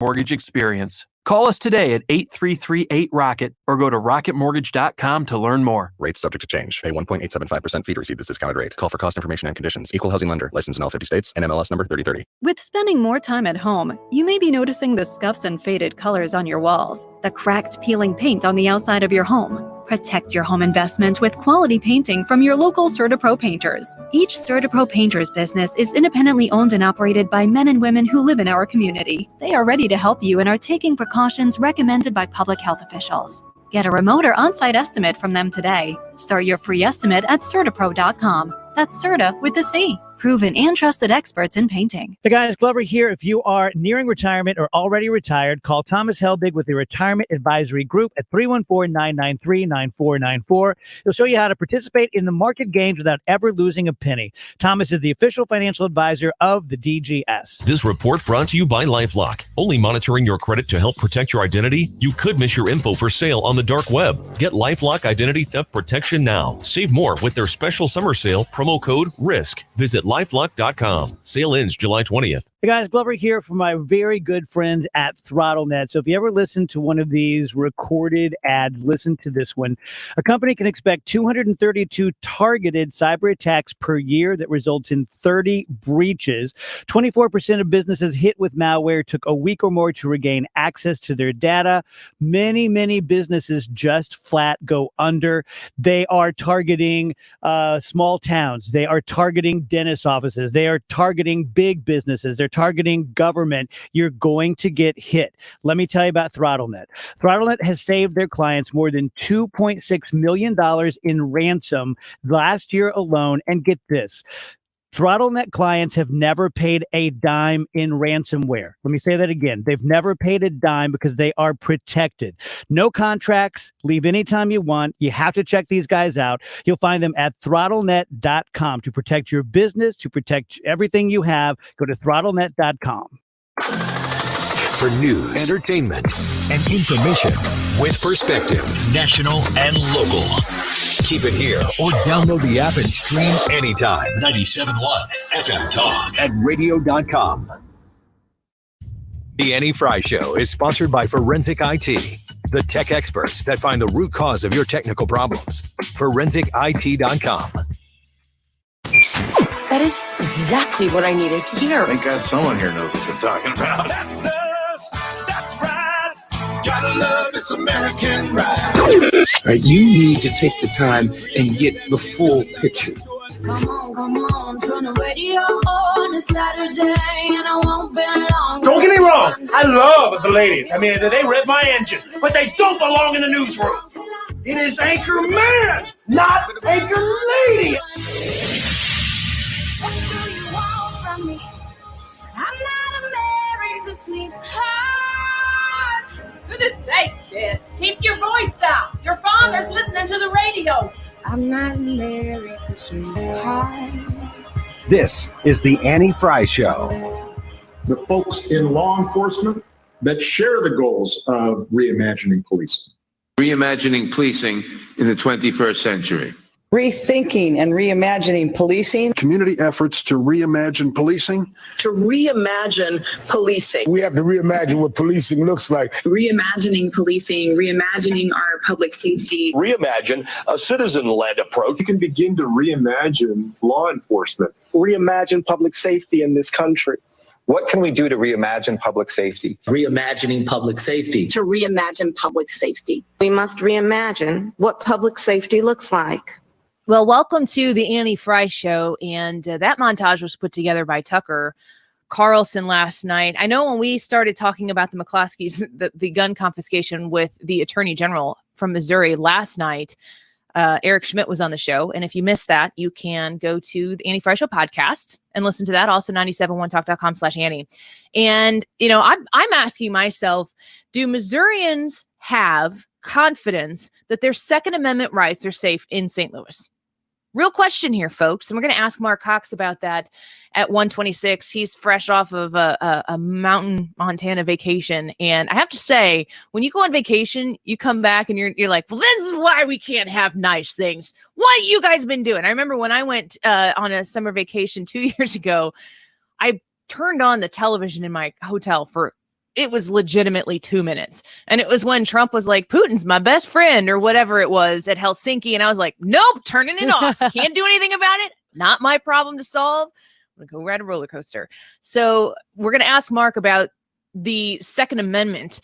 mortgage experience. Call us today at 833-8ROCKET or go to rocketmortgage.com to learn more. Rates subject to change. Pay 1.875% fee to receive this discounted rate. Call for cost information and conditions. Equal housing lender. Licensed in all 50 states. NMLS number 3030. With spending more time at home, you may be noticing the scuffs and faded colors on your walls, the cracked, peeling paint on the outside of your home. Protect your home investment with quality painting from your local CertaPro painters. Each CertaPro painter's business is independently owned and operated by men and women who live in our community. They are ready to help you and are taking precautions recommended by public health officials. Get a remote or on-site estimate from them today. Start your free estimate at CertaPro.com. That's Certa with a C. Proven and trusted experts in painting. Hey guys, Glover here. If you are nearing retirement or already retired, call Thomas Helbig with the Retirement Advisory Group at 314-993-9494. He'll show you how to participate in the market gains without ever losing a penny. Thomas is the official financial advisor of the DGS. This report brought to you by LifeLock. Only monitoring your credit to help protect your identity? You could miss your info for sale on the dark web. Get LifeLock Identity Theft Protection now. Save more with their special summer sale, promo code RISK. Visit lifelock.com. Sale ends July 20th. Hey guys, Glover here from my very good friends at ThrottleNet. So if you ever listen to one of these recorded ads, listen to this one. A company can expect 232 targeted cyber attacks per year that results in 30 breaches. 24% of businesses hit with malware took a week or more to regain access to their data. Many businesses just flat go under. They are targeting small towns. They are targeting dentist offices. They are targeting big businesses. They're targeting government. You're going to get hit. Let me tell you about ThrottleNet. ThrottleNet has saved their clients more than $2.6 million in ransom last year alone. And get this. ThrottleNet clients have never paid a dime in ransomware. Let me say that again. They've never paid a dime because they are protected. No contracts. Leave anytime you want. You have to check these guys out. You'll find them at throttlenet.com to protect your business, to protect everything you have. Go to throttlenet.com. For news, entertainment, and information with perspective, national and local. Keep it here or download the app and stream anytime. 97.1 FM Talk at radio.com. The Annie Frey Show is sponsored by Forensic IT, the tech experts that find the root cause of your technical problems. ForensicIT.com. That is exactly what I needed to hear. Thank God someone here knows what they're talking about. That's us. That's right. Gotta love this American ride. Right, you need to take the time and get the full picture. Come on, turn the radio on. It's Saturday and I won't be long. Don't get me wrong, I love the ladies. I mean, they rev my engine, but they don't belong in the newsroom. It is Anchor Man, not Anchor Lady. What do you want from me? I'm not America's sweetheart. Goodness sake, kid. Keep your voice down. Your father's listening to the radio. I'm not America's sweetheart. This is the Annie Frey Show. The folks in law enforcement that share the goals of reimagining policing. Reimagining policing in the 21st century. Rethinking and reimagining policing. Community efforts to reimagine policing. To reimagine policing. We have to reimagine what policing looks like. Reimagining policing, reimagining our public safety. Reimagine a citizen-led approach. You can begin to reimagine law enforcement. Reimagine public safety in this country. What can we do to reimagine public safety? Reimagining public safety. To reimagine public safety. We must reimagine what public safety looks like. Well, welcome to the Annie Frey Show, and that montage was put together by Tucker Carlson last night. I know when we started talking about the McCloskeys, the gun confiscation with the Attorney General from Missouri last night, Eric Schmidt was on the show, and if you missed that, you can go to the Annie Frey Show podcast and listen to that. Also, 971talk.com/Annie. And you know, I'm asking myself, do Missourians have confidence that their Second Amendment rights are safe in St. Louis? Real question here, folks. And we're going to ask Marc Cox about that at 1:26. He's fresh off of a mountain Montana vacation. And I have to say, when you go on vacation, you come back and you're like, well, this is why we can't have nice things. What you guys been doing? I remember when I went on a summer vacation 2 years ago, I turned on the television in my hotel for it was legitimately 2 minutes. And it was when Trump was like, Putin's my best friend or whatever it was at Helsinki. And I was like, nope, turning it off. Can't do anything about it. Not my problem to solve. I'm going to go ride a roller coaster. So we're going to ask Marc about the Second Amendment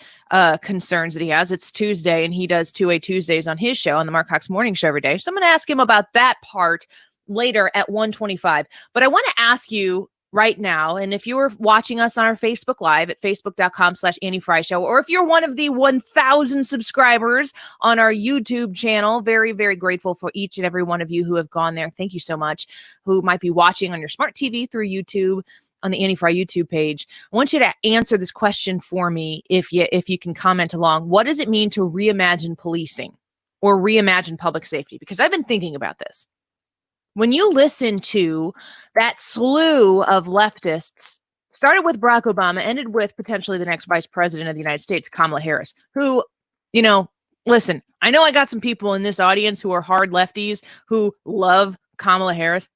concerns that he has. It's Tuesday, and he does 2A Tuesdays on his show, on the Marc Cox Morning Show every day. So I'm going to ask him about that part later at 1:25. But I want to ask you right now, and if you were watching us on our Facebook Live at facebook.com/Annie Frey Show, or if you're one of the 1,000 subscribers on our YouTube channel, very, very grateful for each and every one of you who have gone there. Thank you so much. Who might be watching on your smart TV through YouTube, on the Annie Frey YouTube page. I want you to answer this question for me if you can comment along. What does it mean to reimagine policing or reimagine public safety? Because I've been thinking about this. When you listen to that slew of leftists, started with Barack Obama, ended with potentially the next vice president of the United States, Kamala Harris, who, listen, I know I got some people in this audience who are hard lefties who love Kamala Harris.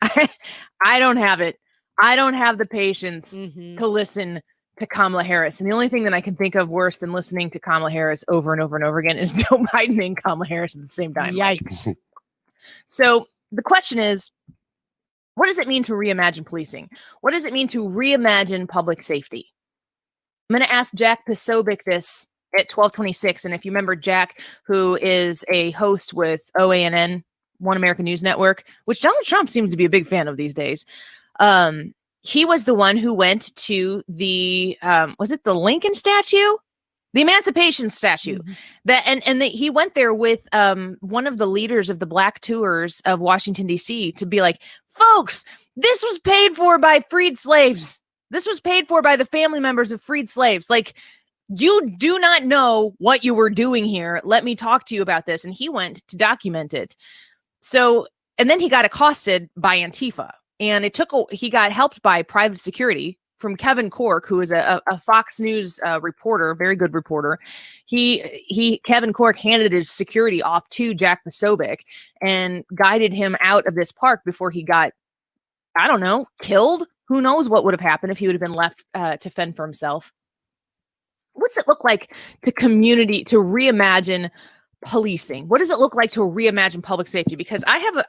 I don't have it. I don't have the patience to listen to Kamala Harris. And the only thing that I can think of worse than listening to Kamala Harris over and over and over again is Joe Biden and Kamala Harris at the same time. Yikes. So the question is, what does it mean to reimagine policing? What does it mean to reimagine public safety? I'm going to ask Jack Posobiec this at 12:26. And if you remember Jack, who is a host with OANN, One American News Network, which Donald Trump seems to be a big fan of these days. He was the one who went to the, was it the Lincoln statue? The Emancipation statue. He went there with one of the leaders of the Black Tours of Washington, D.C. to be like, folks, this was paid for by freed slaves. This was paid for by the family members of freed slaves. Like, you do not know what you were doing here. Let me talk to you about this. And he went to document it. So, and then he got accosted by Antifa, and he got helped by private security from Kevin Corke, who is a Fox News reporter, very good reporter. Kevin Corke handed his security off to Jack Posobiec and guided him out of this park before he got, I don't know, killed. Who knows what would have happened if he would have been left to fend for himself. What's it look like to reimagine policing? What does it look like to reimagine public safety? Because I have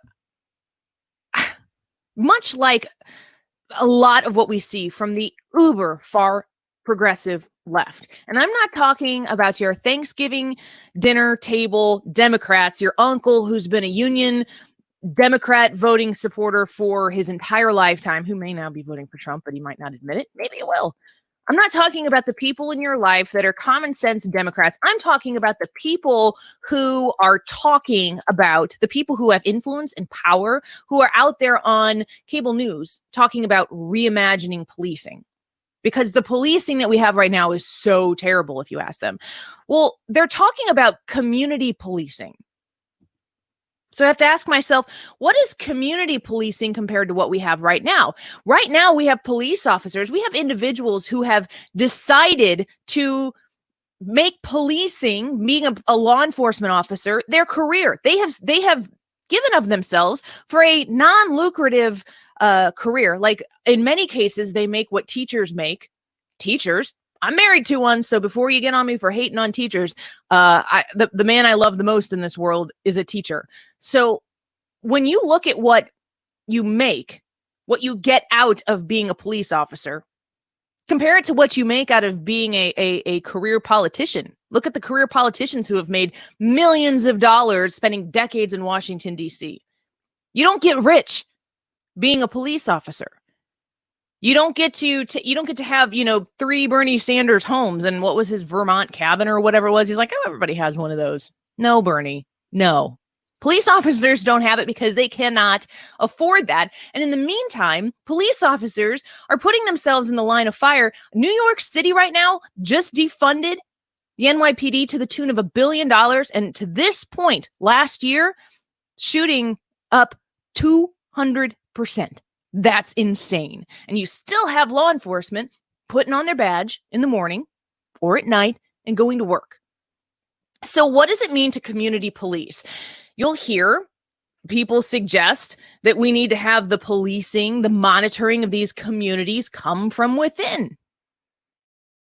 much like a lot of what we see from the uber far progressive left. And I'm not talking about your Thanksgiving dinner table Democrats, your uncle who's been a union Democrat voting supporter for his entire lifetime, who may now be voting for Trump, but he might not admit it. Maybe he will. I'm not talking about the people in your life that are common sense Democrats. I'm talking about the people who are talking about the people who have influence and power, who are out there on cable news talking about reimagining policing. Because the policing that we have right now is so terrible, if you ask them. Well, they're talking about community policing. So I have to ask myself, what is community policing compared to what we have right now? Right now, we have police officers. We have individuals who have decided to make policing, being a law enforcement officer, their career. They have given of themselves for a non-lucrative career. Like in many cases, they make what teachers make. Teachers. I'm married to one, so before you get on me for hating on teachers, the man I love the most in this world is a teacher. So when you look at what you make, what you get out of being a police officer, compare it to what you make out of being a career politician. Look at the career politicians who have made millions of dollars spending decades in Washington, D.C. You don't get rich being a police officer. You don't get to have, 3 Bernie Sanders homes and what was his Vermont cabin or whatever it was. He's like, oh, everybody has one of those. No, Bernie, no. Police officers don't have it because they cannot afford that. And in the meantime, police officers are putting themselves in the line of fire. New York City right now just defunded the NYPD to the tune of $1 billion. And to this point last year, shooting up 200%. That's insane. And you still have law enforcement putting on their badge in the morning or at night and going to work. So what does it mean to community police? You'll hear people suggest that we need to have the policing, the monitoring of these communities come from within.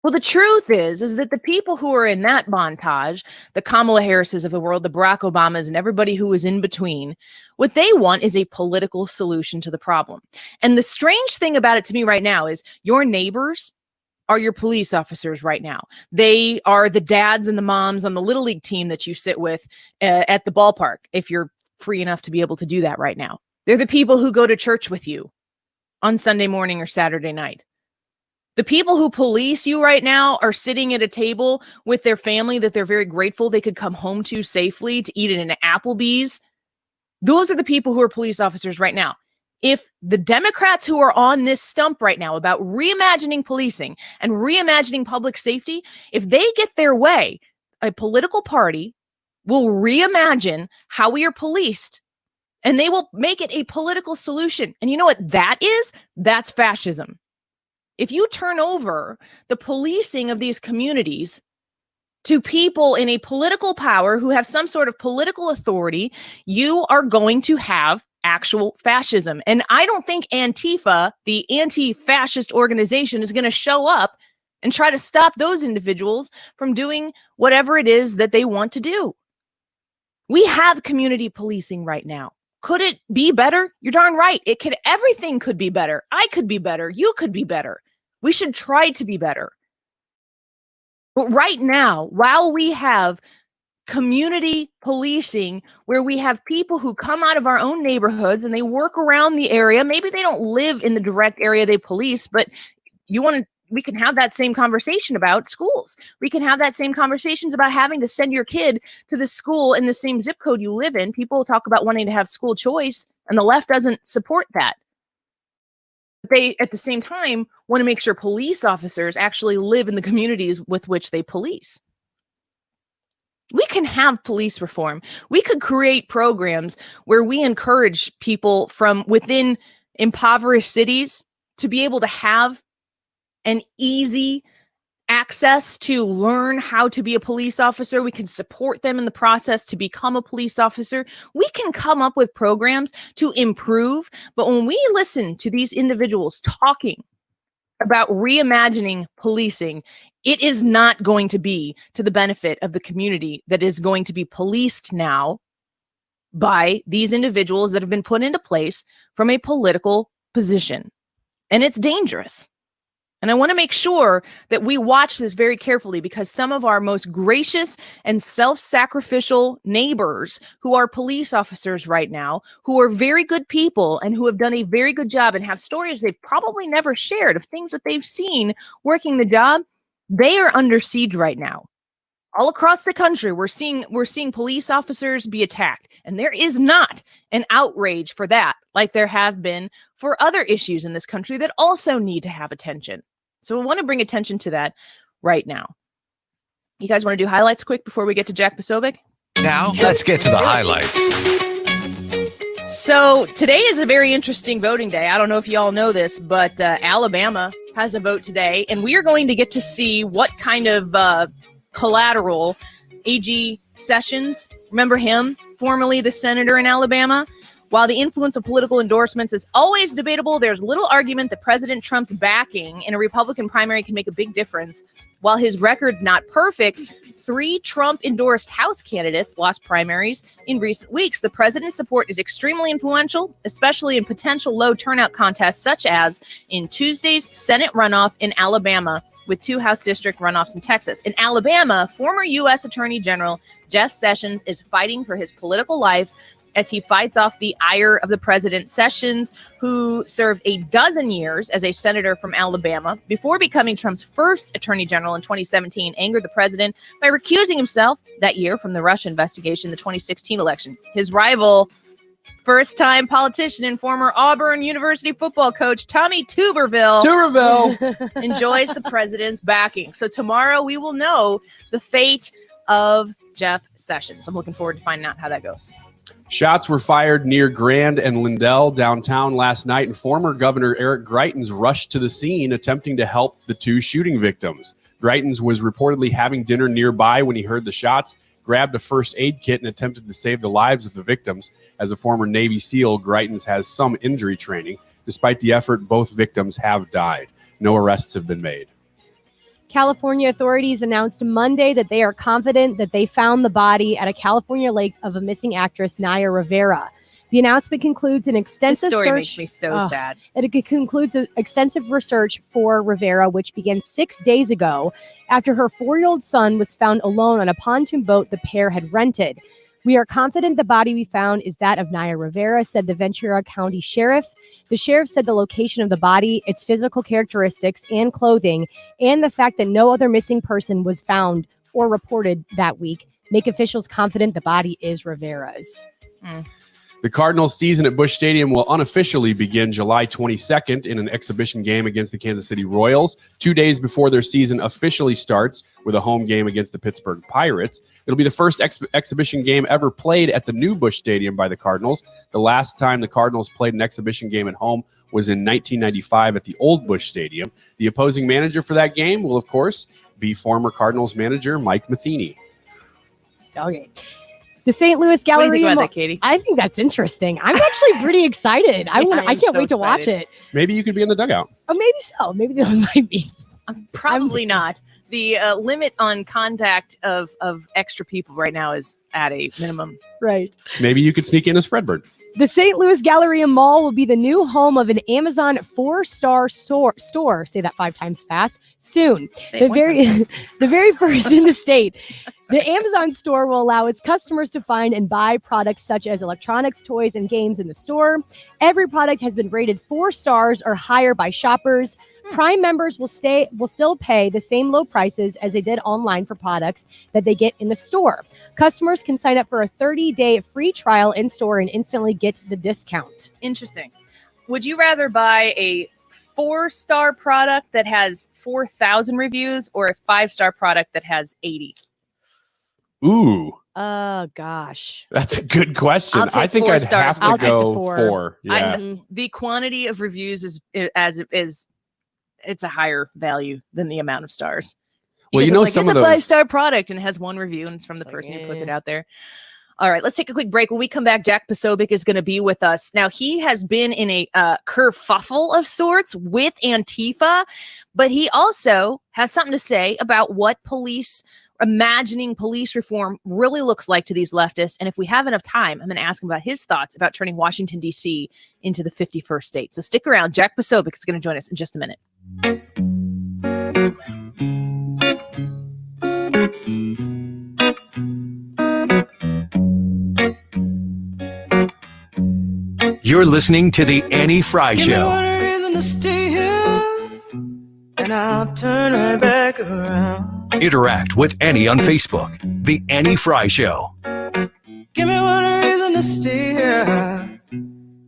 Well, the truth is that the people who are in that montage, the Kamala Harrises of the world, the Barack Obamas, and everybody who is in between, what they want is a political solution to the problem. And the strange thing about it to me right now is your neighbors are your police officers right now. They are the dads and the moms on the Little League team that you sit with at the ballpark, if you're free enough to be able to do that right now. They're the people who go to church with you on Sunday morning or Saturday night. The people who police you right now are sitting at a table with their family that they're very grateful they could come home to safely to eat at an Applebee's. Those are the people who are police officers right now. If the Democrats who are on this stump right now about reimagining policing and reimagining public safety, if they get their way, a political party will reimagine how we are policed, and they will make it a political solution. And you know what that is? That's fascism. If you turn over the policing of these communities to people in a political power who have some sort of political authority, you are going to have actual fascism. And I don't think Antifa, the anti-fascist organization, is going to show up and try to stop those individuals from doing whatever it is that they want to do. We have community policing right now. Could it be better? You're darn right. It could. Everything could be better. I could be better. You could be better. We should try to be better. But right now, while we have community policing, where we have people who come out of our own neighborhoods and they work around the area, maybe they don't live in the direct area they police, but we can have that same conversation about schools. We can have that same conversations about having to send your kid to the school in the same zip code you live in. People talk about wanting to have school choice, and the left doesn't support that. But they, at the same time, want to make sure police officers actually live in the communities with which they police. We can have police reform. We could create programs where we encourage people from within impoverished cities to be able to have an easy access to learn how to be a police officer. We can support them in the process to become a police officer. We can come up with programs to improve. But when we listen to these individuals talking about reimagining policing, it is not going to be to the benefit of the community that is going to be policed now by these individuals that have been put into place from a political position. And it's dangerous. And I want to make sure that we watch this very carefully, because some of our most gracious and self-sacrificial neighbors who are police officers right now, who are very good people and who have done a very good job and have stories they've probably never shared of things that they've seen working the job, they are under siege right now. All across the country, we're seeing police officers be attacked, and there is not an outrage for that like there have been for other issues in this country that also need to have attention. So I want to bring attention to that right now. You guys want to do highlights quick before we get to Jack Posobiec? Now, let's get to the highlights. So today is a very interesting voting day. I don't know if you all know this, but Alabama has a vote today, and we are going to get to see what kind of collateral A.G. Sessions, remember him, formerly the senator in Alabama? While the influence of political endorsements is always debatable, there's little argument that President Trump's backing in a Republican primary can make a big difference. While his record's not perfect, 3 Trump-endorsed House candidates lost primaries in recent weeks. The president's support is extremely influential, especially in potential low turnout contests, such as in Tuesday's Senate runoff in Alabama, with 2 House district runoffs in Texas. In Alabama, former U.S. Attorney General Jeff Sessions is fighting for his political life as he fights off the ire of the president. Sessions, who served a dozen years as a senator from Alabama before becoming Trump's first attorney general in 2017, angered the president by recusing himself that year from the Russia investigation in the 2016 election. His rival, first-time politician and former Auburn University football coach Tommy Tuberville enjoys the president's backing. So tomorrow we will know the fate of Jeff Sessions. I'm looking forward to finding out how that goes. Shots were fired near Grand and Lindell downtown last night, and former Governor Eric Greitens rushed to the scene attempting to help the 2 shooting victims. Greitens was reportedly having dinner nearby when he heard the shots, grabbed a first aid kit, and attempted to save the lives of the victims. As a former Navy SEAL, Greitens has some injury training. Despite the effort, both victims have died. No arrests have been made. California authorities announced Monday that they are confident that they found the body at a California lake of a missing actress, Naya Rivera. The announcement concludes an extensive This story search. makes me so sad. It concludes an extensive research for Rivera, which began 6 days ago after her 4-year-old son was found alone on a pontoon boat the pair had rented. We are confident the body we found is that of Naya Rivera, said the Ventura County Sheriff. The sheriff said the location of the body, its physical characteristics and clothing, and the fact that no other missing person was found or reported that week make officials confident the body is Rivera's. The Cardinals' season at Busch Stadium will unofficially begin July 22nd in an exhibition game against the Kansas City Royals, 2 days before their season officially starts with a home game against the Pittsburgh Pirates. It'll be the first exhibition game ever played at the new Busch Stadium by the Cardinals. The last time the Cardinals played an exhibition game at home was in 1995 at the old Busch Stadium. The opposing manager for that game will, of course, be former Cardinals manager Mike Matheny. Okay. The St. Louis Gallery. What do you think about that, Katie? I think that's interesting. I'm actually pretty excited. I can't wait to watch it. Maybe you could be in the dugout. Oh, maybe so. Maybe there might be. Probably not. The limit on contact of extra people right now is at a minimum. Right. Maybe you could sneak in as Fredbird. The St. Louis Galleria Mall will be the new home of an Amazon 4-star store. Say that 5 times fast. Soon. The very first in the state. The Amazon store will allow its customers to find and buy products such as electronics, toys, and games in the store. Every product has been rated 4 stars or higher by shoppers. Prime members will still pay the same low prices as they did online for products that they get in the store. Customers can sign up for a 30-day free trial in store and instantly get the discount. Interesting. Would you rather buy a 4-star product that has 4,000 reviews or a 5-star product that has 80? Ooh. Oh, gosh. That's a good question. I think I'd have to go 4. Yeah. The quantity of reviews is it's a higher value than the amount of stars. Well, some of those. It's a 5-star product and it has 1 review and it's from the person who puts it out there. All right, let's take a quick break. When we come back, Jack Posobiec is going to be with us. Now, he has been in a kerfuffle of sorts with Antifa, but he also has something to say about what imagining police reform really looks like to these leftists. And if we have enough time, I'm going to ask him about his thoughts about turning Washington, D.C. into the 51st state. So stick around. Jack Posobiec is going to join us in just a minute. You're listening to The Annie Frey Show. And I'll turn right back around. Interact with Annie on Facebook. The Annie Frey Show. Give me one reason to stay here,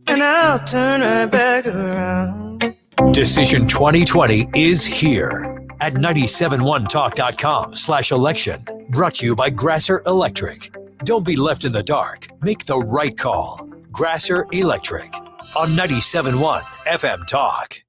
and I'll turn right back around. Decision 2020 is here at 971talk.com/election. Brought to you by Grasser Electric. Don't be left in the dark. Make the right call. Grasser Electric on 97.1 FM Talk.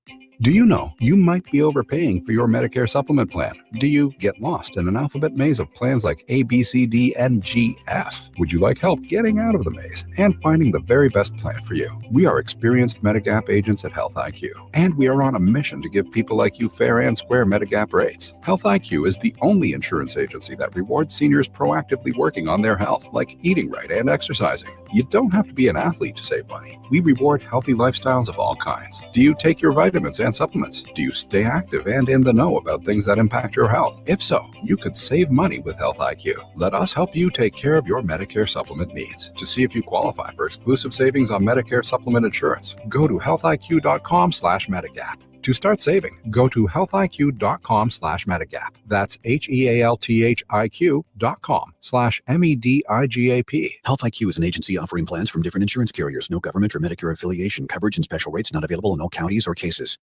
Do you know you might be overpaying for your Medicare supplement plan? Do you get lost in an alphabet maze of plans like A, B, C, D, and G, F? Would you like help getting out of the maze and finding the very best plan for you? We are experienced Medigap agents at Health IQ, and we are on a mission to give people like you fair and square Medigap rates. Health IQ is the only insurance agency that rewards seniors proactively working on their health, like eating right and exercising. You don't have to be an athlete to save money. We reward healthy lifestyles of all kinds. Do you take your vitamins and supplements? Do you stay active and in the know about things that impact your health? If so, you could save money with Health IQ. Let us help you take care of your Medicare supplement needs. To see if you qualify for exclusive savings on Medicare supplement insurance, go to healthiq.com/Medigap. To start saving, go to healthiq.com/Medigap. That's HEALTHIQ.com/MEDIGAP. Health IQ is an agency offering plans from different insurance carriers. No government or Medicare affiliation. Coverage and special rates not available in all counties or cases.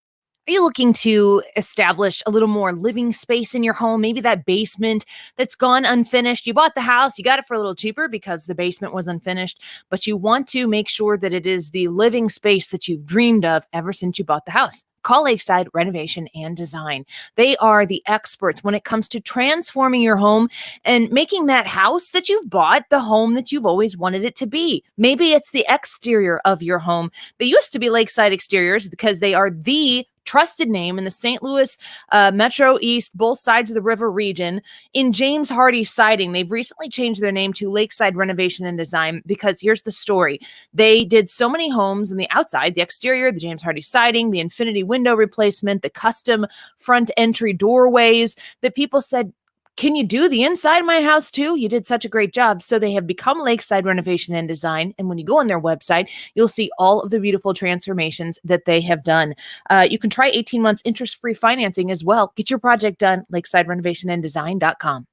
Are you looking to establish a little more living space in your home? Maybe that basement that's gone unfinished. You bought the house, you got it for a little cheaper because the basement was unfinished, but you want to make sure that it is the living space that you've dreamed of ever since you bought the house. Call Lakeside Renovation and Design. They are the experts when it comes to transforming your home and making that house that you've bought the home that you've always wanted it to be. Maybe it's the exterior of your home. They used to be Lakeside Exteriors because they are the trusted name in the St. Louis Metro East, both sides of the river region, in James Hardie Siding. They've recently changed their name to Lakeside Renovation and Design because here's the story. They did so many homes on the outside, the exterior, the James Hardie Siding, the infinity window replacement, the custom front entry doorways, that people said, can you do the inside of my house too? You did such a great job. So they have become Lakeside Renovation and Design. And when you go on their website, you'll see all of the beautiful transformations that they have done. You can try 18 months interest-free financing as well. Get your project done, lakesiderenovationanddesign.com.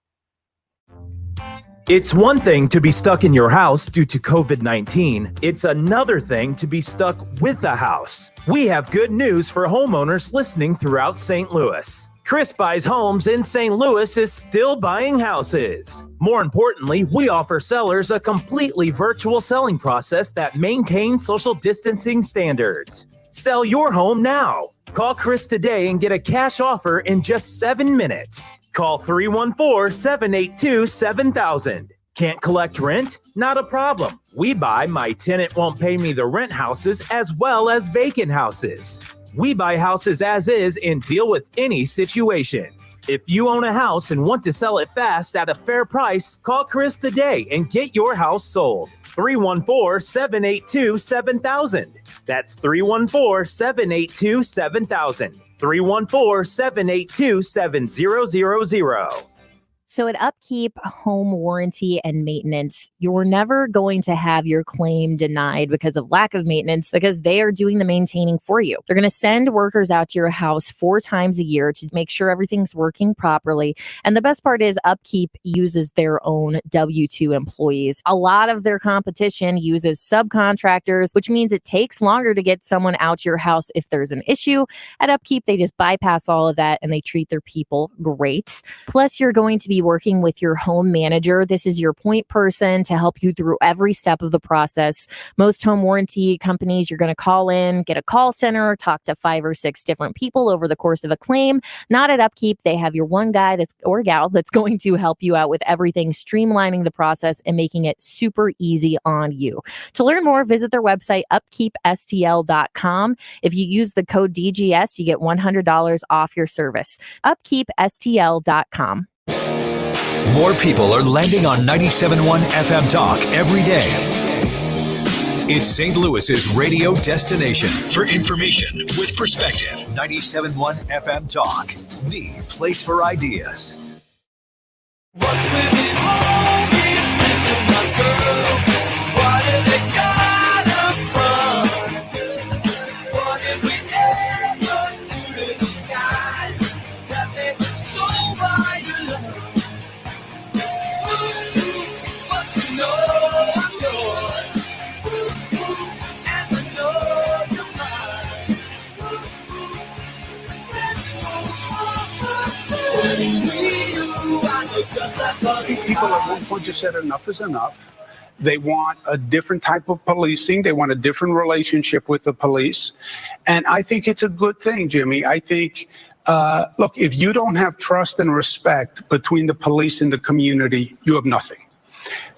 It's one thing to be stuck in your house due to COVID-19. It's another thing to be stuck with a house. We have good news for homeowners listening throughout St. Louis. Chris Buys Homes in St. Louis is still buying houses. More importantly, we offer sellers a completely virtual selling process that maintains social distancing standards. Sell your home now. Call Chris today and get a cash offer in just 7 minutes. Call 314-782-7000. Can't collect rent? Not a problem. We buy My Tenant Won't Pay Me the Rent houses as well as vacant houses. We buy houses as is and deal with any situation. If you own a house and want to sell it fast at a fair price, call Chris today and get your house sold. 314-782-7000. That's 314-782-7000. 314-782-7000. So at Upkeep Home Warranty and Maintenance, you're never going to have your claim denied because of lack of maintenance, because they are doing the maintaining for you. They're going to send workers out to your house 4 times a year to make sure everything's working properly. And the best part is Upkeep uses their own W-2 employees. A lot of their competition uses subcontractors, which means it takes longer to get someone out to your house if there's an issue. At Upkeep, they just bypass all of that and they treat their people great. Plus, you're going to be working with your home manager. This is your point person to help you through every step of the process. Most home warranty companies, you're going to call in, get a call center, talk to 5 or 6 different people over the course of a claim. Not at Upkeep. They have your one guy or gal that's going to help you out with everything, streamlining the process and making it super easy on you. To learn more, visit their website, upkeepstl.com. If you use the code DGS, you get $100 off your service. upkeepstl.com. More people are landing on 97.1 FM Talk every day. It's St. Louis's radio destination for information with perspective. 97.1 FM Talk, the place for ideas. What's with this whole business of my girl? Why do they got her from? What did we ever do to these guys that make it so violent? But you know I'm yours, and I know you're mine. I think people at one point just said enough is enough. They want a different type of policing. They want a different relationship with the police. And I think it's a good thing, Jimmy. I think, look, if you don't have trust and respect between the police and the community, you have nothing.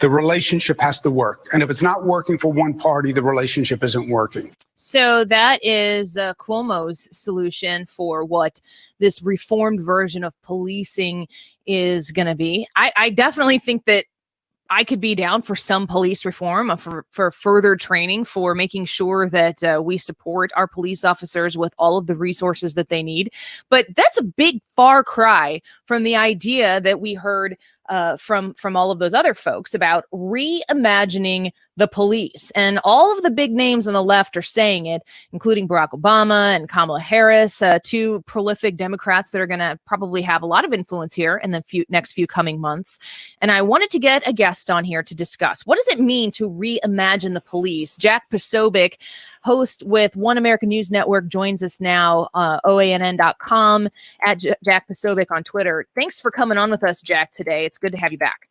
The relationship has to work. And if it's not working for one party, the relationship isn't working. So that is Cuomo's solution for what this reformed version of policing is going to be. I definitely think that I could be down for some police reform, for further training, for making sure that we support our police officers with all of the resources that they need. But that's a big far cry from the idea that we heard from all of those other folks about reimagining the police. And all of the big names on the left are saying it, including Barack Obama and Kamala Harris, 2 prolific Democrats that are going to probably have a lot of influence here in the next few coming months. And I wanted to get a guest on here to discuss, what does it mean to reimagine the police? Jack Posobiec, host with One American News Network, joins us now, OANN.com, at Jack Posobiec on Twitter. Thanks for coming on with us, Jack, today. It's good to have you back.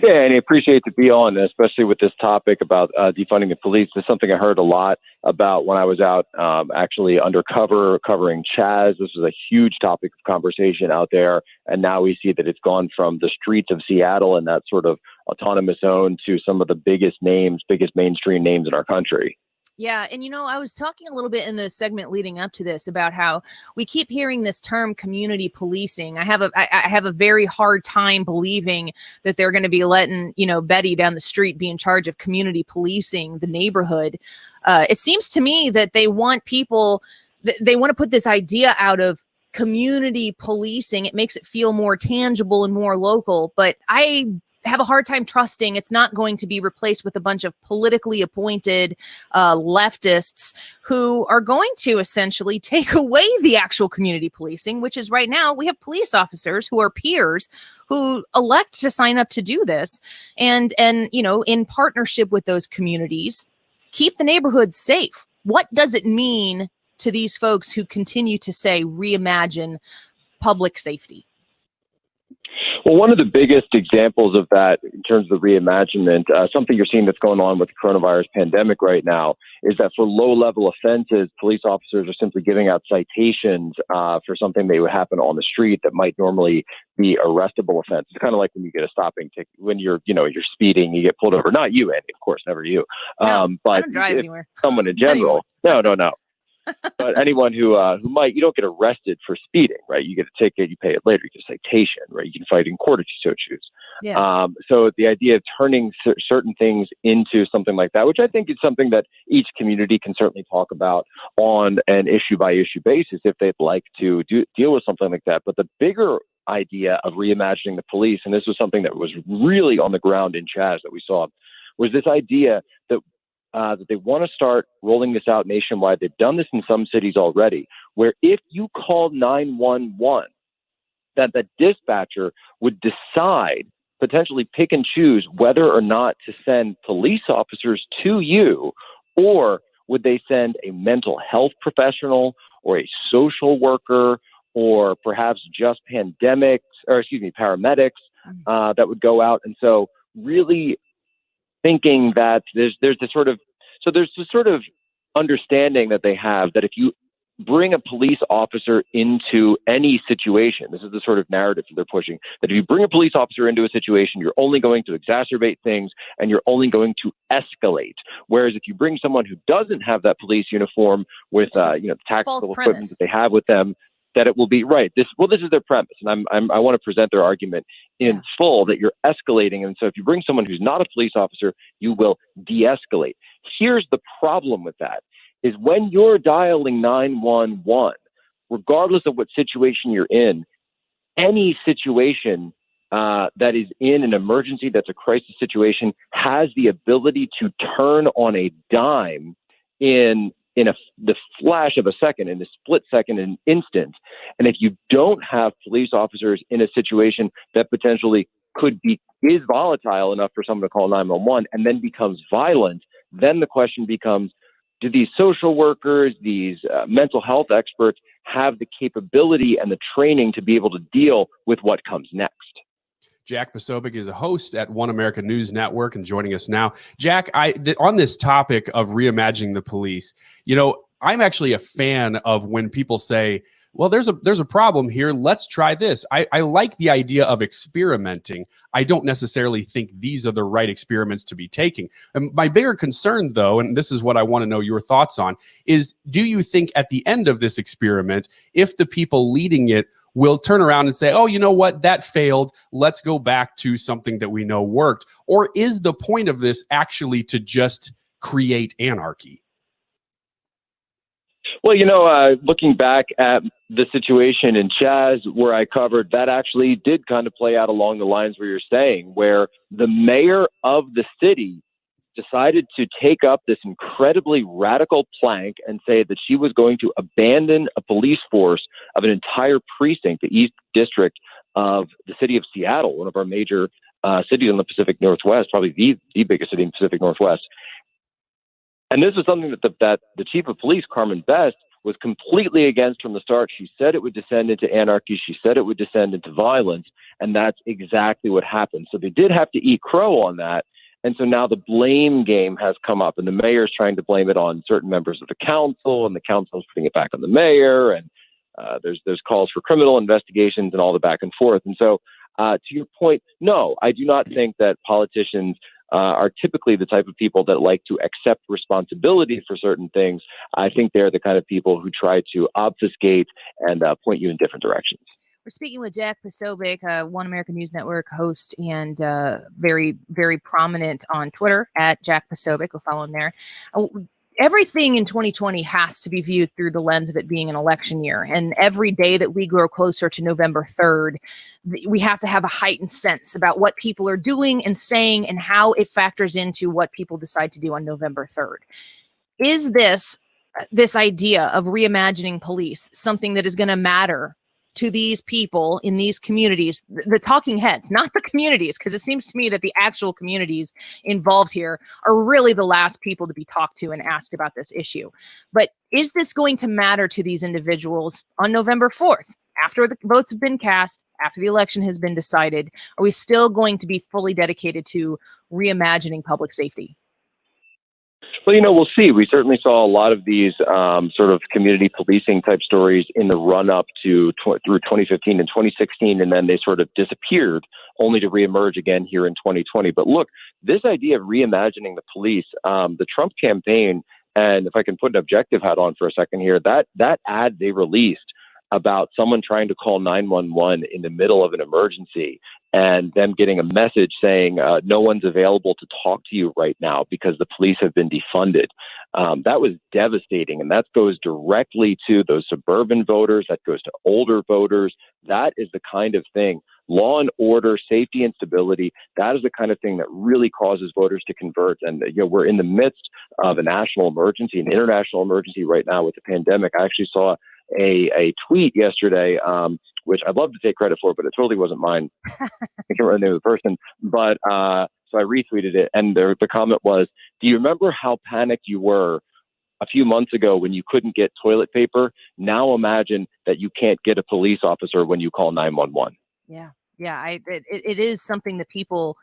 Yeah, and I appreciate to be on, especially with this topic about defunding the police. It's something I heard a lot about when I was out actually undercover covering Chaz. This was a huge topic of conversation out there. And now we see that it's gone from the streets of Seattle and that sort of autonomous zone to some of the biggest names, biggest mainstream names in our country. Yeah. And, I was talking a little bit in the segment leading up to this about how we keep hearing this term community policing. I have a very hard time believing that they're going to be letting, Betty down the street be in charge of community policing the neighborhood. It seems to me that they want they want to put this idea out of community policing. It makes it feel more tangible and more local, but I have a hard time trusting it's not going to be replaced with a bunch of politically appointed leftists who are going to essentially take away the actual community policing, which is right now we have police officers who are peers who elect to sign up to do this and in partnership with those communities, keep the neighborhoods safe. What does it mean to these folks who continue to say reimagine public safety? Well, one of the biggest examples of that in terms of the reimaginment, something you're seeing that's going on with the coronavirus pandemic right now, is that for low-level offenses, police officers are simply giving out citations for something that would happen on the street that might normally be arrestable offense. It's kind of like when you get a stopping ticket, when you're speeding, you get pulled over. Not you, Andy, of course, never you. No, but I don't drive anywhere. Someone in general. No. But anyone who might, you don't get arrested for speeding, right? You get a ticket, you pay it later, you get a citation, right? You can fight in court if you so choose. Yeah. So the idea of turning certain things into something like that, which I think is something that each community can certainly talk about on an issue by issue basis if they'd like to deal with something like that. But the bigger idea of reimagining the police, and this was something that was really on the ground in Chaz that we saw, was this idea that they want to start rolling this out nationwide. They've done this in some cities already, where if you call 911, that the dispatcher would decide, potentially pick and choose whether or not to send police officers to you, or would they send a mental health professional or a social worker, or perhaps just paramedics that would go out. And so really thinking that there's this sort of understanding that they have that if you bring a police officer into any situation, this is the sort of narrative that they're pushing, that if you bring a police officer into a situation, you're only going to exacerbate things and you're only going to escalate. Whereas if you bring someone who doesn't have that police uniform with the tactical equipment that they have with them, that it will be right. This is their premise, and I want to present their argument in full that you're escalating. And so if you bring someone who's not a police officer, you will de-escalate. Here's the problem with that: is when you're dialing 911, regardless of what situation you're in, any situation that is in an emergency, that's a crisis situation, has the ability to turn on a dime in the flash of a second, in a split second, in an instant. And if you don't have police officers in a situation that potentially is volatile enough for someone to call 911 and then becomes violent, then the question becomes, do these social workers, these mental health experts have the capability and the training to be able to deal with what comes next? Jack Posobiec is a host at One America News Network and joining us now. Jack, on this topic of reimagining the police, I'm actually a fan of when people say, well, there's a problem here. Let's try this. I like the idea of experimenting. I don't necessarily think these are the right experiments to be taking. And my bigger concern, though, and this is what I want to know your thoughts on, is do you think at the end of this experiment, if the people leading it will turn around and say, oh, you know what, that failed, let's go back to something that we know worked? Or is the point of this actually to just create anarchy? Well, looking back at the situation in Chaz where I covered, that actually did kind of play out along the lines where you're saying, where the mayor of the city decided to take up this incredibly radical plank and say that she was going to abandon a police force of an entire precinct, the East District of the city of Seattle, one of our major cities in the Pacific Northwest, probably the biggest city in the Pacific Northwest. And this was something that the chief of police, Carmen Best, was completely against from the start. She said it would descend into anarchy. She said it would descend into violence. And that's exactly what happened. So they did have to eat crow on that. And so now the blame game has come up, and the mayor's trying to blame it on certain members of the council, and the council is putting it back on the mayor. And there's calls for criminal investigations and all the back and forth. And so to your point, no, I do not think that politicians are typically the type of people that like to accept responsibility for certain things, I think they're the kind of people who try to obfuscate and point you in different directions. We're speaking with Jack Posobiec, One American News Network host and very, very prominent on Twitter at Jack Posobiec. Go follow him there. Everything in 2020 has to be viewed through the lens of it being an election year. And every day that we grow closer to November 3rd, we have to have a heightened sense about what people are doing and saying and how it factors into what people decide to do on November 3rd. Is this idea of reimagining police something that is going to matter to these people in these communities, the talking heads, not the communities, because it seems to me that the actual communities involved here are really the last people to be talked to and asked about this issue. But is this going to matter to these individuals on November 4th? After the votes have been cast, after the election has been decided, are we still going to be fully dedicated to reimagining public safety? Well, we'll see. We certainly saw a lot of these sort of community policing type stories in the run up to through 2015 and 2016, and then they sort of disappeared only to reemerge again here in 2020. But look, this idea of reimagining the police, the Trump campaign, and if I can put an objective hat on for a second here, that ad they released about someone trying to call 911 in the middle of an emergency and them getting a message saying no one's available to talk to you right now because the police have been defunded. That was devastating. And that goes directly to those suburban voters. That goes to older voters. That is the kind of thing, law and order, safety and stability. That is the kind of thing that really causes voters to convert. And we're in the midst of a national emergency, an international emergency right now with the pandemic. I actually saw a tweet yesterday, which I'd love to take credit for, but it totally wasn't mine. I can't remember the name of the person, but so I retweeted it, and the comment was, "Do you remember how panicked you were a few months ago when you couldn't get toilet paper? Now imagine that you can't get a police officer when you call 911." Yeah, it is something that people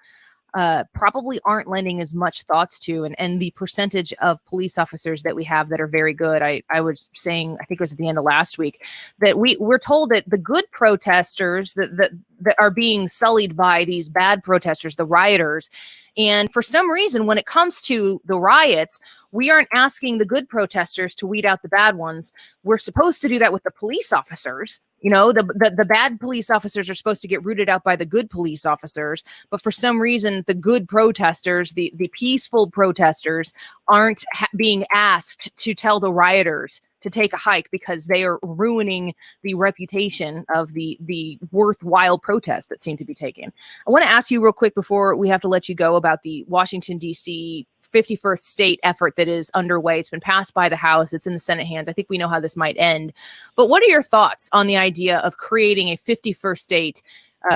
probably aren't lending as much thoughts to, and the percentage of police officers that we have that are very good. I was saying, I think it was at the end of last week, that we're told that the good protesters that are being sullied by these bad protesters, the rioters. And for some reason, when it comes to the riots, we aren't asking the good protesters to weed out the bad ones. We're supposed to do that with the police officers. The bad police officers are supposed to get rooted out by the good police officers. But for some reason, the good protesters, the peaceful protesters, aren't being asked to tell the rioters to take a hike because they are ruining the reputation of the worthwhile protests that seem to be taken. I want to ask you real quick before we have to let you go about the Washington, D.C. 51st state effort that is underway. It's been passed by the House. It's in the Senate hands. I think we know how this might end. But what are your thoughts on the idea of creating a 51st state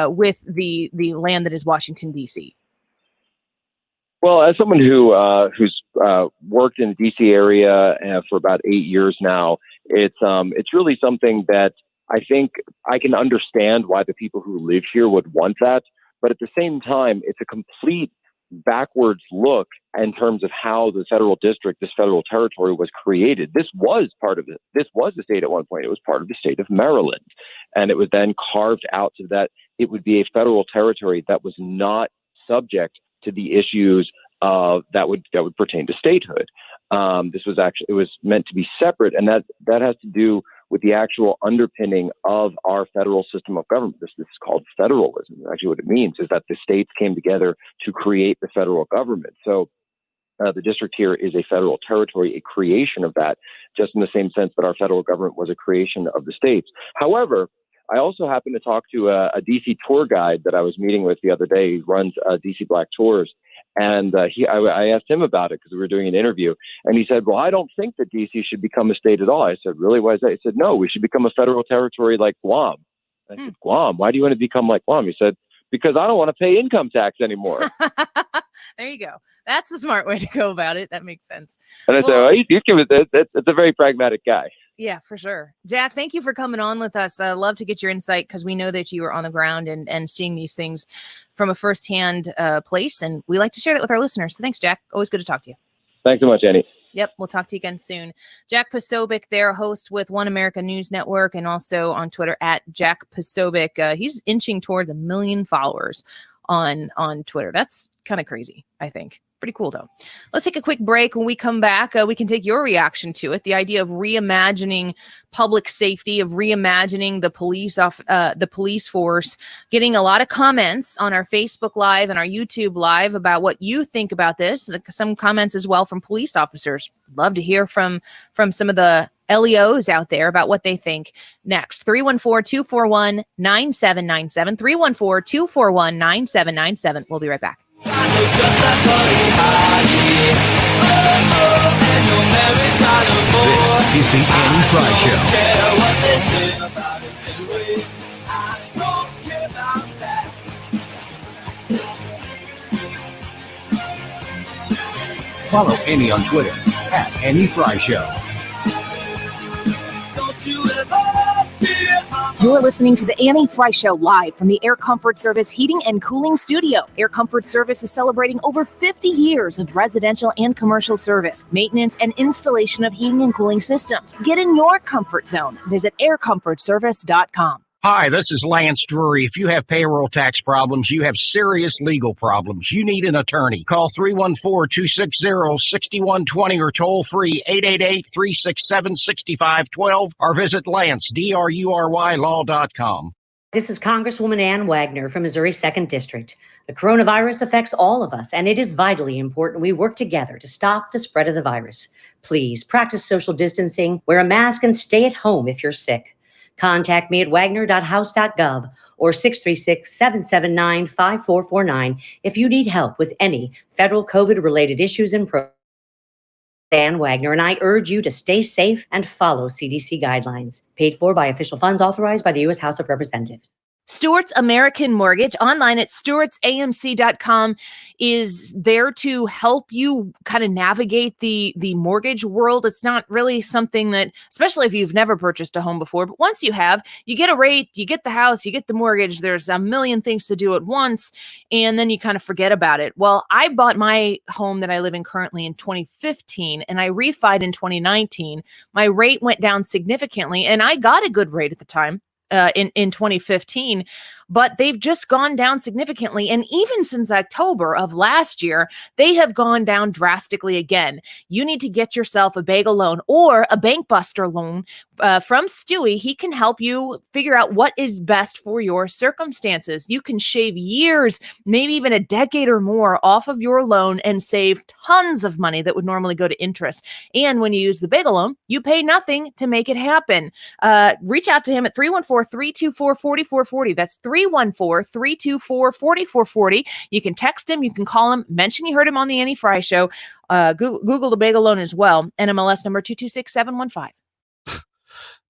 with the land that is Washington, D.C.? Well, as someone who's worked in the DC area for about 8 years now, it's really something that I think I can understand why the people who live here would want that. But at the same time, it's a complete backwards look in terms of how the federal district, this federal territory, was created. This was part of it. This was the state at one point. It was part of the state of Maryland, and it was then carved out so that it would be a federal territory that was not subject to the issues that would pertain to statehood. It was meant to be separate, and that has to do with the actual underpinning of our federal system of government. This is called federalism. Actually, what it means is that the states came together to create the federal government. So the district here is a federal territory, a creation of that, just in the same sense that our federal government was a creation of the states. However, I also happened to talk to a DC tour guide that I was meeting with the other day. He runs DC Black Tours. And I asked him about it because we were doing an interview. And he said, well, I don't think that DC should become a state at all. I said, really? Why is that? He said, no, we should become a federal territory like Guam. I said, Guam? Why do you want to become like Guam? He said, because I don't want to pay income tax anymore. There you go. That's the smart way to go about it. That makes sense. And I said, that's a very pragmatic guy. Yeah, for sure. Jack, thank you for coming on with us. I love to get your insight because we know that you are on the ground and seeing these things from a firsthand place. And we like to share that with our listeners. So thanks, Jack. Always good to talk to you. Thanks so much, Annie. Yep. We'll talk to you again soon. Jack Posobiec, their host with One America News Network and also on Twitter at Jack Posobiec. He's inching towards 1 million followers on Twitter. That's kind of crazy, I think. Pretty cool, though. Let's take a quick break. When we come back, we can take your reaction to it. The idea of reimagining public safety, of reimagining the police force, getting a lot of comments on our Facebook Live and our YouTube Live about what you think about this. Some comments as well from police officers. Love to hear from some of the LEOs out there about what they think. Next, 314-241-9797. 314-241-9797. We'll be right back. This is the Annie Frey Show. Follow Annie on Twitter at Annie Frey Show. You're listening to the Annie Frey Show live from the Air Comfort Service Heating and Cooling Studio. Air Comfort Service is celebrating over 50 years of residential and commercial service, maintenance, and installation of heating and cooling systems. Get in your comfort zone. Visit aircomfortservice.com. Hi, this is Lance Drury. If you have payroll tax problems, you have serious legal problems, you need an attorney. Call 314-260-6120 or toll free 888-367-6512 or visit LanceDruryLaw.com. This is Congresswoman Ann Wagner from Missouri's 2nd District. The coronavirus affects all of us, and it is vitally important we work together to stop the spread of the virus. Please practice social distancing, wear a mask, and stay at home if you're sick. Contact me at wagner.house.gov or 636-779-5449 if you need help with any federal COVID-related issues and programs. Dan Wagner, and I urge you to stay safe and follow CDC guidelines. Paid for by official funds authorized by the U.S. House of Representatives. Stewart's American Mortgage online at stewartsamc.com is there to help you kind of navigate the mortgage world. It's not really something that, especially if you've never purchased a home before, but once you have, you get a rate, you get the house, you get the mortgage. There's a million things to do at once, and then you kind of forget about it. Well, I bought my home that I live in currently in 2015, and I refied in 2019. My rate went down significantly, and I got a good rate at the time. In 2015, but they've just gone down significantly. And even since October of last year, they have gone down drastically again. You need to get yourself a bagel loan or a bank buster loan from Stewie. He can help you figure out what is best for your circumstances. You can shave years, maybe even a decade or more off of your loan and save tons of money that would normally go to interest. And when you use the bagel loan, you pay nothing to make it happen. Reach out to him at 314-324-4440. That's 314-324-4440. You can text him, you can call him, mention you heard him on the Annie Frey Show. Google the bagel loan as well. NMLS number 226715.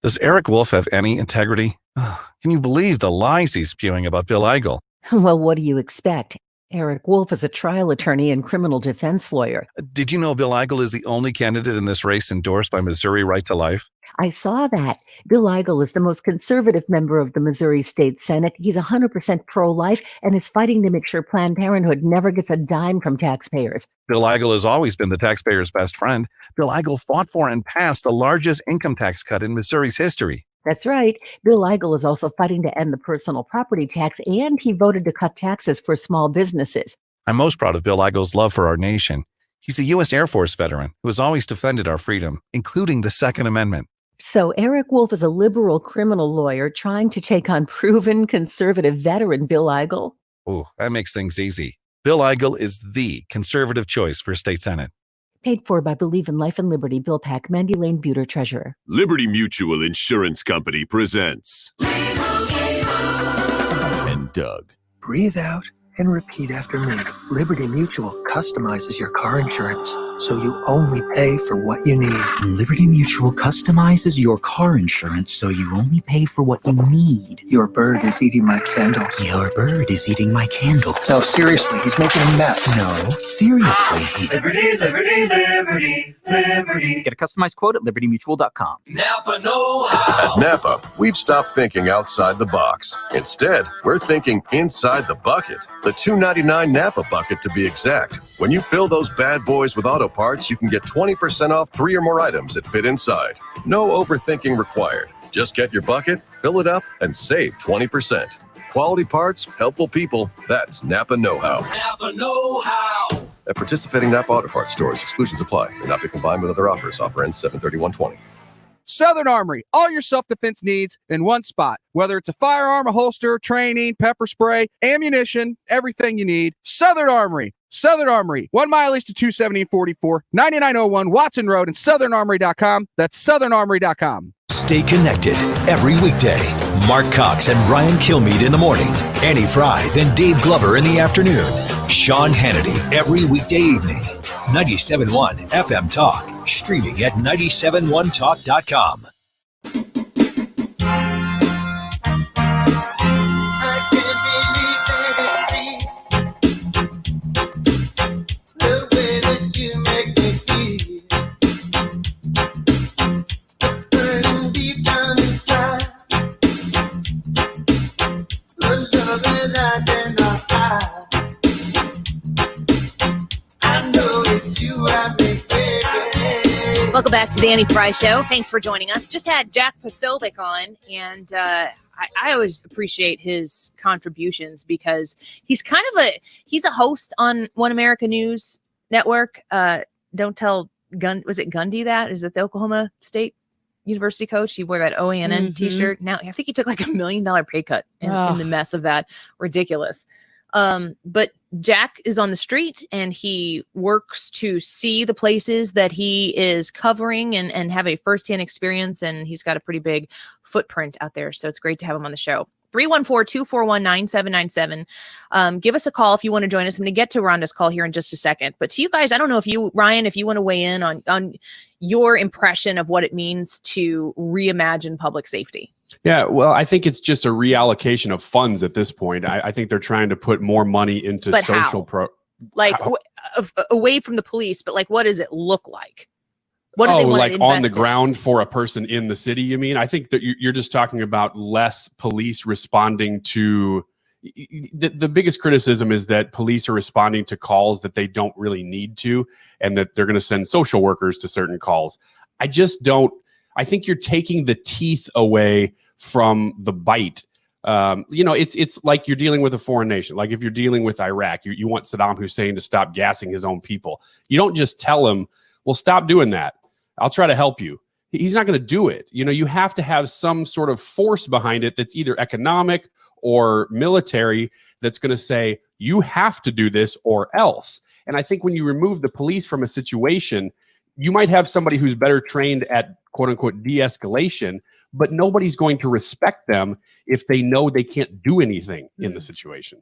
Does Eric Wolf have any integrity? Can you believe the lies he's spewing about Bill Eigel? Well, what do you expect? Eric Wolf is a trial attorney and criminal defense lawyer. Did you know Bill Eigel is the only candidate in this race endorsed by Missouri Right to Life? I saw that. Bill Eigel is the most conservative member of the Missouri State Senate. He's 100% pro-life and is fighting to make sure Planned Parenthood never gets a dime from taxpayers. Bill Eigel has always been the taxpayer's best friend. Bill Eigel fought for and passed the largest income tax cut in Missouri's history. That's right. Bill Eigel is also fighting to end the personal property tax, and he voted to cut taxes for small businesses. I'm most proud of Bill Eigel's love for our nation. He's a U.S. Air Force veteran who has always defended our freedom, including the Second Amendment. So Eric Wolf is a liberal criminal lawyer trying to take on proven conservative veteran Bill Eigel. Ooh, that makes things easy. Bill Eigel is the conservative choice for state senate. Paid for by Believe in Life and Liberty. Bill Pack, Mandy Lane Buter, Treasurer. Liberty Mutual Insurance Company presents. And Doug. Breathe out and repeat after me. Liberty Mutual customizes your car insurance, so you only pay for what you need. Liberty Mutual customizes your car insurance so you only pay for what you need. Your bird is eating my candles. Your bird is eating my candles. No, seriously, he's making a mess. No, seriously. Liberty, liberty, liberty, liberty. Get a customized quote at libertymutual.com. Napa know-how. At Napa, we've stopped thinking outside the box. Instead, we're thinking inside the bucket. The $2.99 Napa bucket to be exact. When you fill those bad boys with auto parts, you can get 20% off 3 or more items that fit inside. No overthinking required. Just get your bucket, fill it up, and save 20%. Quality parts, helpful people. That's Napa Know-How. Napa know-how. At participating Napa Auto Parts stores, exclusions apply. May not be combined with other offers. Offer ends 7/31/20. Southern Armory, all your self-defense needs in one spot. Whether it's a firearm, a holster, training, pepper spray, ammunition, everything you need. Southern Armory. Southern Armory, 1 mile east of 270 and 44, 9901 Watson Road, and southernarmory.com. That's southernarmory.com. Stay connected every weekday. Marc Cox and Ryan Kilmeade in the morning. Annie Frey, then Dave Glover in the afternoon. Sean Hannity every weekday evening. 97.1 FM Talk. Streaming at 971talk.com. Welcome back to the Annie Frey Show. Thanks for joining us. Just had Jack Posobiec on, and I always appreciate his contributions because he's kind of he's a host on One America News Network. Don't tell was it Gundy that? Is it the Oklahoma State University coach? He wore that OANN t-shirt. Now I think he took like $1 million pay cut in the mess of that. Ridiculous. But Jack is on the street and he works to see the places that he is covering and have a firsthand experience. And he's got a pretty big footprint out there. So it's great to have him on the show. 314-241-9797. Give us a call if you want to join us. I'm going to get to Rhonda's call here in just a second. But to you guys, I don't know if you, Ryan, if you want to weigh in on your impression of what it means to reimagine public safety. Yeah, well, I think it's just a reallocation of funds at this point. I think they're trying to put more money into But social how? Away from the police, but like, what does it look like? What do oh, they want like to on invest the in? ground for a person in the city, you mean? I think that you're just talking about less police responding to... The biggest criticism is that police are responding to calls that they don't really need to, and that they're going to send social workers to certain calls. I just don't... I think you're taking the teeth away from the bite. It's like you're dealing with a foreign nation. Like if you're dealing with Iraq, you want Saddam Hussein to stop gassing his own people. You don't just tell him, well, stop doing that. I'll try to help you. He's not going to do it. You have to have some sort of force behind it that's either economic or military that's going to say, you have to do this or else. And I think when you remove the police from a situation, you might have somebody who's better trained at quote unquote de-escalation, but nobody's going to respect them if they know they can't do anything in the situation.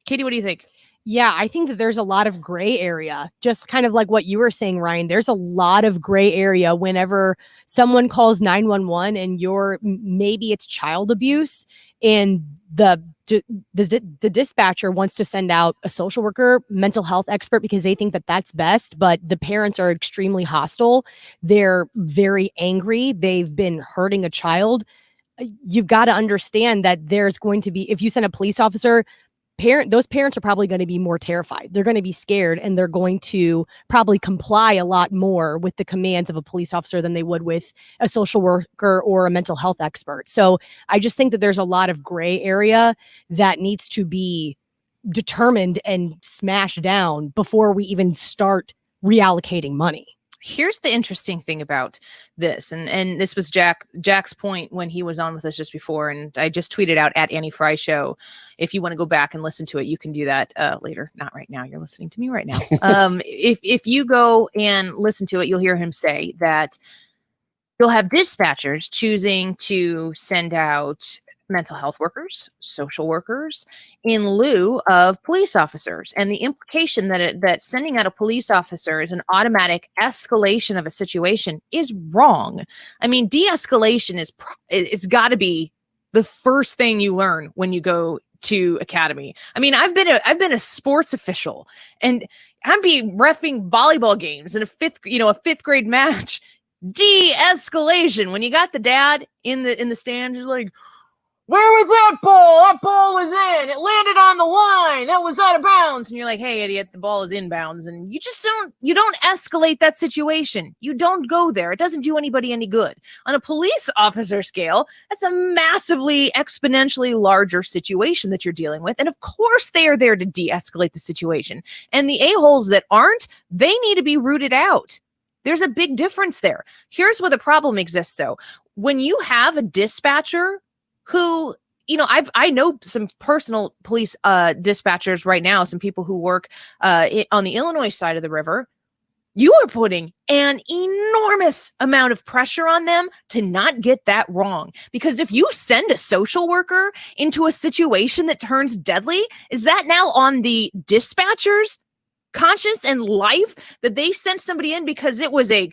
Katie, what do you think? Yeah, I think that there's a lot of gray area, just kind of like what you were saying, Ryan. There's a lot of gray area whenever someone calls 911 and maybe it's child abuse and the dispatcher wants to send out a social worker, mental health expert, because they think that that's best, but the parents are extremely hostile. They're very angry. They've been hurting a child. You've got to understand that there's going to be, if you send a police officer, those parents are probably going to be more terrified. They're going to be scared, and they're going to probably comply a lot more with the commands of a police officer than they would with a social worker or a mental health expert. So I just think that there's a lot of gray area that needs to be determined and smashed down before we even start reallocating money. Here's the interesting thing about this, and this was Jack's point when he was on with us just before, and I just tweeted out at Annie Frey Show. If you want to go back and listen to it, you can do that later. Not right now. You're listening to me right now. If you go and listen to it, you'll hear him say that you'll have dispatchers choosing to send out mental health workers, social workers, in lieu of police officers. And the implication that sending out a police officer is an automatic escalation of a situation is wrong. I mean, de-escalation it's got to be the first thing you learn when you go to academy. I mean, I've been a sports official, and I'd be reffing volleyball games in a fifth grade match. De-escalation. When you got the dad in the stand, just like, where was that ball? That ball was in. It landed on the line. ball was out of bounds. And you're like, hey, idiot, the ball is inbounds. And you don't escalate that situation. You don't go there. It doesn't do anybody any good. On a police officer scale, that's a massively exponentially larger situation that you're dealing with. And of course they are there to de-escalate the situation. And the a-holes that aren't, they need to be rooted out. There's a big difference there. Here's where the problem exists, though. When you have a dispatcher who, I know some personal police dispatchers right now, some people who work on the Illinois side of the river. You are putting an enormous amount of pressure on them to not get that wrong. Because if you send a social worker into a situation that turns deadly, is that now on the dispatcher's conscience and life that they sent somebody in because it was they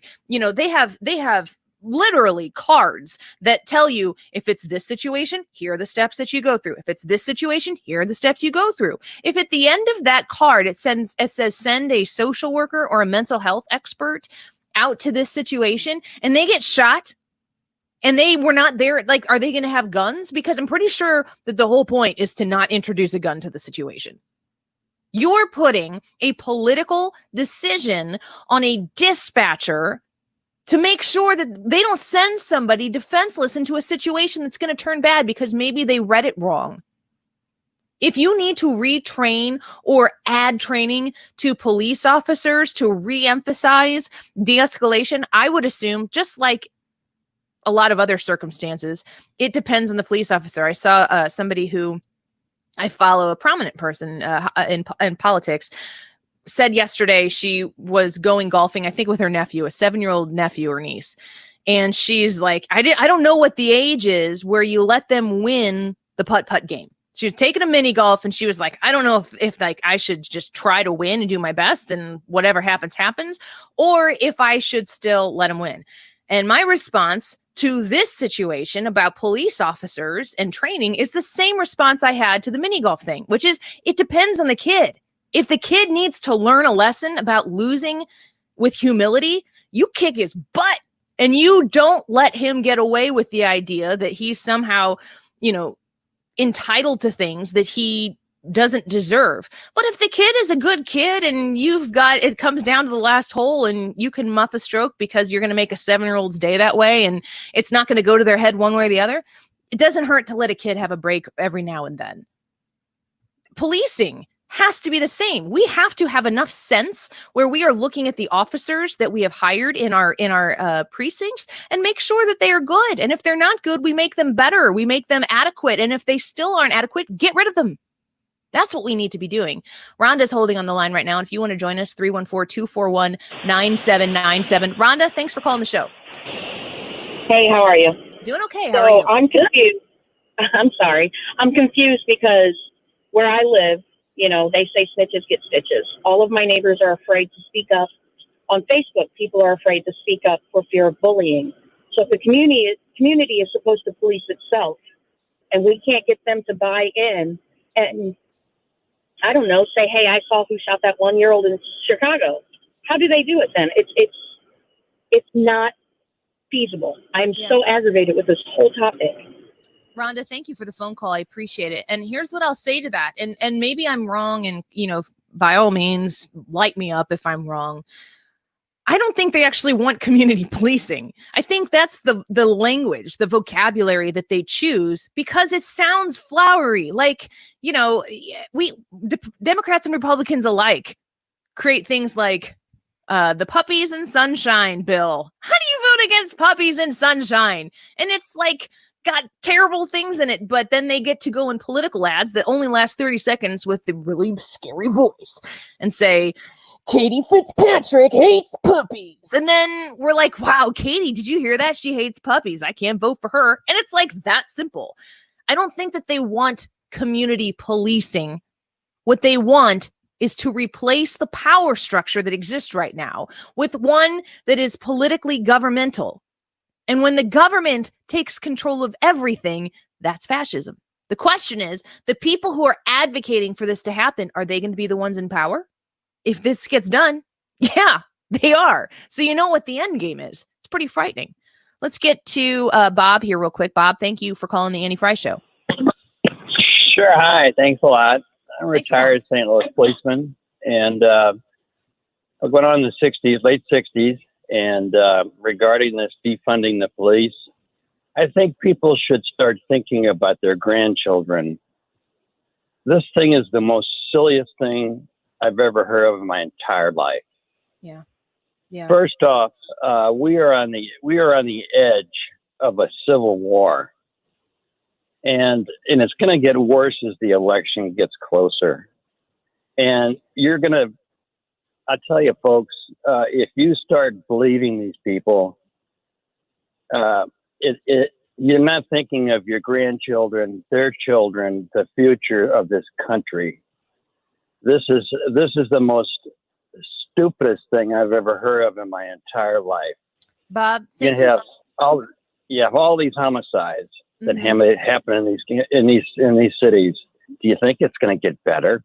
have literally cards that tell you if it's this situation, here are the steps that you go through. If it's this situation, here are the steps you go through. If at the end of that card it says send a social worker or a mental health expert out to this situation and they get shot and they were not there, like, are they going to have guns? Because I'm pretty sure that the whole point is to not introduce a gun to the situation. You're putting a political decision on a dispatcher to make sure that they don't send somebody defenseless into a situation that's going to turn bad because maybe they read it wrong. If you need to retrain or add training to police officers to re-emphasize de-escalation, I would assume, just like a lot of other circumstances, it depends on the police officer. I saw somebody who I follow, a prominent person in politics, said yesterday she was going golfing, I think with her nephew, a 7-year-old nephew or niece. And she's like, I don't know what the age is where you let them win the putt-putt game. She was taking a mini golf and she was like, I don't know if like I should just try to win and do my best and whatever happens, or if I should still let them win. And my response to this situation about police officers and training is the same response I had to the mini golf thing, which is it depends on the kid. If the kid needs to learn a lesson about losing with humility, you kick his butt and you don't let him get away with the idea that he's somehow, entitled to things that he doesn't deserve. But if the kid is a good kid and it comes down to the last hole and you can muff a stroke because you're going to make a 7-year-old's day that way and it's not going to go to their head one way or the other, it doesn't hurt to let a kid have a break every now and then. Policing has to be the same. We have to have enough sense where we are looking at the officers that we have hired in our precincts and make sure that they are good. And if they're not good, we make them better. We make them adequate. And if they still aren't adequate, get rid of them. That's what we need to be doing. Rhonda's holding on the line right now. And if you want to join us, 314-241-9797. Rhonda, thanks for calling the show. Hey, how are you? Doing okay. How are you? I'm confused. I'm sorry. I'm confused because where I live, they say snitches get stitches. All of my neighbors are afraid to speak up. On Facebook, people are afraid to speak up for fear of bullying. So if the community is supposed to police itself, and we can't get them to buy in and, I don't know, say, hey, I saw who shot that 1-year-old in Chicago. How do they do it then? It's not feasible. I'm so aggravated with this whole topic. Rhonda, thank you for the phone call. I appreciate it. And here's what I'll say to that. And maybe I'm wrong. And, by all means, light me up if I'm wrong. I don't think they actually want community policing. I think that's the language, the vocabulary that they choose because it sounds flowery. Like, Democrats and Republicans alike create things like the puppies and sunshine bill. How do you vote against puppies and sunshine? And it's like, got terrible things in it, but then they get to go in political ads that only last 30 seconds with the really scary voice and say, Katie Fitzpatrick hates puppies. And then we're like, wow, Katie, did you hear that? She hates puppies. I can't vote for her. And it's like that simple. I don't think that they want community policing. What they want is to replace the power structure that exists right now with one that is politically governmental. And when the government takes control of everything, that's fascism. The question is, the people who are advocating for this to happen, are they going to be the ones in power? If this gets done, yeah, they are. So you know what the end game is. It's pretty frightening. Let's get to Bob here real quick. Bob, thank you for calling the Annie Frey Show. Sure. Hi. Thanks a lot. I'm a retired St. Louis policeman, and I went on in the late 60s, and regarding this defunding the police, I think people should start thinking about their grandchildren. This thing is the most silliest thing I've ever heard of in my entire life. Yeah. Yeah. First off, we are on the edge of a civil war, and it's going to get worse as the election gets closer. And I tell you, folks, if you start believing these people, you're not thinking of your grandchildren, their children, the future of this country. This is the most stupidest thing I've ever heard of in my entire life. Bob, You have all these homicides that happen in these cities. Do you think it's going to get better?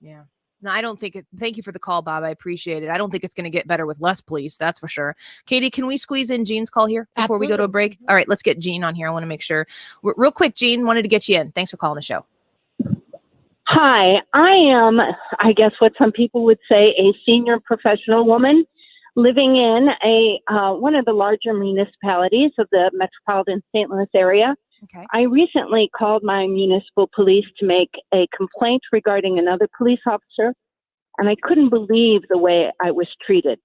Yeah. No, I don't think it. Thank you for the call, Bob. I appreciate it. I don't think it's going to get better with less police. That's for sure. Katie, can we squeeze in Jean's call here before we go to a break? All right, let's get Jean on here. I want to make sure. Real quick, Jean, wanted to get you in. Thanks for calling the show. Hi, I am, I guess what some people would say, a senior professional woman living in one of the larger municipalities of the metropolitan St. Louis area. Okay. I recently called my municipal police to make a complaint regarding another police officer, and I couldn't believe the way I was treated.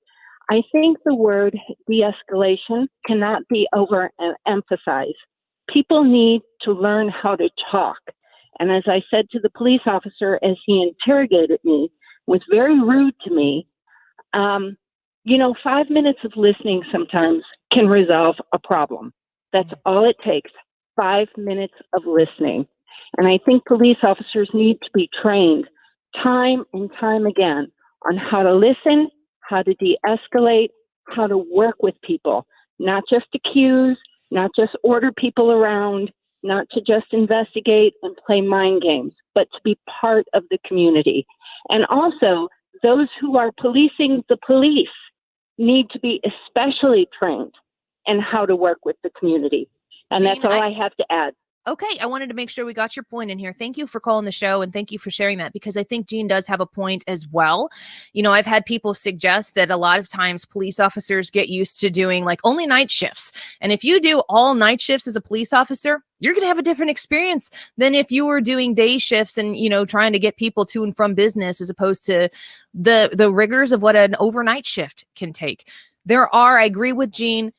I think the word de-escalation cannot be overemphasized. People need to learn how to talk. And as I said to the police officer as he interrogated me, was very rude to me. 5 minutes of listening sometimes can resolve a problem. That's all it takes. 5 minutes of listening. And I think police officers need to be trained time and time again on how to listen, how to de-escalate, how to work with people, not just accuse, not just order people around, not to just investigate and play mind games, but to be part of the community. And also, those who are policing the police need to be especially trained in how to work with the community. And Jean, that's all I have to add. Okay, I wanted to make sure we got your point in here. Thank you for calling the show, and thank you for sharing that, because I think Jean does have a point as well. I've had people suggest that a lot of times police officers get used to doing like only night shifts. And if you do all night shifts as a police officer, you're going to have a different experience than if you were doing day shifts and, trying to get people to and from business, as opposed to the rigors of what an overnight shift can take. I agree with Jean.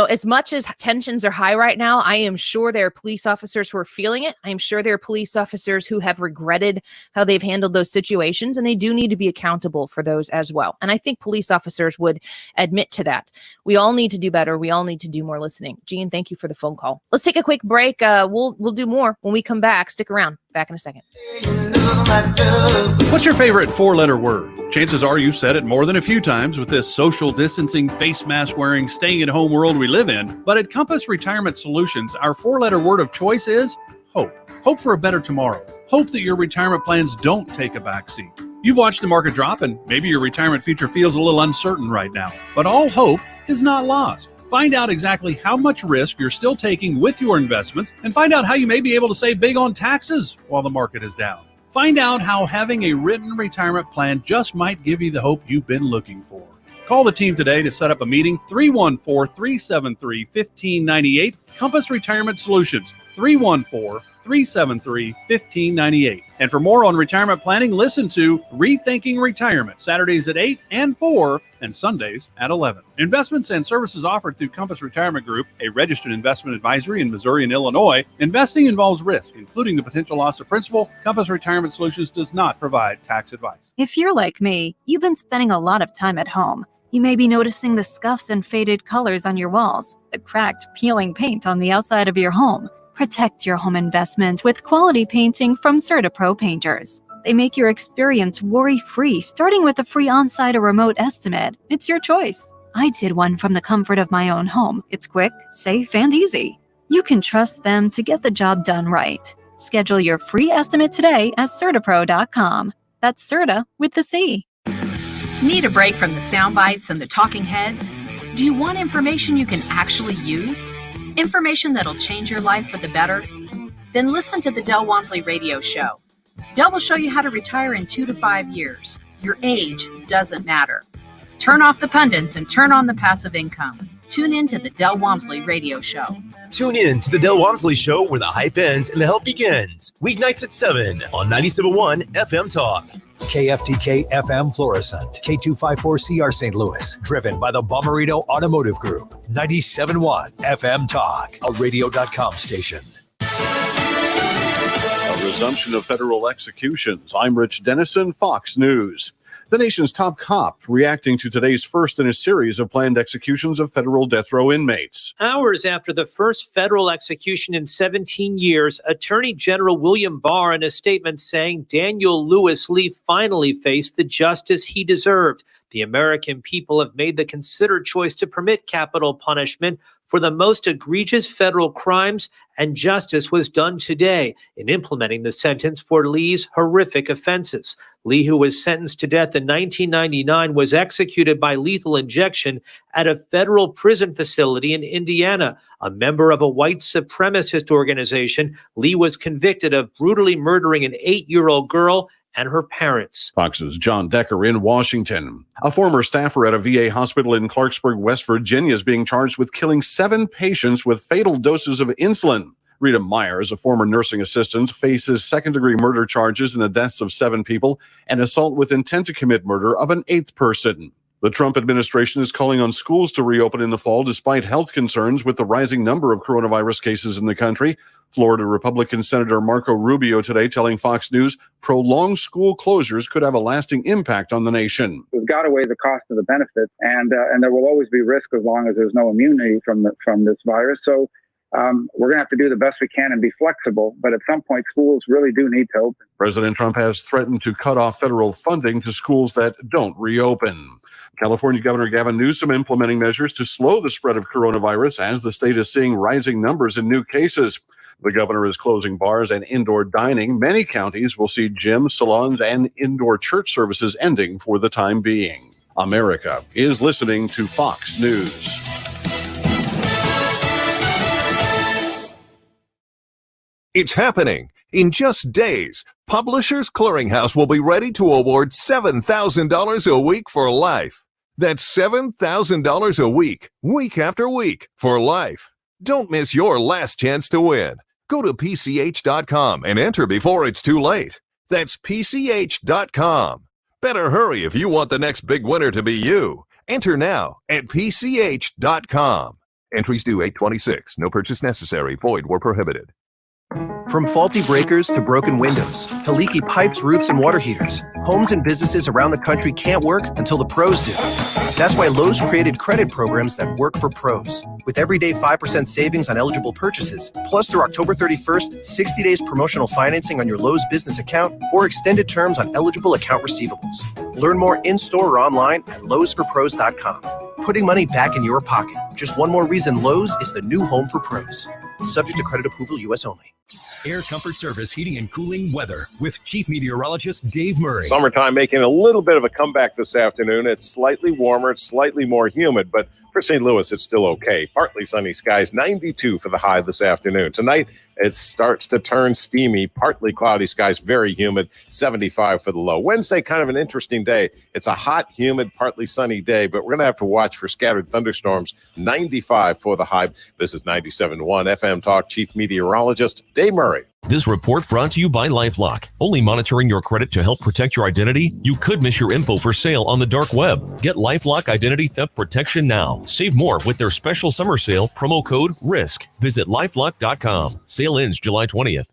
As much as tensions are high right now, I am sure there are police officers who are feeling it. I'm sure there are police officers who have regretted how they've handled those situations, and they do need to be accountable for those as well. And I think police officers would admit to that. We all need to do better. We all need to do more listening. Jean, thank you for the phone call. Let's take a quick break. We'll do more when we come back. Stick around. Back in a second. What's your favorite four-letter word? Chances are you've said it more than a few times with this social distancing, face mask wearing, staying at home world we live in. But at Compass Retirement Solutions, our four-letter word of choice is hope. Hope for a better tomorrow. Hope that your retirement plans don't take a backseat. You've watched the market drop, and maybe your retirement future feels a little uncertain right now. But all hope is not lost. Find out exactly how much risk you're still taking with your investments, and find out how you may be able to save big on taxes while the market is down. Find out how having a written retirement plan just might give you the hope you've been looking for. Call the team today to set up a meeting. 314-373-1598. Compass Retirement Solutions. 314-373-1598. And for more on retirement planning, listen to Rethinking Retirement, Saturdays at 8 and 4 and Sundays at 11. Investments and services offered through Compass Retirement Group, a registered investment advisory in Missouri and Illinois. Investing involves risk, including the potential loss of principal. Compass Retirement Solutions does not provide tax advice. If you're like me, you've been spending a lot of time at home. You may be noticing the scuffs and faded colors on your walls, the cracked, peeling paint on the outside of your home. Protect your home investment with quality painting from CertaPro Painters. They make your experience worry-free, starting with a free on-site or remote estimate. It's your choice. I did one from the comfort of my own home. It's quick, safe, and easy. You can trust them to get the job done right. Schedule your free estimate today at CertaPro.com. That's Certa with the C. Need a break from the sound bites and the talking heads? Do you want information you can actually use? Information that'll change your life for the better? Then listen to the Del Walmsley Radio Show. Dell will show you how to retire in 2 to 5 years. Your age doesn't matter. Turn off the pundits and turn on the passive income. Tune in to the Del Walmsley Radio Show. Tune in to the Del Walmsley Show, where the hype ends and the help begins. Weeknights at 7 on 97.1 FM Talk. KFTK FM Florissant, K254CR St. Louis, driven by the Bommarito Automotive Group, 97.1 FM Talk, a radio.com station. A resumption of federal executions. I'm Rich Dennison, Fox News. The nation's top cop reacting to today's first in a series of planned executions of federal death row inmates. Hours after the first federal execution in 17 years, Attorney General William Barr in a statement saying Daniel Lewis Lee finally faced the justice he deserved. The American people have made the considered choice to permit capital punishment for the most egregious federal crimes, and justice was done today in implementing the sentence for Lee's horrific offenses. Lee, who was sentenced to death in 1999, was executed by lethal injection at a federal prison facility in Indiana. A member of a white supremacist organization, Lee was convicted of brutally murdering an 8-year-old girl and her parents. Fox's John Decker in Washington. A former staffer at a VA hospital in Clarksburg, West Virginia, is being charged with killing 7 patients with fatal doses of insulin. Rita Myers, a former nursing assistant, faces second-degree murder charges in the deaths of 7 people and assault with intent to commit murder of an 8th person. The Trump administration is calling on schools to reopen in the fall despite health concerns with the rising number of coronavirus cases in the country. Florida Republican Senator Marco Rubio today telling Fox News prolonged school closures could have a lasting impact on the nation. We've got to weigh the cost of the benefits, and there will always be risk as long as there's no immunity from this virus. So we're going to have to do the best we can and be flexible. But at some point, schools really do need to open. President Trump has threatened to cut off federal funding to schools that don't reopen. California Governor Gavin Newsom implementing measures to slow the spread of coronavirus as the state is seeing rising numbers in new cases. The governor is closing bars and indoor dining. Many counties will see gyms, salons, and indoor church services ending for the time being. America is listening to Fox News. It's happening. In just days, Publishers Clearinghouse will be ready to award $7,000 a week for life. That's $7,000 a week, week after week, for life. Don't miss your last chance to win. Go to PCH.com and enter before it's too late. That's PCH.com. Better hurry if you want the next big winner to be you. Enter now at PCH.com. Entries due 8/26. No purchase necessary. Void where prohibited. From faulty breakers to broken windows to leaky pipes, roofs, and water heaters, homes and businesses around the country can't work until the pros do. That's why Lowe's created credit programs that work for pros. With everyday 5% savings on eligible purchases, plus through October 31st, 60 days promotional financing on your Lowe's business account or extended terms on eligible account receivables. Learn more in-store or online at lowesforpros.com. Putting money back in your pocket. Just one more reason Lowe's is the new home for pros. Subject to credit approval, U.S. only. Air Comfort Service Heating and Cooling Weather with Chief Meteorologist Dave Murray. Summertime making a little bit of a comeback this afternoon. It's slightly warmer, it's slightly more humid, but for St. Louis, it's still okay. Partly sunny skies, 92 for the high this afternoon. Tonight, it starts to turn steamy, partly cloudy skies, very humid, 75 for the low. Wednesday, kind of an interesting day. It's a hot, humid, partly sunny day, but we're going to have to watch for scattered thunderstorms, 95 for the high. This is 97.1 FM Talk Chief Meteorologist Dave Murray. This report brought to you by LifeLock. Only monitoring your credit to help protect your identity? You could miss your info for sale on the dark web. Get LifeLock Identity Theft Protection now. Save more with their special summer sale, promo code RISK. Visit LifeLock.com. Sale ends July 20th.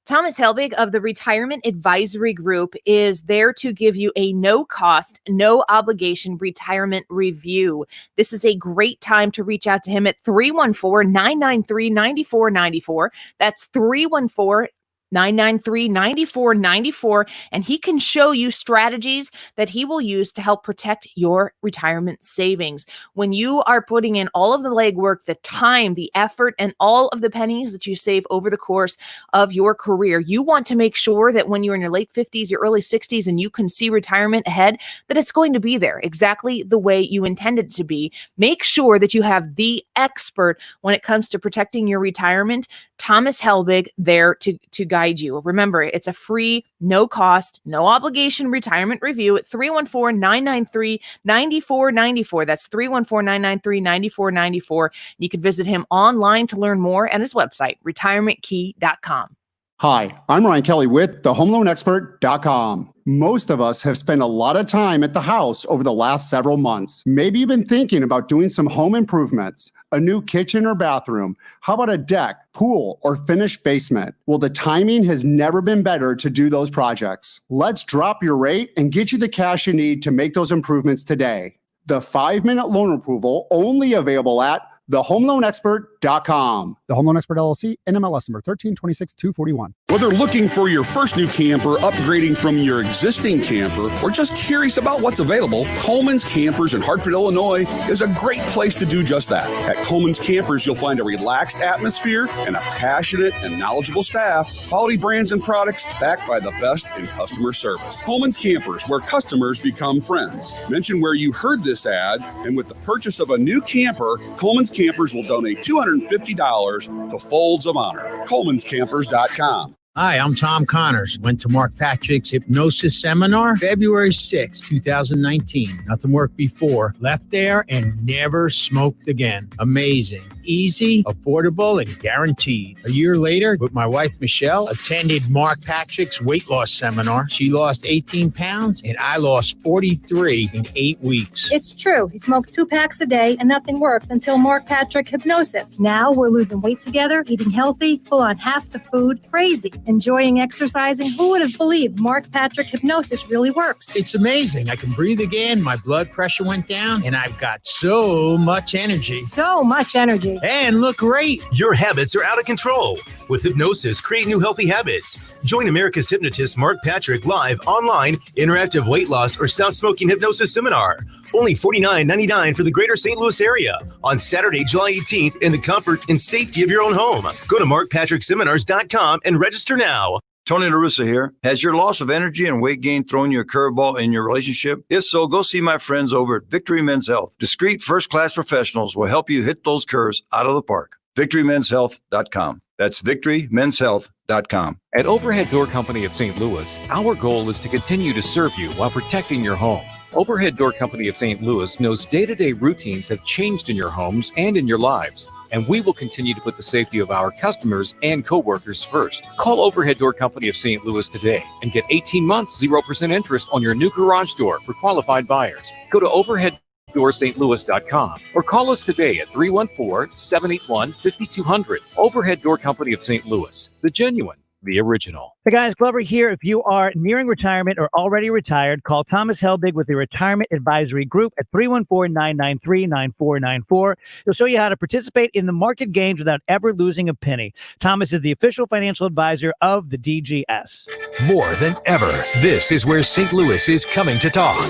Thomas Helbig of the Retirement Advisory Group is there to give you a no-cost, no-obligation retirement review. This is a great time to reach out to him at 314-993-9494. That's 314-993-9494, and he can show you strategies that he will use to help protect your retirement savings. When you are putting in all of the legwork, the time, the effort, and all of the pennies that you save over the course of your career, you want to make sure that when you're in your late 50s, your early 60s, and you can see retirement ahead, that it's going to be there exactly the way you intended it to be. Make sure that you have the expert when it comes to protecting your retirement. Thomas Helbig there to guide you. Remember, it's a free, no cost, no obligation retirement review at 314-993-9494. That's 314-993-9494. You can visit him online to learn more at his website, retirementkey.com. Hi, I'm Ryan Kelly with thehomeloanexpert.com. Most of us have spent a lot of time at the house over the last several months. Maybe you've been thinking about doing some home improvements, a new kitchen or bathroom. How about a deck, pool, or finished basement? Well, the timing has never been better to do those projects. Let's drop your rate and get you the cash you need to make those improvements today. The 5-minute loan approval only available at thehomeloanexpert.com. The Home Loan Expert LLC, NMLS number 1326241. Whether looking for your first new camper, upgrading from your existing camper, or just curious about what's available, Coleman's Campers in Hartford, Illinois is a great place to do just that. At Coleman's Campers, you'll find a relaxed atmosphere and a passionate and knowledgeable staff, quality brands and products backed by the best in customer service. Coleman's Campers, where customers become friends. Mention where you heard this ad, and with the purchase of a new camper, Coleman's Campers will donate $250 to Folds of Honor. Coleman'sCampers.com. Hi, I'm Tom Connors. Went to Mark Patrick's hypnosis seminar February 6, 2019. Nothing worked before. Left there and never smoked again. Amazing. Easy, affordable, and guaranteed. A year later, with my wife Michelle, attended Mark Patrick's weight loss seminar. She lost 18 pounds and I lost 43 in 8 weeks. It's true. He smoked 2 packs a day and nothing worked until Mark Patrick hypnosis. Now we're losing weight together, eating healthy, full on half the food. Crazy. Enjoying exercising. Who would have believed Mark Patrick hypnosis really works? It's amazing. I can breathe again. My blood pressure went down and I've got so much energy. So much energy. And look great. Your habits are out of control. With hypnosis, create new healthy habits. Join America's hypnotist Mark Patrick live online, interactive weight loss or stop smoking hypnosis seminar. Only $49.99 for the greater St. Louis area on Saturday, July 18th in the comfort and safety of your own home. Go to markpatrickseminars.com and register now. Tony LaRussa here. Has your loss of energy and weight gain thrown you a curveball in your relationship? If so, go see my friends over at Victory Men's Health. Discreet first-class professionals will help you hit those curves out of the park. VictoryMen'sHealth.com. That's VictoryMen'sHealth.com. At Overhead Door Company of St. Louis, our goal is to continue to serve you while protecting your home. Overhead Door Company of St. Louis knows day-to-day routines have changed in your homes and in your lives, and we will continue to put the safety of our customers and coworkers first. Call Overhead Door Company of St. Louis today and get 18 months 0% interest on your new garage door for qualified buyers. Go to overheaddoorstlouis.com or call us today at 314-781-5200. Overhead Door Company of St. Louis, the genuine, the original. Hey guys, Glover here. If you are nearing retirement or already retired, call Thomas Helbig with the Retirement Advisory Group at 314-993-9494. He'll show you how to participate in the market games without ever losing a penny. Thomas is the official financial advisor of the DGS. More than ever, this is where St. Louis is coming to talk.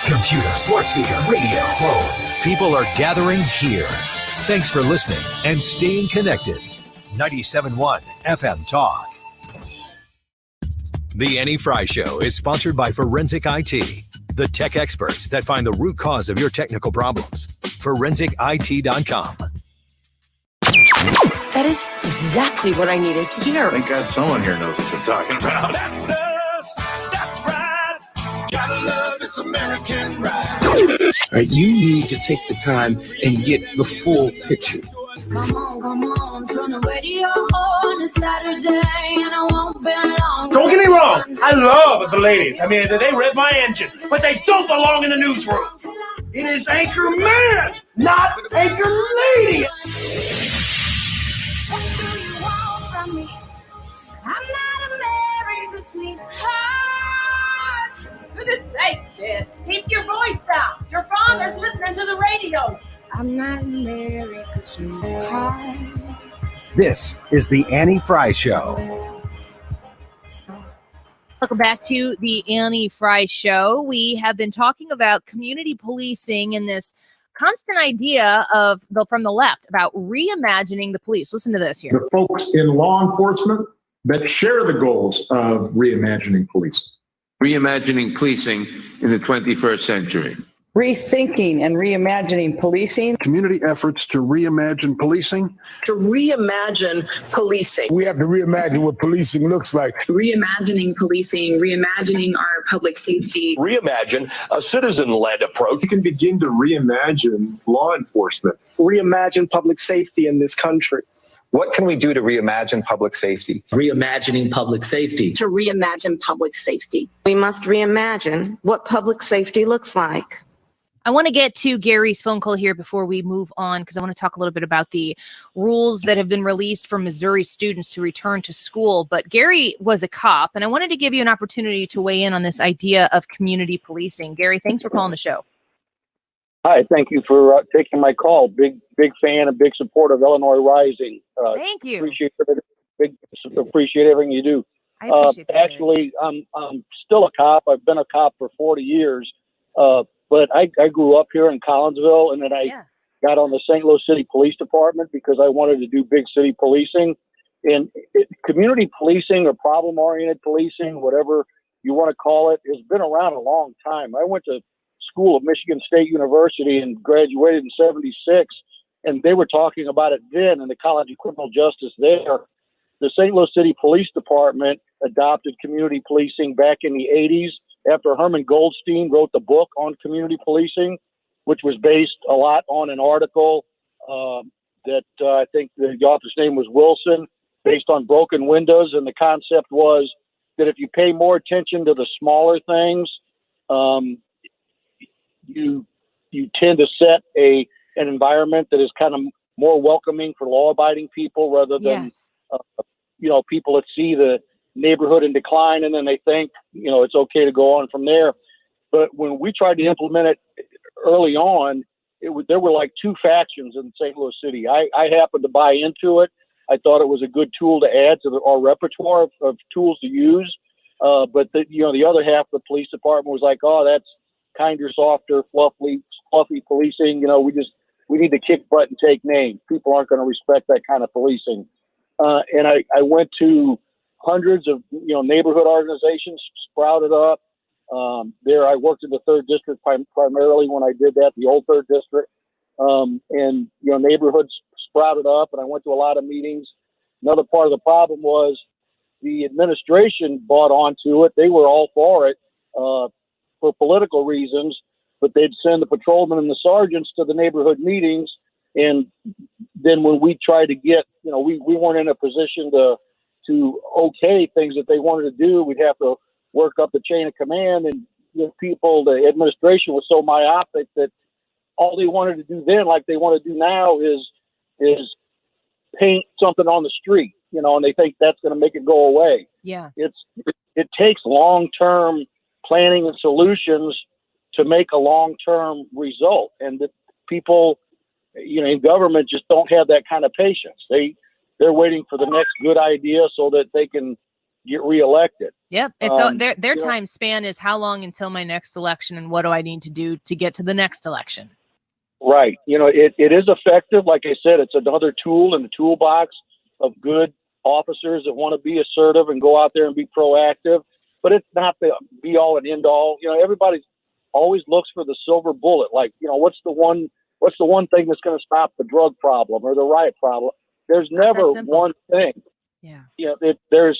Computer, smart speaker, radio, phone. People are gathering here. Thanks for listening and staying connected. 97.1 FM Talk. The Annie Frey Show is sponsored by Forensic IT, the tech experts that find the root cause of your technical problems. ForensicIT.com. That is exactly what I needed to hear. Thank God someone here knows what they're talking about. That's us. That's right. Gotta love this American ride. All right, you need to take the time and get the full picture. Come on, turn the radio on. It's Saturday and I won't be long. Don't get me wrong, I love the ladies. I mean, they rev my engine, but they don't belong in the newsroom. It is Anchor Man, not Anchor Lady. What do you want from me? I'm not America's sweetheart. For goodness sake, kid, keep your voice down. Your father's listening to the radio. I'm not America's sweetheart. This is the Annie Frey Show. Welcome back to the Annie Frey Show. We have been talking about community policing and this constant idea from the left about reimagining the police. Listen to this here. The folks in law enforcement that share the goals of reimagining policing. Reimagining policing in the 21st century. rethinking and reimagining policing. Community efforts to reimagine policing. To reimagine policing. We have to reimagine what policing looks like. Reimagining policing, reimagining our public safety. Reimagine a citizen-led approach. You can begin to reimagine law enforcement. Reimagine public safety in this country. What can we do to reimagine public safety? Reimagining public safety. To reimagine public safety. We must reimagine what public safety looks like. I want to get to Gary's phone call here before we move on, because I want to talk a little bit about the rules that have been released for Missouri students to return to school. But Gary was a cop, and I wanted to give you an opportunity to weigh in on this idea of community policing. Gary, thanks for calling the show. Hi, thank you for taking my call. Big fan and big supporter of Illinois Rising. Thank you. Appreciate everything you do. I appreciate that. Actually, I'm still a cop. I've been a cop for 40 years. But I grew up here in Collinsville, and then I got on the St. Louis City Police Department because I wanted to do big city policing. And community policing or problem-oriented policing, whatever you want to call it, has been around a long time. I went to school at Michigan State University and graduated in '76, and they were talking about it then in the College of Criminal Justice there. The St. Louis City Police Department adopted community policing back in the 80s. After Herman Goldstein wrote the book on community policing, which was based a lot on an article that I think the author's name was Wilson, based on broken windows. And the concept was that if you pay more attention to the smaller things, you tend to set an environment that is kind of more welcoming for law-abiding people rather than, people that see the neighborhood in decline and then they think it's okay to go on from there. But when we tried to implement it early on, there were like two factions in St. Louis City. I happened to buy into it. I thought it was a good tool to add to our repertoire of tools to use. But the other half of the police department was like, oh, that's kinder, softer, fluffy policing. We need to kick butt and take names. People aren't going to respect that kind of policing. And I went to hundreds of neighborhood organizations sprouted up. There, I worked in the 3rd District primarily when I did that, the old 3rd District. And neighborhoods sprouted up, and I went to a lot of meetings. Another part of the problem was the administration bought onto it. They were all for it for political reasons, but they'd send the patrolmen and the sergeants to the neighborhood meetings. And then when we tried to get, we weren't in a position to okay things that they wanted to do, we'd have to work up the chain of command, and the administration was so myopic that all they wanted to do then, like they want to do now, is paint something on the street, and they think that's going to make it go away. Yeah. It takes long-term planning and solutions to make a long-term result. And that people, in government just don't have that kind of patience. They're waiting for the next good idea so that they can get reelected. Yep. It's their time span is how long until my next election, and what do I need to do to get to the next election? Right. It is effective. Like I said, it's another tool in the toolbox of good officers that want to be assertive and go out there and be proactive. But it's not the be all and end all. Everybody always looks for the silver bullet. Like, what's the one thing that's going to stop the drug problem or the riot problem? There's never one thing. Yeah. There's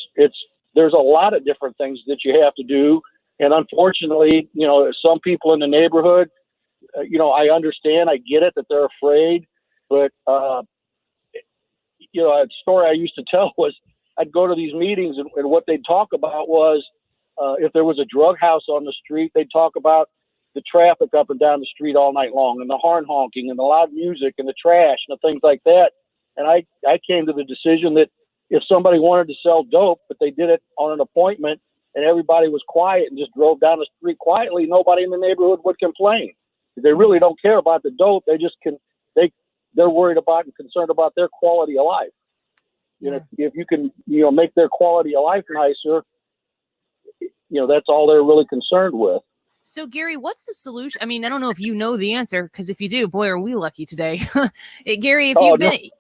a lot of different things that you have to do. And unfortunately, some people in the neighborhood, I understand, I get it that they're afraid, but, a story I used to tell was I'd go to these meetings and what they'd talk about was, if there was a drug house on the street, they'd talk about the traffic up and down the street all night long, and the horn honking and the loud music and the trash and the things like that. And I came to the decision that if somebody wanted to sell dope, but they did it on an appointment and everybody was quiet and just drove down the street quietly, nobody in the neighborhood would complain. They really don't care about the dope. They're worried about and concerned about their quality of life. If you can, make their quality of life nicer, that's all they're really concerned with. So, Gary, what's the solution? I mean, I don't know if you know the answer, because if you do, boy, are we lucky today. Gary,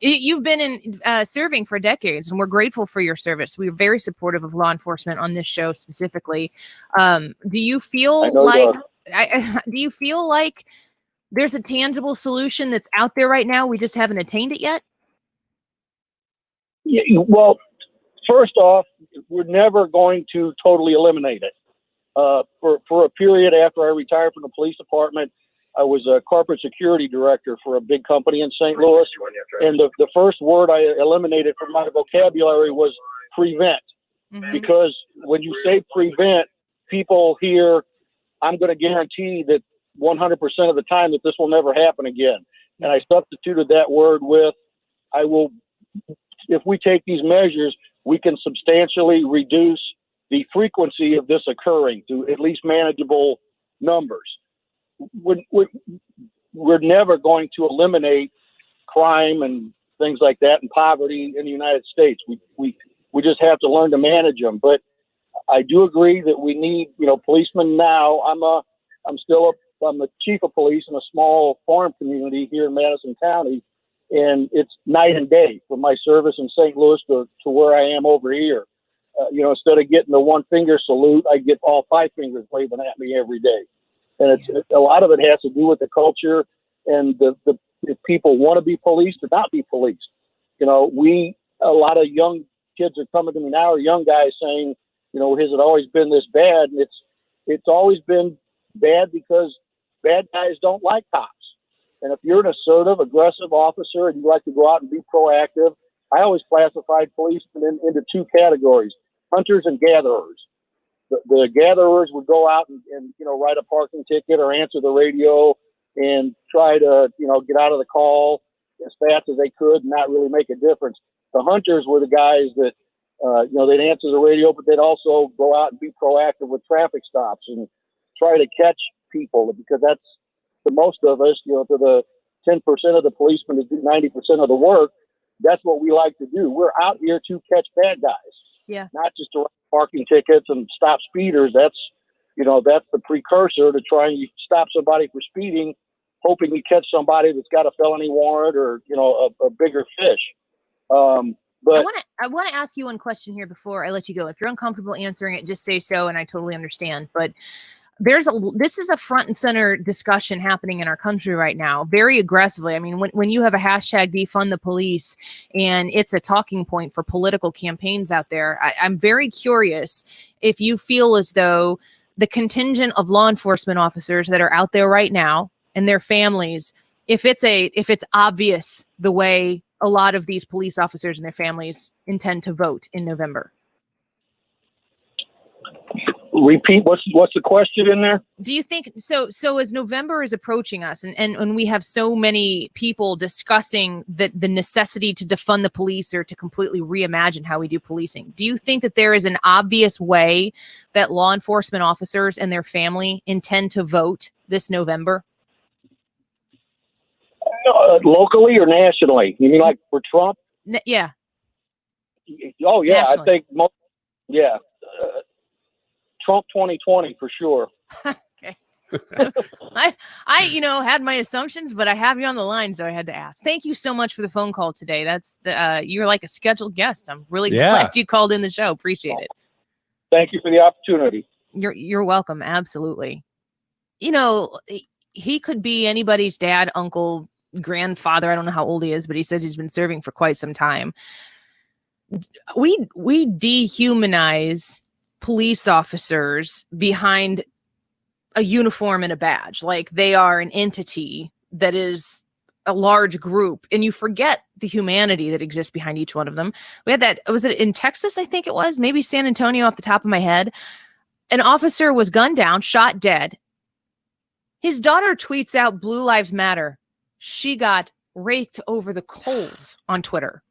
you've been in serving for decades, and we're grateful for your service. We're very supportive of law enforcement on this show specifically. Do you feel like Do you feel like there's a tangible solution that's out there right now? We just haven't attained it yet? Yeah, well, first off, we're never going to totally eliminate it. For a period after I retired from the police department, I was a corporate security director for a big company in St. Louis. And the first word I eliminated from my vocabulary was prevent. Because when you say prevent, people hear, I'm going to guarantee that 100% of the time that this will never happen again. And I substituted that word with, I will, if we take these measures, we can substantially reduce the frequency of this occurring to at least manageable numbers. We're never going to eliminate crime and things like that and poverty in the United States. We just have to learn to manage them. But I do agree that we need, policemen now. I'm the chief of police in a small farm community here in Madison County, and it's night and day from my service in St. Louis to where I am over here. Instead of getting the one finger salute, I get all 5 fingers waving at me every day. And a lot of it has to do with the culture and if people want to be policed or not be policed. A lot of young kids are coming to me now, or young guys saying, has it always been this bad? And it's always been bad because bad guys don't like cops. And if you're an assertive, aggressive officer and you like to go out and be proactive, I always classified policemen into 2 categories: hunters and gatherers. The gatherers would go out and write a parking ticket or answer the radio and try to get out of the call as fast as they could and not really make a difference. The hunters were the guys that they'd answer the radio, but they'd also go out and be proactive with traffic stops and try to catch people, because that's the most of us. To the 10% of the policemen that do 90% of the work, that's what we like to do. We're out here to catch bad guys, not just to write parking tickets and stop speeders. That's the precursor to trying to stop somebody for speeding, hoping you catch somebody that's got a felony warrant or a bigger fish. But I want to ask you one question here before I let you go. If you're uncomfortable answering it, just say so, and I totally understand. But this is a front and center discussion happening in our country right now, very aggressively. I mean, when you have a hashtag defund the police and it's a talking point for political campaigns out there, I'm very curious if you feel as though the contingent of law enforcement officers that are out there right now and their families, if it's obvious the way a lot of these police officers and their families intend to vote in November. Repeat, what's the question in there? Do you think so as November is approaching us and we have so many people discussing the necessity to defund the police or to completely reimagine how we do policing, do you think that there is an obvious way that law enforcement officers and their family intend to vote this November? Locally or nationally? You mean like for Trump? Yeah. Oh, yeah. Nationally. I think, Trump 2020 for sure. Okay. I had my assumptions, but I have you on the line, so I had to ask. Thank you so much for the phone call today. That's you're like a scheduled guest. I'm really glad you called in the show. Appreciate it. Thank you for the opportunity. You're welcome. Absolutely. He could be anybody's dad, uncle, grandfather. I don't know how old he is, but he says he's been serving for quite some time. We dehumanize police officers behind a uniform and a badge, like they are an entity that is a large group, and you forget the humanity that exists behind each one of them. We had that, was it in Texas? I think it was, maybe San Antonio off the top of my head. An officer was gunned down, shot dead. His daughter tweets out Blue Lives Matter. She got raked over the coals on Twitter.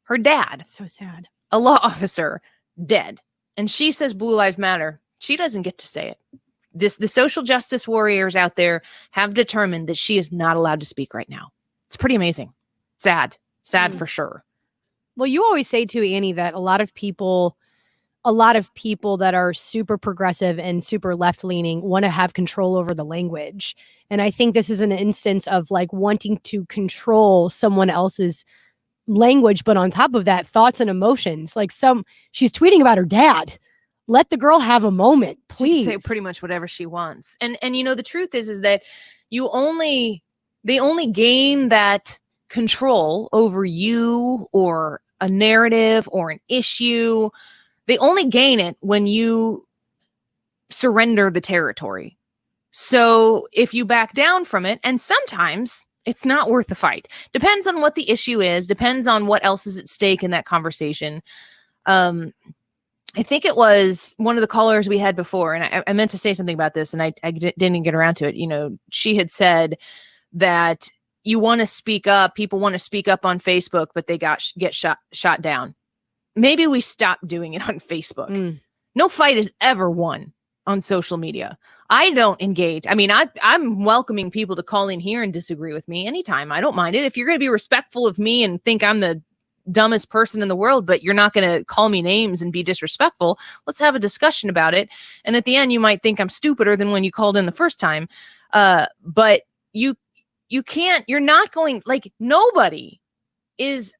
Her dad, so sad, a law officer, dead. And she says Blue Lives Matter. She doesn't get to say it. The social justice warriors out there have determined that she is not allowed to speak right now. It's pretty amazing. Sad for sure. Well, you always say too, Annie, that a lot of people that are super progressive and super left leaning want to have control over the language. And I think this is an instance of like wanting to control someone else's language, but on top of that, thoughts and emotions. Like she's tweeting about her dad. let the girl have a moment, please. She can say pretty much whatever she wants. And the truth is that they only gain that control over you or a narrative or an issue. They only gain it when you surrender the territory. So if you back down from it, and sometimes it's not worth the fight. Depends on what the issue is, depends on what else is at stake in that conversation. I think it was one of the callers we had before, and I meant to say something about this, and I didn't get around to it. She had said that you want to speak up, people want to speak up on Facebook, but they get shot down. Maybe we stop doing it on Facebook. No fight is ever won on social media. I don't engage. I mean, I'm welcoming people to call in here and disagree with me anytime. I don't mind it. If you're going to be respectful of me and think I'm the dumbest person in the world, but you're not going to call me names and be disrespectful, let's have a discussion about it. And at the end, you might think I'm stupider than when you called in the first time. But you can't, you're not going, like, nobody is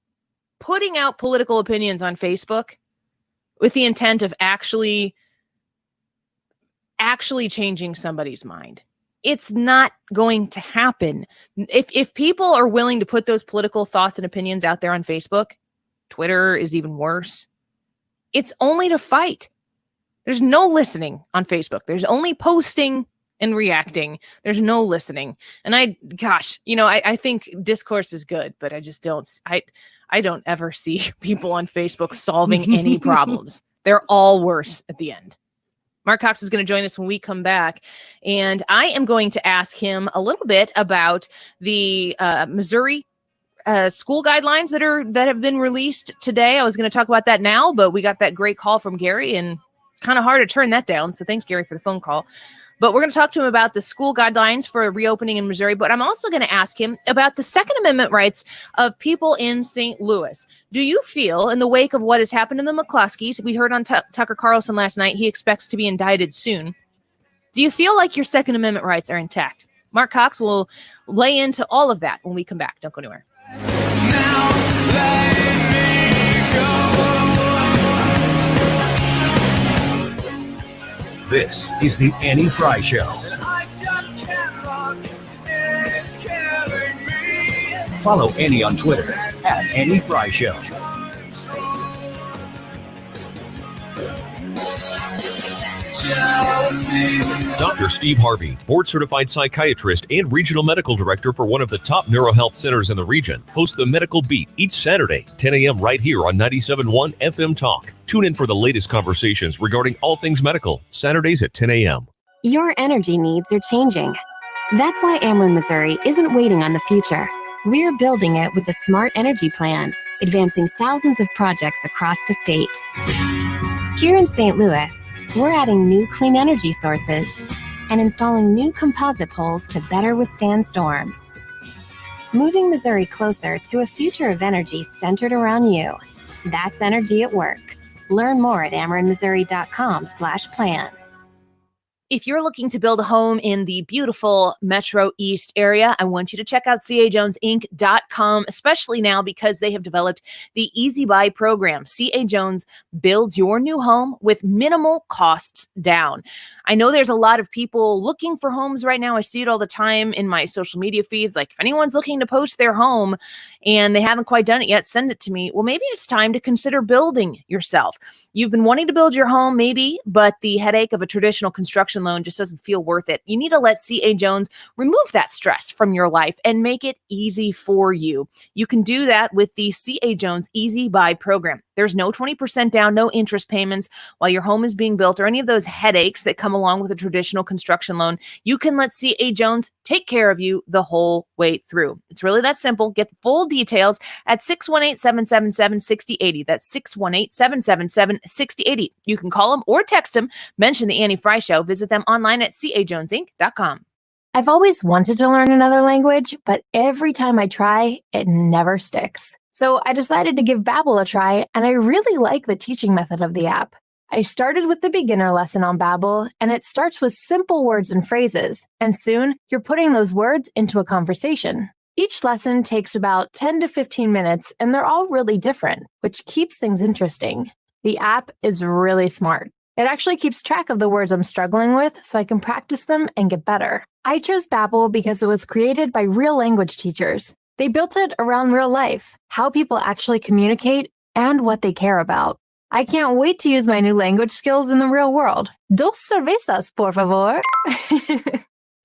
putting out political opinions on Facebook with the intent of actually changing somebody's mind. It's not going to happen. If people are willing to put those political thoughts and opinions out there on Facebook, Twitter is even worse. It's only to fight. There's no listening on Facebook. There's only posting and reacting. There's no listening. And I think discourse is good, but I just don't, I don't ever see people on Facebook solving any problems. They're all worse at the end. Marc Cox is going to join us when we come back, and I am going to ask him a little bit about the Missouri school guidelines that have been released today. I was going to talk about that now, but we got that great call from Gary, and kind of hard to turn that down. So thanks, Gary, for the phone call. But we're going to talk to him about the school guidelines for reopening in Missouri. But I'm also going to ask him about the Second Amendment rights of people in St. Louis. Do you feel, in the wake of what has happened to the McCloskeys, we heard on Tucker Carlson last night, he expects to be indicted soon. Do you feel like your Second Amendment rights are intact? Marc Cox will lay into all of that when we come back. Don't go anywhere. This is the Annie Frey Show. Follow Annie on Twitter at Annie Frey Show. Dr. Steve Harvey, board-certified psychiatrist and regional medical director for one of the top neurohealth centers in the region, hosts the Medical Beat each Saturday, 10 a.m. right here on 97.1 FM Talk. Tune in for the latest conversations regarding all things medical, Saturdays at 10 a.m. Your energy needs are changing. That's why Ameren Missouri isn't waiting on the future. We're building it with a smart energy plan, advancing thousands of projects across the state. Here in St. Louis, we're adding new clean energy sources and installing new composite poles to better withstand storms. Moving Missouri closer to a future of energy centered around you. That's energy at work. Learn more at amerenmissouri.com/plan. If you're looking to build a home in the beautiful Metro East area, I want you to check out cajonesinc.com, especially now because they have developed the Easy Buy program. CA Jones builds your new home with minimal costs down. I know there's a lot of people looking for homes right now. I see it all the time in my social media feeds. Like, if anyone's looking to post their home and they haven't quite done it yet, send it to me. Well, maybe it's time to consider building yourself. You've been wanting to build your home, maybe, but the headache of a traditional construction loan just doesn't feel worth it. You need to let CA Jones remove that stress from your life and make it easy for you. You can do that with the CA Jones Easy Buy program. There's no 20% down, no interest payments while your home is being built, or any of those headaches that come along with a traditional construction loan. You can let CA Jones take care of you the whole way through. It's really that simple. Get the full details at 618-777-6080. That's 618-777-6080. You can call them or text them. Mention the Annie Frey Show. Visit them online at cajonesinc.com. I've always wanted to learn another language, but every time I try, it never sticks. So I decided to give Babbel a try, and I really like the teaching method of the app. I started with the beginner lesson on Babbel, and it starts with simple words and phrases, and soon you're putting those words into a conversation. Each lesson takes about 10 to 15 minutes, and they're all really different, which keeps things interesting. The app is really smart. It actually keeps track of the words I'm struggling with so I can practice them and get better. I chose Babbel because it was created by real language teachers. They built it around real life, how people actually communicate, and what they care about. I can't wait to use my new language skills in the real world. Dos cervezas, por favor.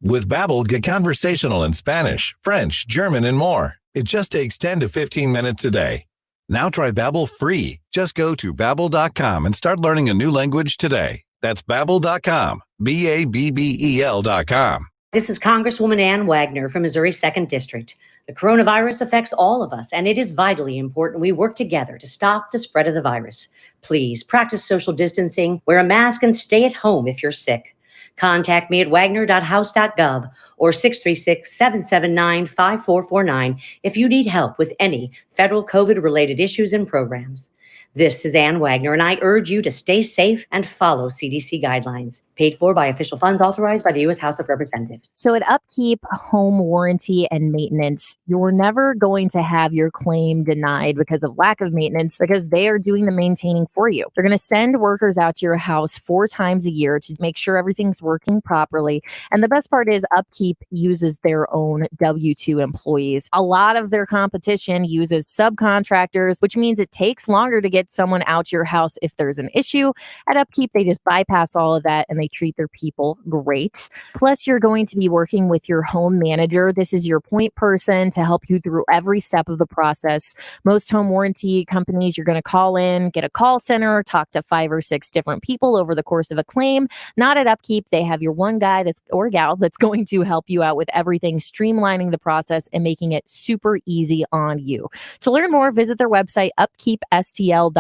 With Babbel, get conversational in Spanish, French, German, and more. It just takes 10 to 15 minutes a day. Now try Babbel free. Just go to Babbel.com and start learning a new language today. That's Babbel.com, Babbel.com. This is Congresswoman Ann Wagner from Missouri's 2nd District. The coronavirus affects all of us, and it is vitally important we work together to stop the spread of the virus. Please practice social distancing, wear a mask, and stay at home if you're sick. Contact me at wagner.house.gov or 636-779-5449 if you need help with any federal COVID-related issues and programs. This is Ann Wagner, and I urge you to stay safe and follow CDC guidelines. Paid for by official funds authorized by the U.S. House of Representatives. So at Upkeep Home Warranty and Maintenance, you're never going to have your claim denied because of lack of maintenance, because they are doing the maintaining for you. They're going to send workers out to your house 4 times a year to make sure everything's working properly. And the best part is Upkeep uses their own W-2 employees. A lot of their competition uses subcontractors, which means it takes longer to get someone out to your house if there's an issue. At Upkeep, they just bypass all of that and they treat their people great. Plus, you're going to be working with your home manager. This is your point person to help you through every step of the process. Most home warranty companies, you're going to call in, get a call center, talk to 5 or 6 different people over the course of a claim. Not at Upkeep. They have your one guy or gal that's going to help you out with everything, streamlining the process and making it super easy on you. To learn more, visit their website, upkeepstl.com.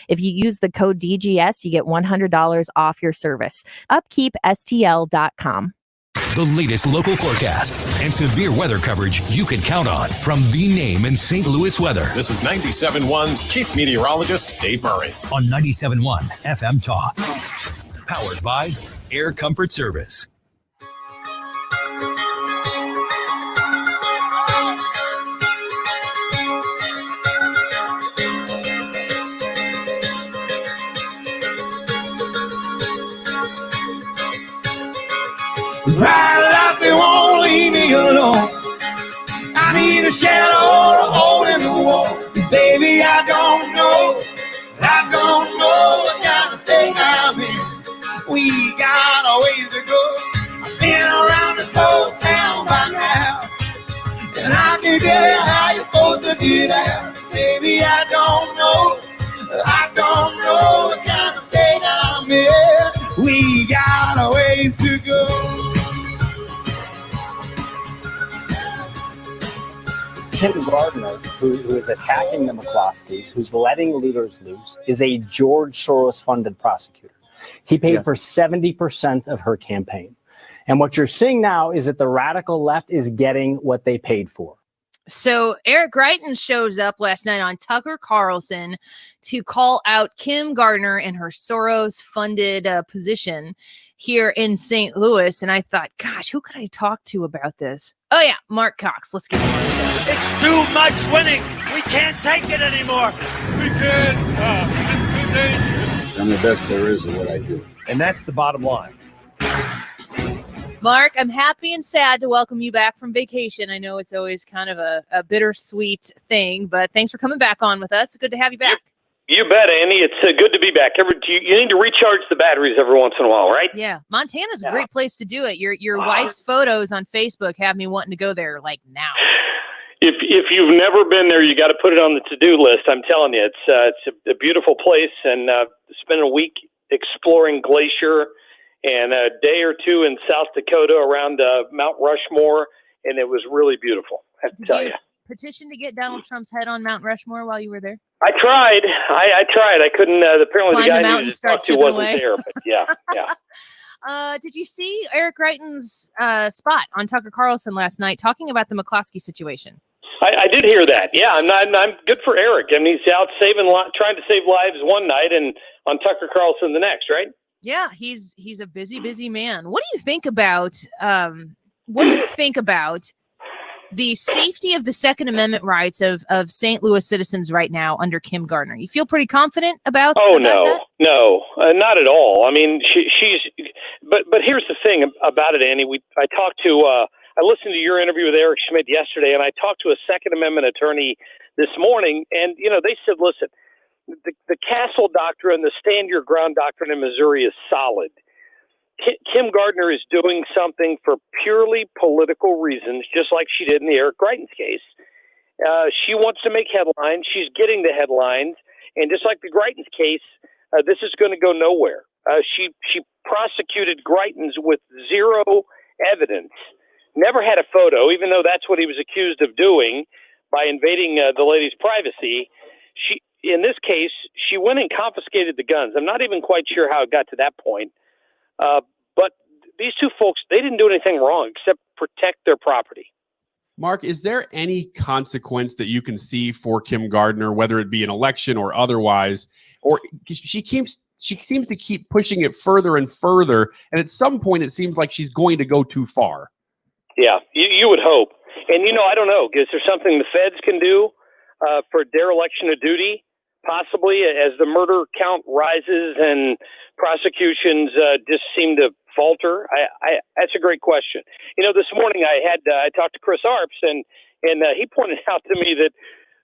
If you use the code DGS, you get $100 off your service. upkeepstl.com. The latest local forecast and severe weather coverage you can count on from the name in St. Louis weather. This is 97.1's Chief Meteorologist Dave Murray. On 97.1 FM Talk. Powered by Air Comfort Service. They won't leave me alone. I need a shadow to hold in the wall. 'Cause baby, I don't know what kind of state I'm in. We got a ways to go. I've been around this whole town by now, and I can tell you how you're supposed to get out. Baby, I don't know what kind of state I'm in. We got a ways to go. Tim Gardner, who is attacking the McCloskeys, who's letting looters loose, is a George Soros-funded prosecutor. He paid for 70% of her campaign. And what you're seeing now is that the radical left is getting what they paid for. So Eric Greitens shows up last night on Tucker Carlson to call out Kim Gardner and her Soros-funded position here in St. Louis. And I thought, gosh, who could I talk to about this? Oh, yeah, Marc Cox. Let's get him on the show. It's too much winning. We can't take it anymore. We can't stop. It's too dangerous. I'm the best there is at what I do. And that's the bottom line. Mark, I'm happy and sad to welcome you back from vacation. I know it's always kind of a bittersweet thing, but thanks for coming back on with us. Good to have you back. You bet, Andy. It's good to be back. You need to recharge the batteries every once in a while, right? Yeah, Montana's a great place to do it. Your wife's photos on Facebook have me wanting to go there like now. If you've never been there, you got to put it on the to-do list. I'm telling you, it's a beautiful place, and spend a week exploring Glacier and a day or two in South Dakota around Mount Rushmore, and it was really beautiful. I have to tell you. Petition to get Donald Trump's head on Mount Rushmore while you were there? I tried. I tried. I couldn't. Apparently, Climb the guy the who mountain, just start talked to chipping wasn't away. there. But yeah. Did you see Eric Greitens' spot on Tucker Carlson last night talking about the McCloskey situation? I did hear that. Yeah, I'm good for Eric. I mean, he's out trying to save lives one night, and on Tucker Carlson the next, right? Yeah, he's a busy man. What do you think about the safety of the Second Amendment rights of St. Louis citizens right now under Kim Gardner? You feel pretty confident about? Oh, that? no, not at all. I mean, but here's the thing about it, Annie. I listened to your interview with Eric Schmidt yesterday, and I talked to a Second Amendment attorney this morning, and, they said, listen, the castle doctrine, the stand your ground doctrine in Missouri is solid. Kim Gardner is doing something for purely political reasons, just like she did in the Eric Greitens case. She wants to make headlines. She's getting the headlines. And just like the Greitens case, this is going to go nowhere. She prosecuted Greitens with zero evidence, never had a photo, even though that's what he was accused of doing by invading the lady's privacy. In this case, she went and confiscated the guns. I'm not even quite sure how it got to that point. But these two folks, they didn't do anything wrong except protect their property. Mark, is there any consequence that you can see for Kim Gardner, whether it be an election or otherwise? Or she seems to keep pushing it further and further, and at some point it seems like she's going to go too far. Yeah, you would hope. And, I don't know. Is there something the feds can do for dereliction of duty? Possibly, as the murder count rises and prosecutions just seem to falter. That's a great question. This morning I talked to Chris Arps, and he pointed out to me that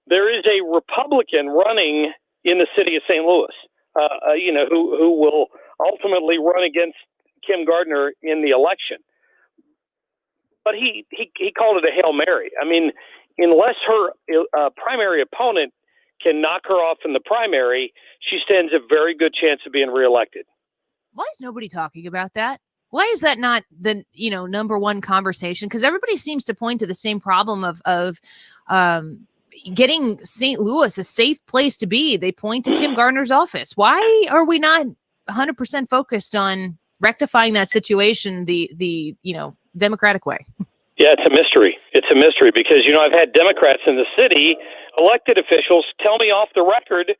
there is a Republican running in the city of St. Louis, who will ultimately run against Kim Gardner in the election. But he called it a Hail Mary. I mean, unless her primary opponent can knock her off in the primary, she stands a very good chance of being reelected. Why is nobody talking about that? Why is that not the number one conversation? Because everybody seems to point to the same problem of getting St. Louis a safe place to be. They point to Kim Gardner's office. Why are we not 100% focused on rectifying that situation the democratic way? Yeah, it's a mystery. It's a mystery because, I've had Democrats in the city, elected officials, tell me off the record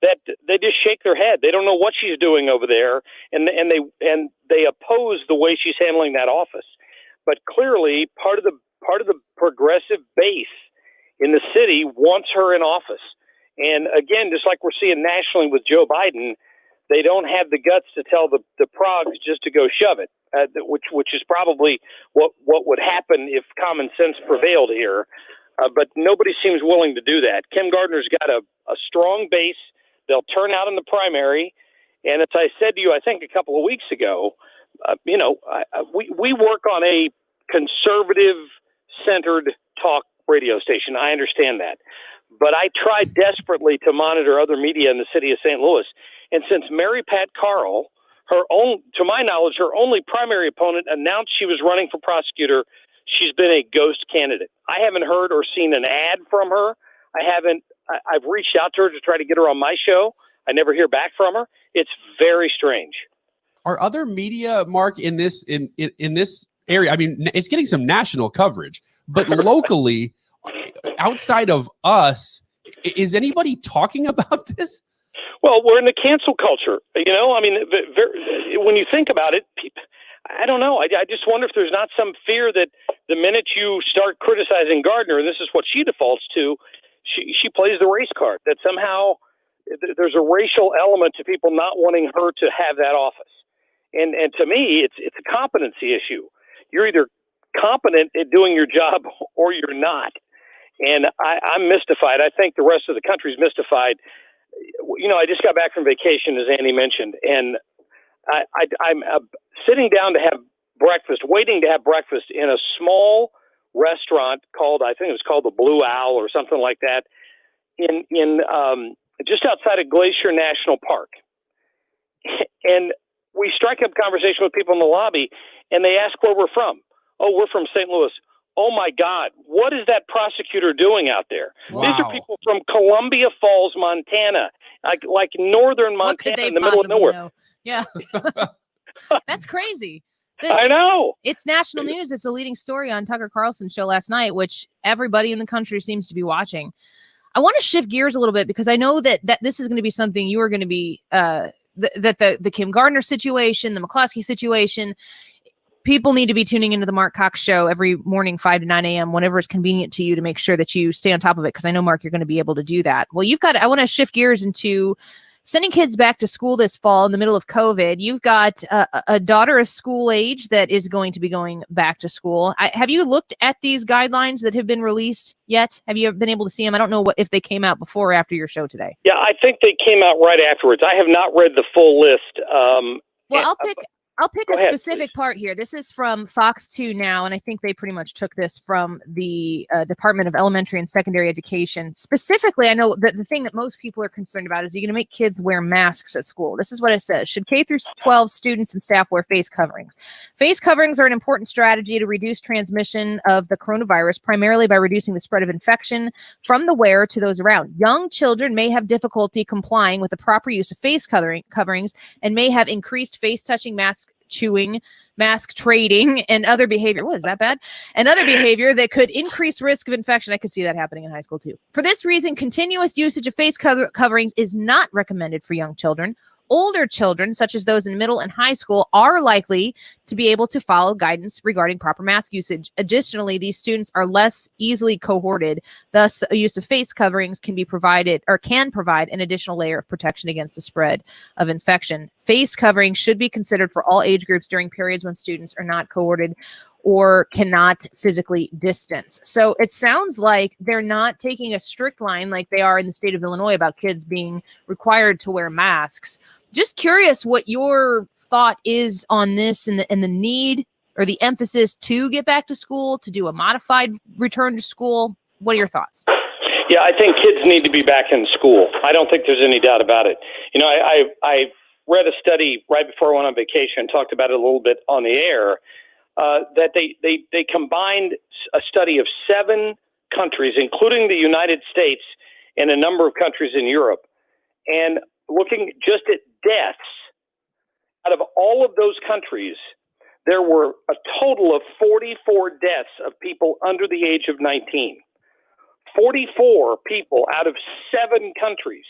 that they just shake their head. They don't know what she's doing over there, and they oppose the way she's handling that office. But clearly, part of the progressive base in the city wants her in office. And again, just like we're seeing nationally with Joe Biden, they don't have the guts to tell the progs just to go shove it, which is probably what would happen if common sense prevailed here. But nobody seems willing to do that. Kim Gardner's got a strong base. They'll turn out in the primary. And as I said to you, I think a couple of weeks ago, we work on a conservative-centered talk radio station. I understand that. But I tried desperately to monitor other media in the city of St. Louis. And since Mary Pat Carl, to my knowledge, her only primary opponent announced she was running for prosecutor, she's been a ghost candidate. I haven't heard or seen an ad from her. I've reached out to her to try to get her on my show. I never hear back from her. It's very strange. Are other media, Mark, in this area? I mean, it's getting some national coverage, but locally, outside of us, is anybody talking about this? Well, we're in the cancel culture. I mean, when you think about it, I don't know. I just wonder if there's not some fear that the minute you start criticizing Gardner, and this is what she defaults to, she plays the race card, that somehow there's a racial element to people not wanting her to have that office. And to me, it's a competency issue. You're either competent at doing your job or you're not. And I'm mystified. I think the rest of the country's mystified. I just got back from vacation, as Annie mentioned, and I'm sitting down to have breakfast, waiting to have breakfast in a small restaurant called, I think it was called the Blue Owl or something like that, in just outside of Glacier National Park. And we strike up conversation with people in the lobby, and they ask where we're from. Oh, we're from St. Louis. Oh my God, what is that prosecutor doing out there? Wow. These are people from Columbia Falls, Montana, like northern Montana in the middle of nowhere. Know? Yeah. That's crazy. I know. It's national news. It's a leading story on Tucker Carlson's show last night, which everybody in the country seems to be watching. I want to shift gears a little bit because I know that this is going to be something you are going to be, that the Kim Gardner situation, the McCloskeys situation, people need to be tuning into the Marc Cox Show every morning, 5 to 9 a.m., whenever it's convenient to you, to make sure that you stay on top of it. Because I know, Mark, you're going to be able to do that. Well, I want to shift gears into sending kids back to school this fall in the middle of COVID. You've got a daughter of school age that is going to be going back to school. Have you looked at these guidelines that have been released yet? Have you been able to see them? I don't know if they came out before or after your show today. Yeah, I think they came out right afterwards. I have not read the full list. Well, I'll pick a ahead, specific part here. This is from Fox 2 Now, and I think they pretty much took this from the Department of Elementary and Secondary Education. Specifically, I know that the thing that most people are concerned about is you're going to make kids wear masks at school. This is what it says. Should K through 12 students and staff wear face coverings? Face coverings are an important strategy to reduce transmission of the coronavirus, primarily by reducing the spread of infection from the wearer to those around. Young children may have difficulty complying with the proper use of face coverings and may have increased face touching, mask chewing, mask trading, and other behavior. What is that bad? And other behavior that could increase risk of infection. I could see that happening in high school too. For this reason, continuous usage of face coverings is not recommended for young children. Older children, such as those in middle and high school, are likely to be able to follow guidance regarding proper mask usage. Additionally, these students are less easily cohorted. Thus, the use of face coverings can provide an additional layer of protection against the spread of infection. Face coverings should be considered for all age groups during periods when students are not cohorted or cannot physically distance. So it sounds like they're not taking a strict line like they are in the state of Illinois about kids being required to wear masks. Just curious what your thought is on this and the need or the emphasis to get back to school, to do a modified return to school. What are your thoughts? Yeah, I think kids need to be back in school. I don't think there's any doubt about it. You know, I read a study right before I went on vacation and talked about it a little bit on the air. That they combined a study of 7 countries, including the United States and a number of countries in Europe, and looking just at deaths. Out of all of those countries, there were a total of 44 deaths of people under the age of 19. 44 people out of 7 countries.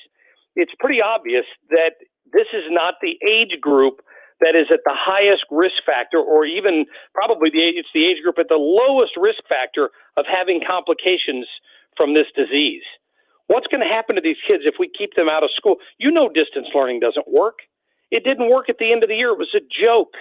It's pretty obvious that this is not the age group that is at the highest risk factor, or even probably it's the age group at the lowest risk factor of having complications from this disease. What's going to happen to these kids if we keep them out of school? You know, distance learning doesn't work. It didn't work at the end of the year. It was a joke.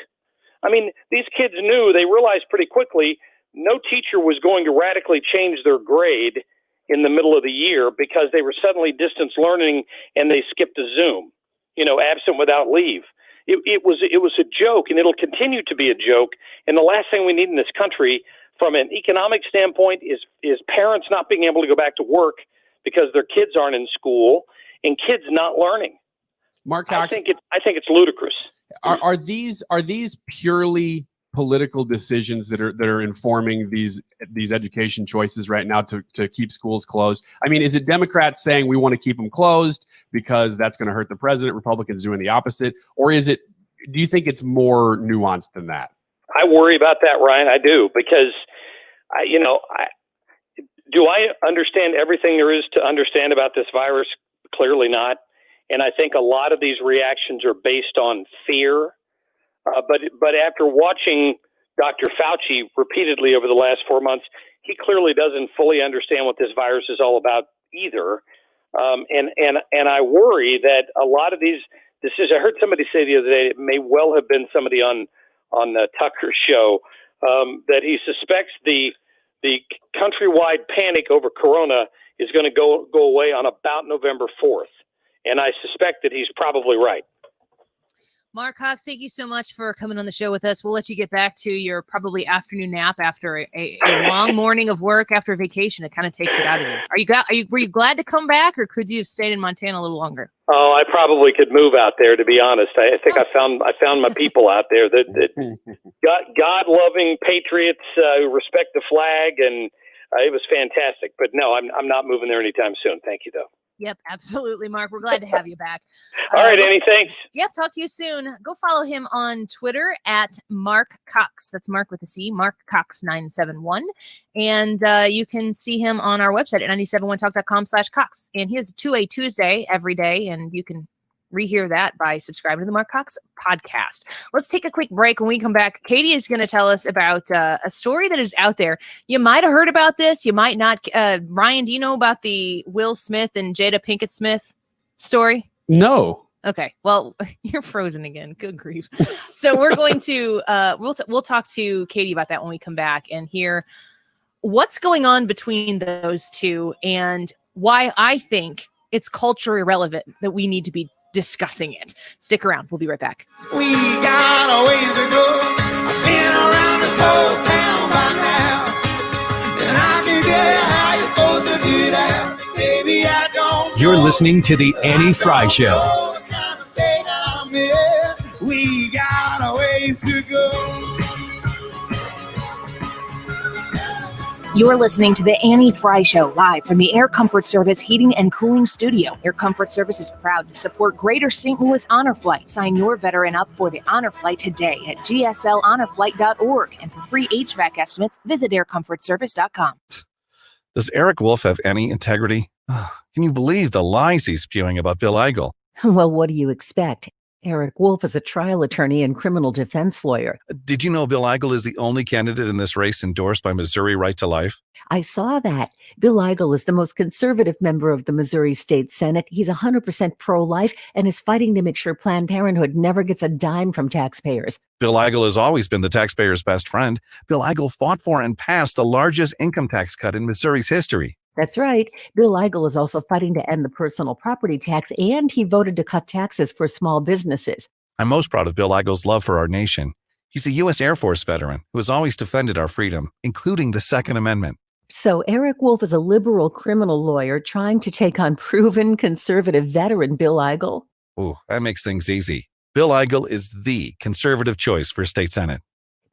I mean, these kids they realized pretty quickly no teacher was going to radically change their grade in the middle of the year because they were suddenly distance learning and they skipped a Zoom, absent without leave. It was a joke, and it'll continue to be a joke. And the last thing we need in this country, from an economic standpoint, is parents not being able to go back to work because their kids aren't in school and kids not learning. Marc Cox, I think it's ludicrous. Are these purely political decisions that are informing these education choices right now to keep schools closed? I mean, is it Democrats saying we want to keep them closed because that's going to hurt the president, Republicans doing the opposite, or do you think it's more nuanced than that? I worry about that, Ryan. I do, because do I understand everything there is to understand about this virus? Clearly not. And I think a lot of these reactions are based on fear. But after watching Dr. Fauci repeatedly over the last 4 months, he clearly doesn't fully understand what this virus is all about either. And I worry that a lot of these decisions, I heard somebody say the other day, it may well have been somebody on the Tucker show, that he suspects the countrywide panic over Corona is going to go away on about November 4th. And I suspect that he's probably right. Marc Cox, thank you so much for coming on the show with us. We'll let you get back to your probably afternoon nap after a long morning of work after vacation. It kind of takes it out of you. Were you glad to come back, or could you have stayed in Montana a little longer? Oh, I probably could move out there, to be honest. I think I found my people out there that God-loving patriots who respect the flag, and it was fantastic. But no, I'm not moving there anytime soon. Thank you, though. Yep, absolutely, Marc. We're glad to have you back. All right, Annie, thanks. Yep, talk to you soon. Go follow him on Twitter at Marc Cox. That's Marc with a C, Marc Cox 971. And you can see him on our website at 971talk.com/Cox. And he has 2A Tuesday every day, and you can rehear that by subscribing to the Marc Cox podcast. Let's take a quick break. When we come back, Katie is going to tell us about a story that is out there. You might have heard about this. You might not. Ryan, do you know about the Will Smith and Jada Pinkett Smith story? No. Okay. Well, you're frozen again. Good grief. So we're going to we'll talk to Katie about that when we come back and hear what's going on between those two and why I think it's culturally relevant that we need to be discussing it. Stick around. We'll be right back. We got a ways to go. I've been around this whole town by now, and I can tell you how you're supposed to do that. Baby, I don't. You're listening to The Annie Frey Show. We got a ways to go. You're listening to The Annie Frey Show live from the Air Comfort Service Heating and Cooling Studio. Air Comfort Service is proud to support Greater St. Louis Honor Flight. Sign your veteran up for the Honor Flight today at gslhonorflight.org. And for free HVAC estimates, visit aircomfortservice.com. Does Eric Wolf have any integrity? Can you believe the lies he's spewing about Bill Eigel? Well, what do you expect? Eric Wolf is a trial attorney and criminal defense lawyer. Did you know Bill Eigel is the only candidate in this race endorsed by Missouri Right to Life? I saw that. Bill Eigel is the most conservative member of the Missouri State Senate. He's 100% pro-life and is fighting to make sure Planned Parenthood never gets a dime from taxpayers. Bill Eigel has always been the taxpayer's best friend. Bill Eigel fought for and passed the largest income tax cut in Missouri's history. That's right. Bill Eigel is also fighting to end the personal property tax, and he voted to cut taxes for small businesses. I'm most proud of Bill Eigel's love for our nation. He's a U.S. Air Force veteran who has always defended our freedom, including the Second Amendment. So Eric Wolf is a liberal criminal lawyer trying to take on proven conservative veteran Bill Eigel. Ooh, that makes things easy. Bill Eigel is the conservative choice for state senate.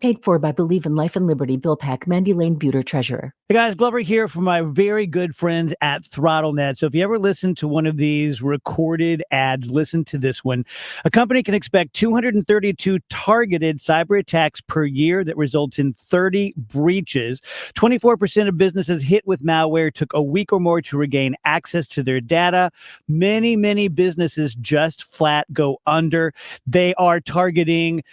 Paid for by Believe in Life and Liberty. Bill Pack, Mandy Lane Buter, Treasurer. Hey guys, Glover here from my very good friends at ThrottleNet. So if you ever listen to one of these recorded ads, listen to this one. A company can expect 232 targeted cyber attacks per year that results in 30 breaches. 24% of businesses hit with malware took a week or more to regain access to their data. Many businesses just flat go under. They are targeting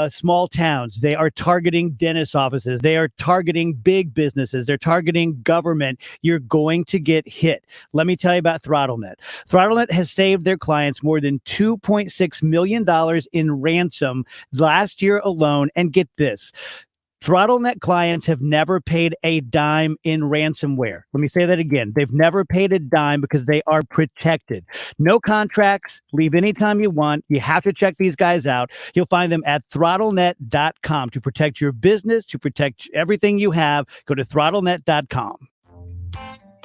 small towns. They are targeting dentist offices. They are targeting big businesses. They're targeting government. You're going to get hit. Let me tell you about ThrottleNet. ThrottleNet has saved their clients more than $2.6 million in ransom last year alone. And get this. ThrottleNet clients have never paid a dime in ransomware. Let me say that again. They've never paid a dime because they are protected. No contracts. Leave anytime you want. You have to check these guys out. You'll find them at throttlenet.com to protect your business, to protect everything you have. Go to throttlenet.com.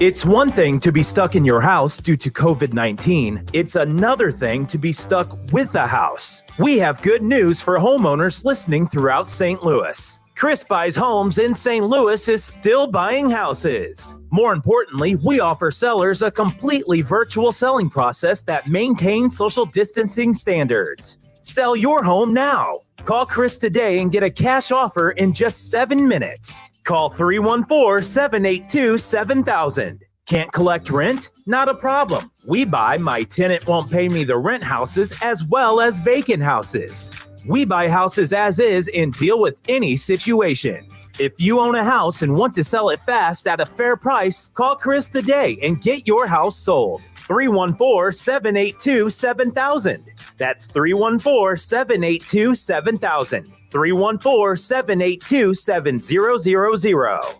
It's one thing to be stuck in your house due to COVID-19. It's another thing to be stuck with a house. We have good news for homeowners listening throughout St. Louis. Chris Buys Homes in St. Louis is still buying houses. More importantly, we offer sellers a completely virtual selling process that maintains social distancing standards. Sell your home now. Call Chris today and get a cash offer in just 7 minutes. Call 314-782-7000. Can't collect rent? Not a problem. We buy My Tenant Won't Pay Me the Rent houses as well as vacant houses. We buy houses as is and deal with any situation. If you own a house and want to sell it fast at a fair price, call Chris today and get your house sold. 314-782-7000. That's 314-782-7000. 314-782-7000.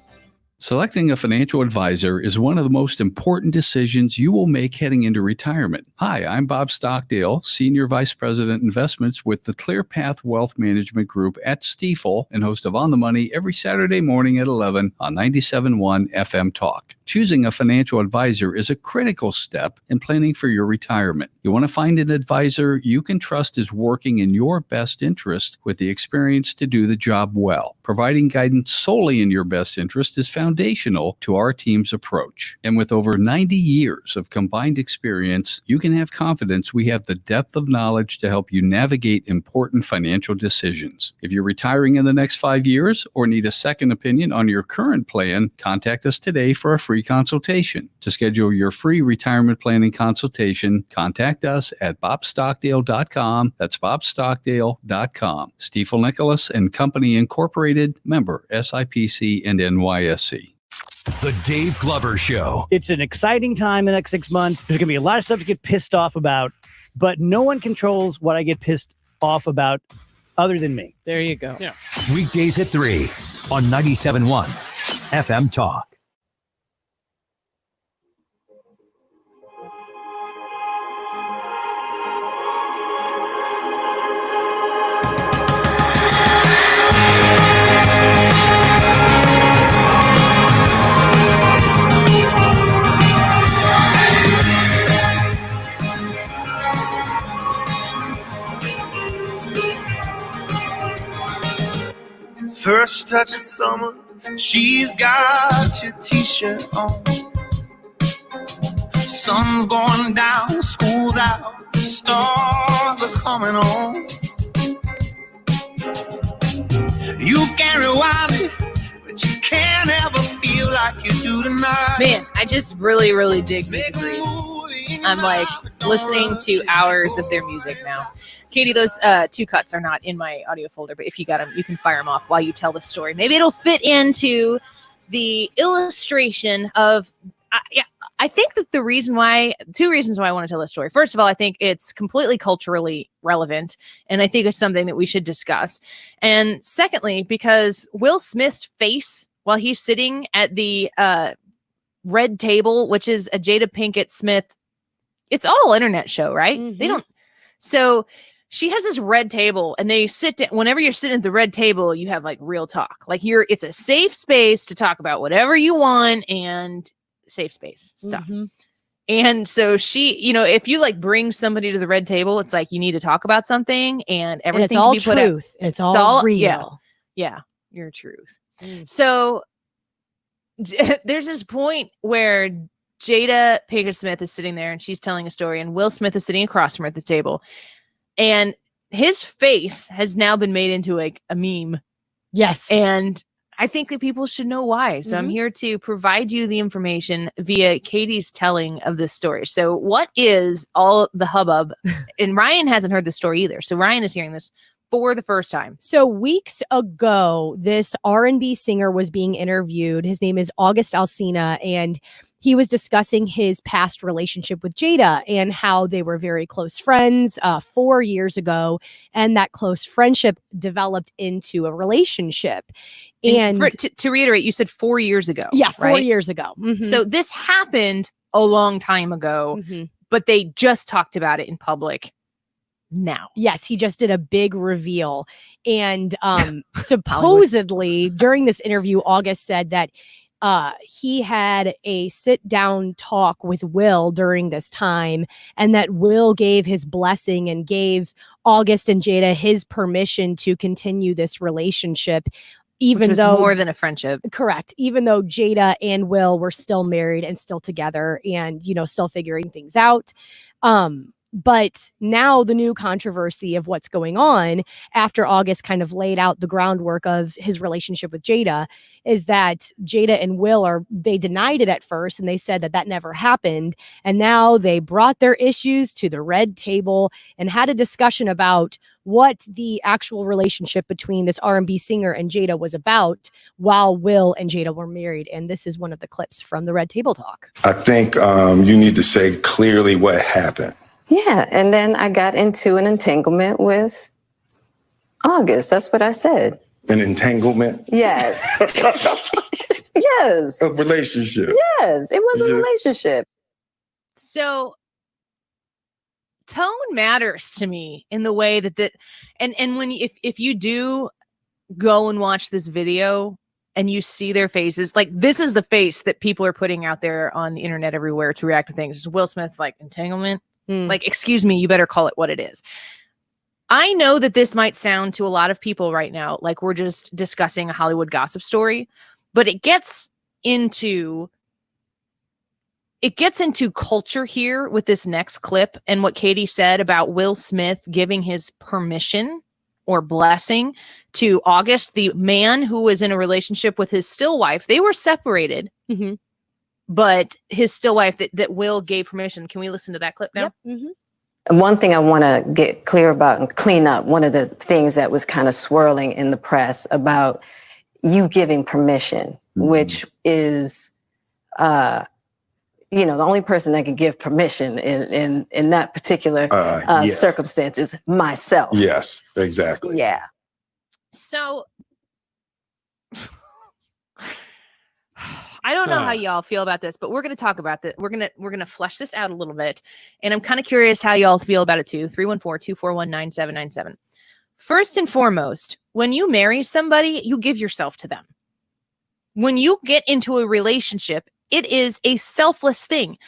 Selecting a financial advisor is one of the most important decisions you will make heading into retirement. Hi, I'm Bob Stockdale, Senior Vice President Investments with the ClearPath Wealth Management Group at Stifel and host of On the Money every Saturday morning at 11 on 97.1 FM Talk. Choosing a financial advisor is a critical step in planning for your retirement. You want to find an advisor you can trust is working in your best interest with the experience to do the job well. Providing guidance solely in your best interest is foundational to our team's approach. And with over 90 years of combined experience, you can have confidence we have the depth of knowledge to help you navigate important financial decisions. If you're retiring in the next 5 years or need a second opinion on your current plan, contact us today for a free free consultation. To schedule your free retirement planning consultation, contact us at bobstockdale.com. That's bobstockdale.com. Stifel Nicholas and Company Incorporated, member SIPC and NYSE. The Dave Glover Show. It's an exciting time in the next 6 months. There's going to be a lot of stuff to get pissed off about, but no one controls what I get pissed off about other than me. There you go. Yeah. Weekdays at 3 on 97.1 FM Talk. First touch of summer, she's got your t-shirt on. Sun's going down, school's out, stars are coming on. You can rewind it, but you can't ever feel like you do tonight. Man, I just really, really dig Meet and Greet. I'm like listening to hours of their music now. Katie, those 2 cuts are not in my audio folder, but if you got them, you can fire them off while you tell the story. Maybe it'll fit into the illustration of, I think that two reasons why I want to tell this story. First of all, I think it's completely culturally relevant, and I think it's something that we should discuss. And secondly, because Will Smith's face while he's sitting at the red table, which is a Jada Pinkett Smith, it's all internet show, right? Mm-hmm. They don't. So she has this red table, and they sit down. Whenever you're sitting at the red table, you have like real talk. Like it's a safe space to talk about whatever you want, and safe space stuff. Mm-hmm. And so she, if you like bring somebody to the red table, it's like you need to talk about something, and everything it's all can be put out. truth. It's all real. Yeah, your truth. So there's this point where Jada Pinkett Smith is sitting there and she's telling a story, and Will Smith is sitting across from her at the table, and his face has now been made into like a meme. Yes. And I think that people should know why. So I'm here to provide you the information via Katie's telling of this story. So what is all the hubbub? And Ryan hasn't heard the story either. So Ryan is hearing this for the first time. So weeks ago, this R&B singer was being interviewed. His name is August Alsina, and he was discussing his past relationship with Jada and how they were very close friends 4 years ago, and that close friendship developed into a relationship. And to reiterate, you said 4 years ago. Yeah, 4 right? years ago. Mm-hmm. So this happened a long time ago, but they just talked about it in public now. Yes, he just did a big reveal. And supposedly during this interview, August said that he had a sit-down talk with Will during this time, and that Will gave his blessing and gave August and Jada his permission to continue this relationship, even Which was though more than a friendship. Correct. Even though Jada and Will were still married and still together and, still figuring things out. But now the new controversy of what's going on after August kind of laid out the groundwork of his relationship with Jada is that Jada and Will they denied it at first, and they said that never happened. And now they brought their issues to the red table and had a discussion about what the actual relationship between this R&B singer and Jada was about while Will and Jada were married. And this is one of the clips from the red table talk. I think you need to say clearly what happened. Yeah, and then I got into an entanglement with August. That's what I said. An entanglement? Yes. Yes. A relationship. Yes, it was a relationship. So tone matters to me in the way that and when if you do go and watch this video and you see their faces, like this is the face that people are putting out there on the internet everywhere to react to things. Will Smith, like, entanglement? Like, excuse me, you better call it what it is. I know that this might sound to a lot of people right now like we're just discussing a Hollywood gossip story, but it gets into culture here with this next clip and what Katie said about Will Smith giving his permission or blessing to August, the man who was in a relationship with his still wife. They were separated. but his still wife that Will gave permission. Can we listen to that clip now? Yep. One thing I want to get clear about and clean up, one of the things that was kind of swirling in the press about you giving permission, which is, the only person that can give permission in that particular circumstance is myself. Yes, exactly. Yeah. So I don't know how y'all feel about this, but we're going to talk about that. We're going to flesh this out a little bit. And I'm kind of curious how y'all feel about it too. 314-241-9797. First and foremost, when you marry somebody, you give yourself to them. When you get into a relationship, it is a selfless thing.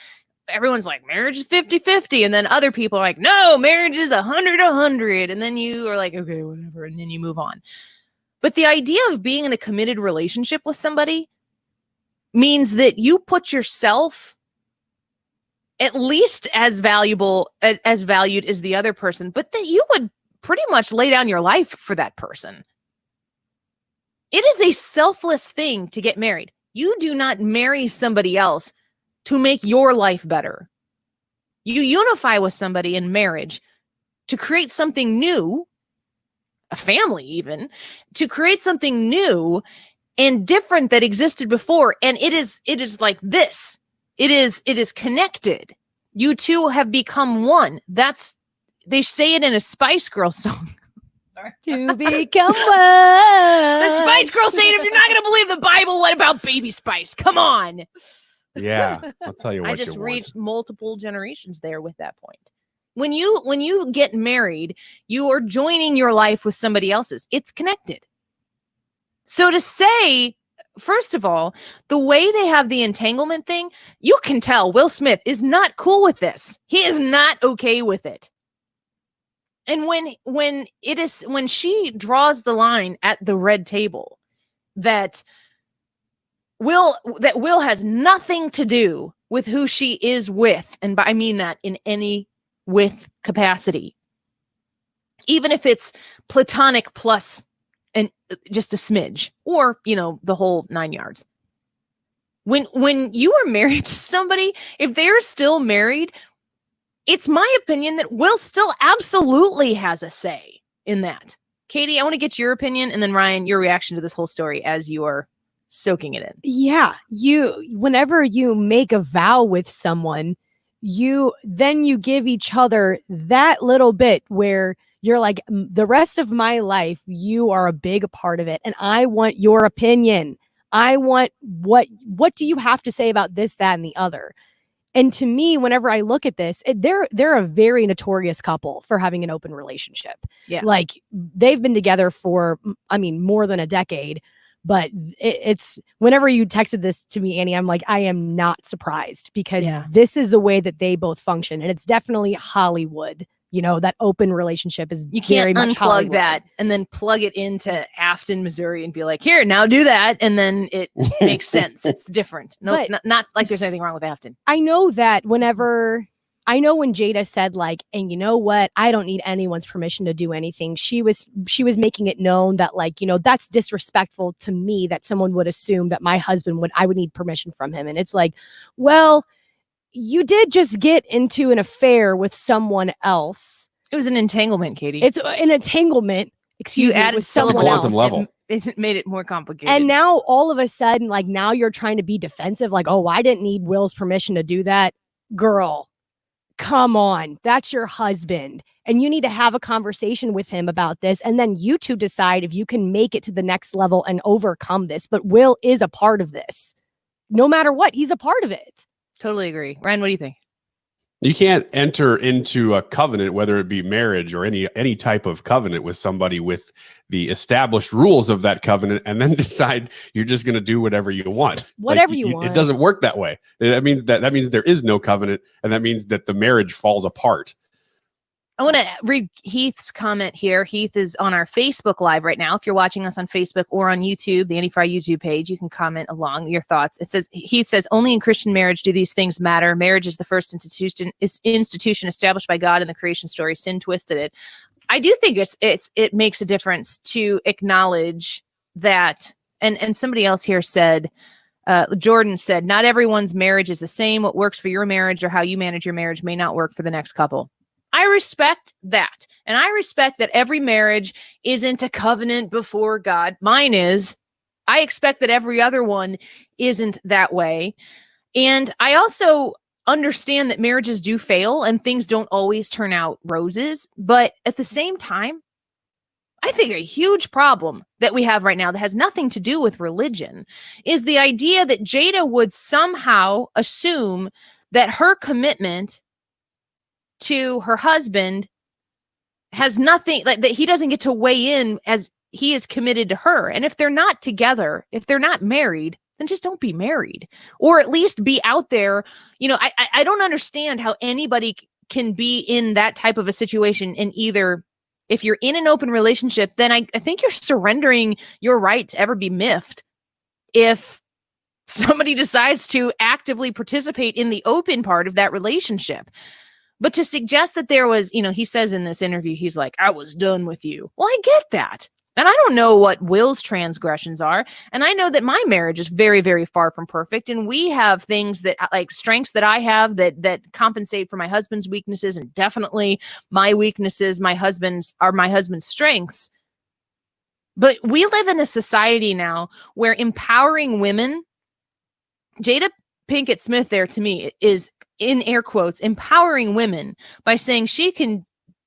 Everyone's like, marriage is 50-50. And then other people are like, no, marriage is 100-100. And then you are like, okay, whatever. And then you move on. But the idea of being in a committed relationship with somebody means that you put yourself at least as valued as the other person, but that you would pretty much lay down your life for that person. It is a selfless thing to get married. You do not marry somebody else to make your life better. You unify with somebody in marriage to create something new, a family even, to create something new and different that existed before. And it is like this. It is connected. You two have become one. They say it in a Spice Girls song. Sorry. To become one. The Spice Girls say it. If you're not going to believe the Bible, what about Baby Spice? Come on. Yeah, I'll tell you what. I just reached multiple generations there with that point. When you get married, you are joining your life with somebody else's. It's connected. So to say, first of all, the way they have the entanglement thing, you can tell Will Smith is not cool with this. He is not okay with it. And when she draws the line at the red table that Will has nothing to do with who she is with, and I mean that in any with capacity, even if it's platonic plus and just a smidge, or the whole 9 yards. When you are married to somebody, if they're still married, it's my opinion that Will still absolutely has a say in that. Katie, I want to get your opinion, and then Ryan, your reaction to this whole story as you are soaking it in. Yeah, whenever you make a vow with someone, you give each other that little bit where you're like, the rest of my life, you are a big part of it, and I want your opinion. I want what do you have to say about this, that, and the other? And to me, whenever I look at this, they're a very notorious couple for having an open relationship. Yeah, like they've been together for, more than a decade. But it's whenever you texted this to me, Annie, I'm like, I am not surprised because this is the way that they both function, and it's definitely Hollywood. That open relationship is you can't very much unplug Hollywood. that and then plug it into Afton, Missouri, and be like, here, now do that, and then it makes sense. It's different. No, not like there's anything wrong with Afton. I know that when Jada said like, and you know what, I don't need anyone's permission to do anything. She was making it known that like, that's disrespectful to me that someone would assume that my husband I would need permission from him. And it's like, well, you did just get into an affair with someone else. It was an entanglement, Katie. It's an entanglement. You added someone else. Level. It made it more complicated. And now all of a sudden, like now you're trying to be defensive. Like, oh, I didn't need Will's permission to do that. Girl, come on. That's your husband. And you need to have a conversation with him about this. And then you two decide if you can make it to the next level and overcome this. But Will is a part of this. No matter what, he's a part of it. Totally agree. Ryan, what do you think? You can't enter into a covenant, whether it be marriage or any type of covenant with somebody with the established rules of that covenant and then decide you're just going to do whatever you want. Whatever you want. It doesn't work that way. That means there is no covenant, and that means that the marriage falls apart. I want to read Heath's comment here. Heath is on our Facebook Live right now. If you're watching us on Facebook or on YouTube, the Annie Frey YouTube page, you can comment along your thoughts. Heath says, only in Christian marriage do these things matter. Marriage is the first institution established by God in the creation story. Sin twisted it. I do think it makes a difference to acknowledge that. And somebody else here said, Jordan said, not everyone's marriage is the same. What works for your marriage or how you manage your marriage may not work for the next couple. I respect that. And I respect that every marriage isn't a covenant before God. Mine is. I expect that every other one isn't that way. And I also understand that marriages do fail and things don't always turn out roses. But at the same time, I think a huge problem that we have right now that has nothing to do with religion is the idea that Jada would somehow assume that her commitment to her husband has nothing, like that he doesn't get to weigh in as he is committed to her. And if they're not together, if they're not married, then just don't be married, or at least be out there. You know, I don't understand how anybody can be in that type of a situation. And either if you're in an open relationship, then I think you're surrendering your right to ever be miffed. If somebody decides to actively participate in the open part of that relationship. But to suggest that there was, you know, he says in this interview, he's like, I was done with you. Well, I get that. And I don't know what Will's transgressions are. And I know that my marriage is very, very far from perfect. And we have things that, like, strengths that I have that compensate for my husband's weaknesses, and definitely my weaknesses, my husband's strengths. But we live in a society now where empowering women, Jada Pinkett Smith there to me is, in air quotes, empowering women by saying she can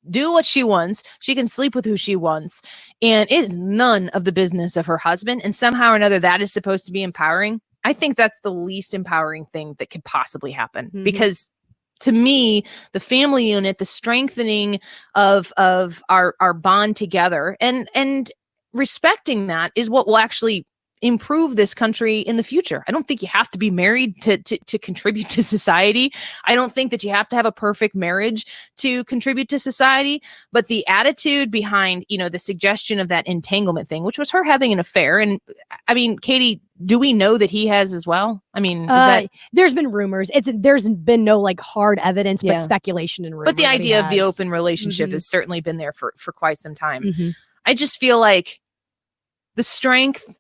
do what she wants, she can sleep with who she wants, and it is none of the business of her husband. And somehow or another, that is supposed to be empowering. I think that's the least empowering thing that could possibly happen. Because to me, the family unit, the strengthening of our bond together, and respecting that is what will actually improve this country in the future. I don't think you have to be married to contribute to society. I don't think that you have to have a perfect marriage to contribute to society. But the attitude behind, you know, the suggestion of that entanglement thing, which was her having an affair. And I mean, Katie, do we know that he has as well? I mean, there's been rumors. There's been no like hard evidence, but speculation and rumors. But the idea of the open relationship has certainly been there for quite some time. I just feel like the strength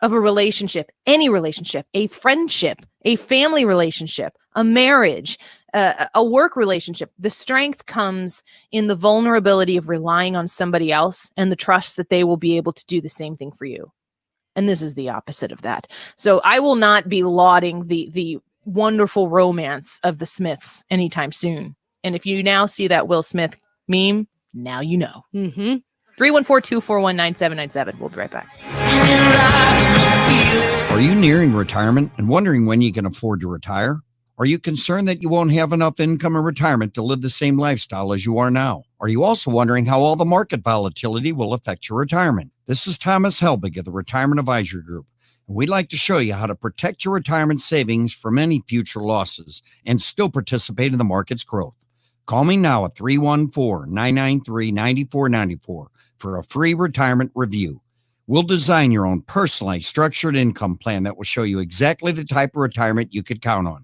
of a relationship, any relationship, a friendship, a family relationship, a marriage, a work relationship, the strength comes in the vulnerability of relying on somebody else and the trust that they will be able to do the same thing for you. And this is the opposite of that. So I will not be lauding the wonderful romance of the Smiths anytime soon. And if you now see that Will Smith meme, now you know. 314-241-9797. We'll be right back. Are you nearing retirement and wondering when you can afford to retire? Are you concerned that you won't have enough income in retirement to live the same lifestyle as you are now? Are you also wondering how all the market volatility will affect your retirement? This is Thomas Helbig of the Retirement Advisory Group, and we'd like to show you how to protect your retirement savings from any future losses and still participate in the market's growth. Call me now at 314-993-9494 for a free retirement review. We'll design your own personalized structured income plan that will show you exactly the type of retirement you could count on.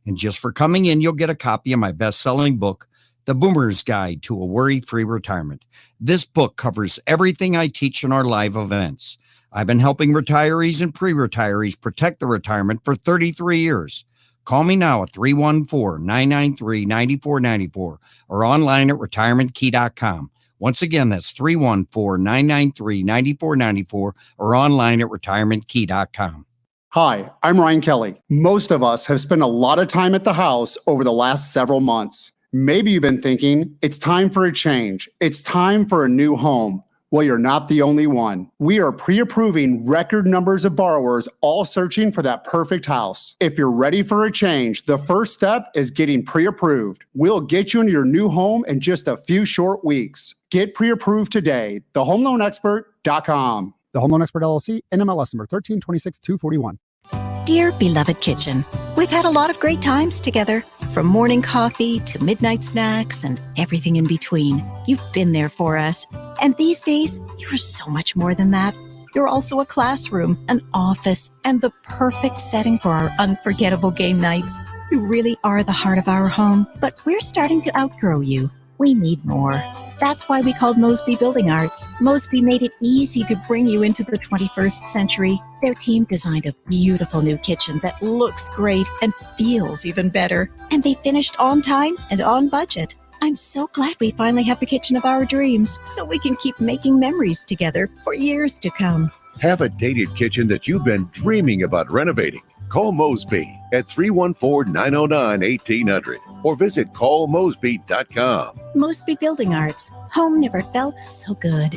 And just for coming in, you'll get a copy of my best-selling book, The Boomer's Guide to a Worry-Free Retirement. This book covers everything I teach in our live events. I've been helping retirees and pre-retirees protect their retirement for 33 years. Call me now at 314-993-9494 or online at retirementkey.com. Once again, that's 314-993-9494 or online at retirementkey.com. Hi, I'm Ryan Kelly. Most of us have spent a lot of time at the house over the last several months. Maybe you've been thinking, it's time for a change. It's time for a new home. Well, you're not the only one. We are pre-approving record numbers of borrowers all searching for that perfect house. If you're ready for a change, the first step is getting pre-approved. We'll get you into your new home in just a few short weeks. Get pre-approved today. TheHomeLoanExpert.com. The Home Loan Expert LLC, NMLS number 1326241. Dear beloved kitchen, we've had a lot of great times together, from morning coffee to midnight snacks and everything in between. You've been there for us. And these days, you're so much more than that. You're also a classroom, an office, and the perfect setting for our unforgettable game nights. You really are the heart of our home, but we're starting to outgrow you. we need more. That's why we called Mosby Building Arts. Mosby made it easy to bring you into the 21st century. Their team designed a beautiful new kitchen that looks great and feels even better. And they finished on time and on budget. I'm so glad we finally have the kitchen of our dreams, so we can keep making memories together for years to come. Have a dated kitchen that you've been dreaming about renovating? Call Mosby at 314-909-1800 or visit callmosby.com. Mosby Building Arts. Home never felt so good.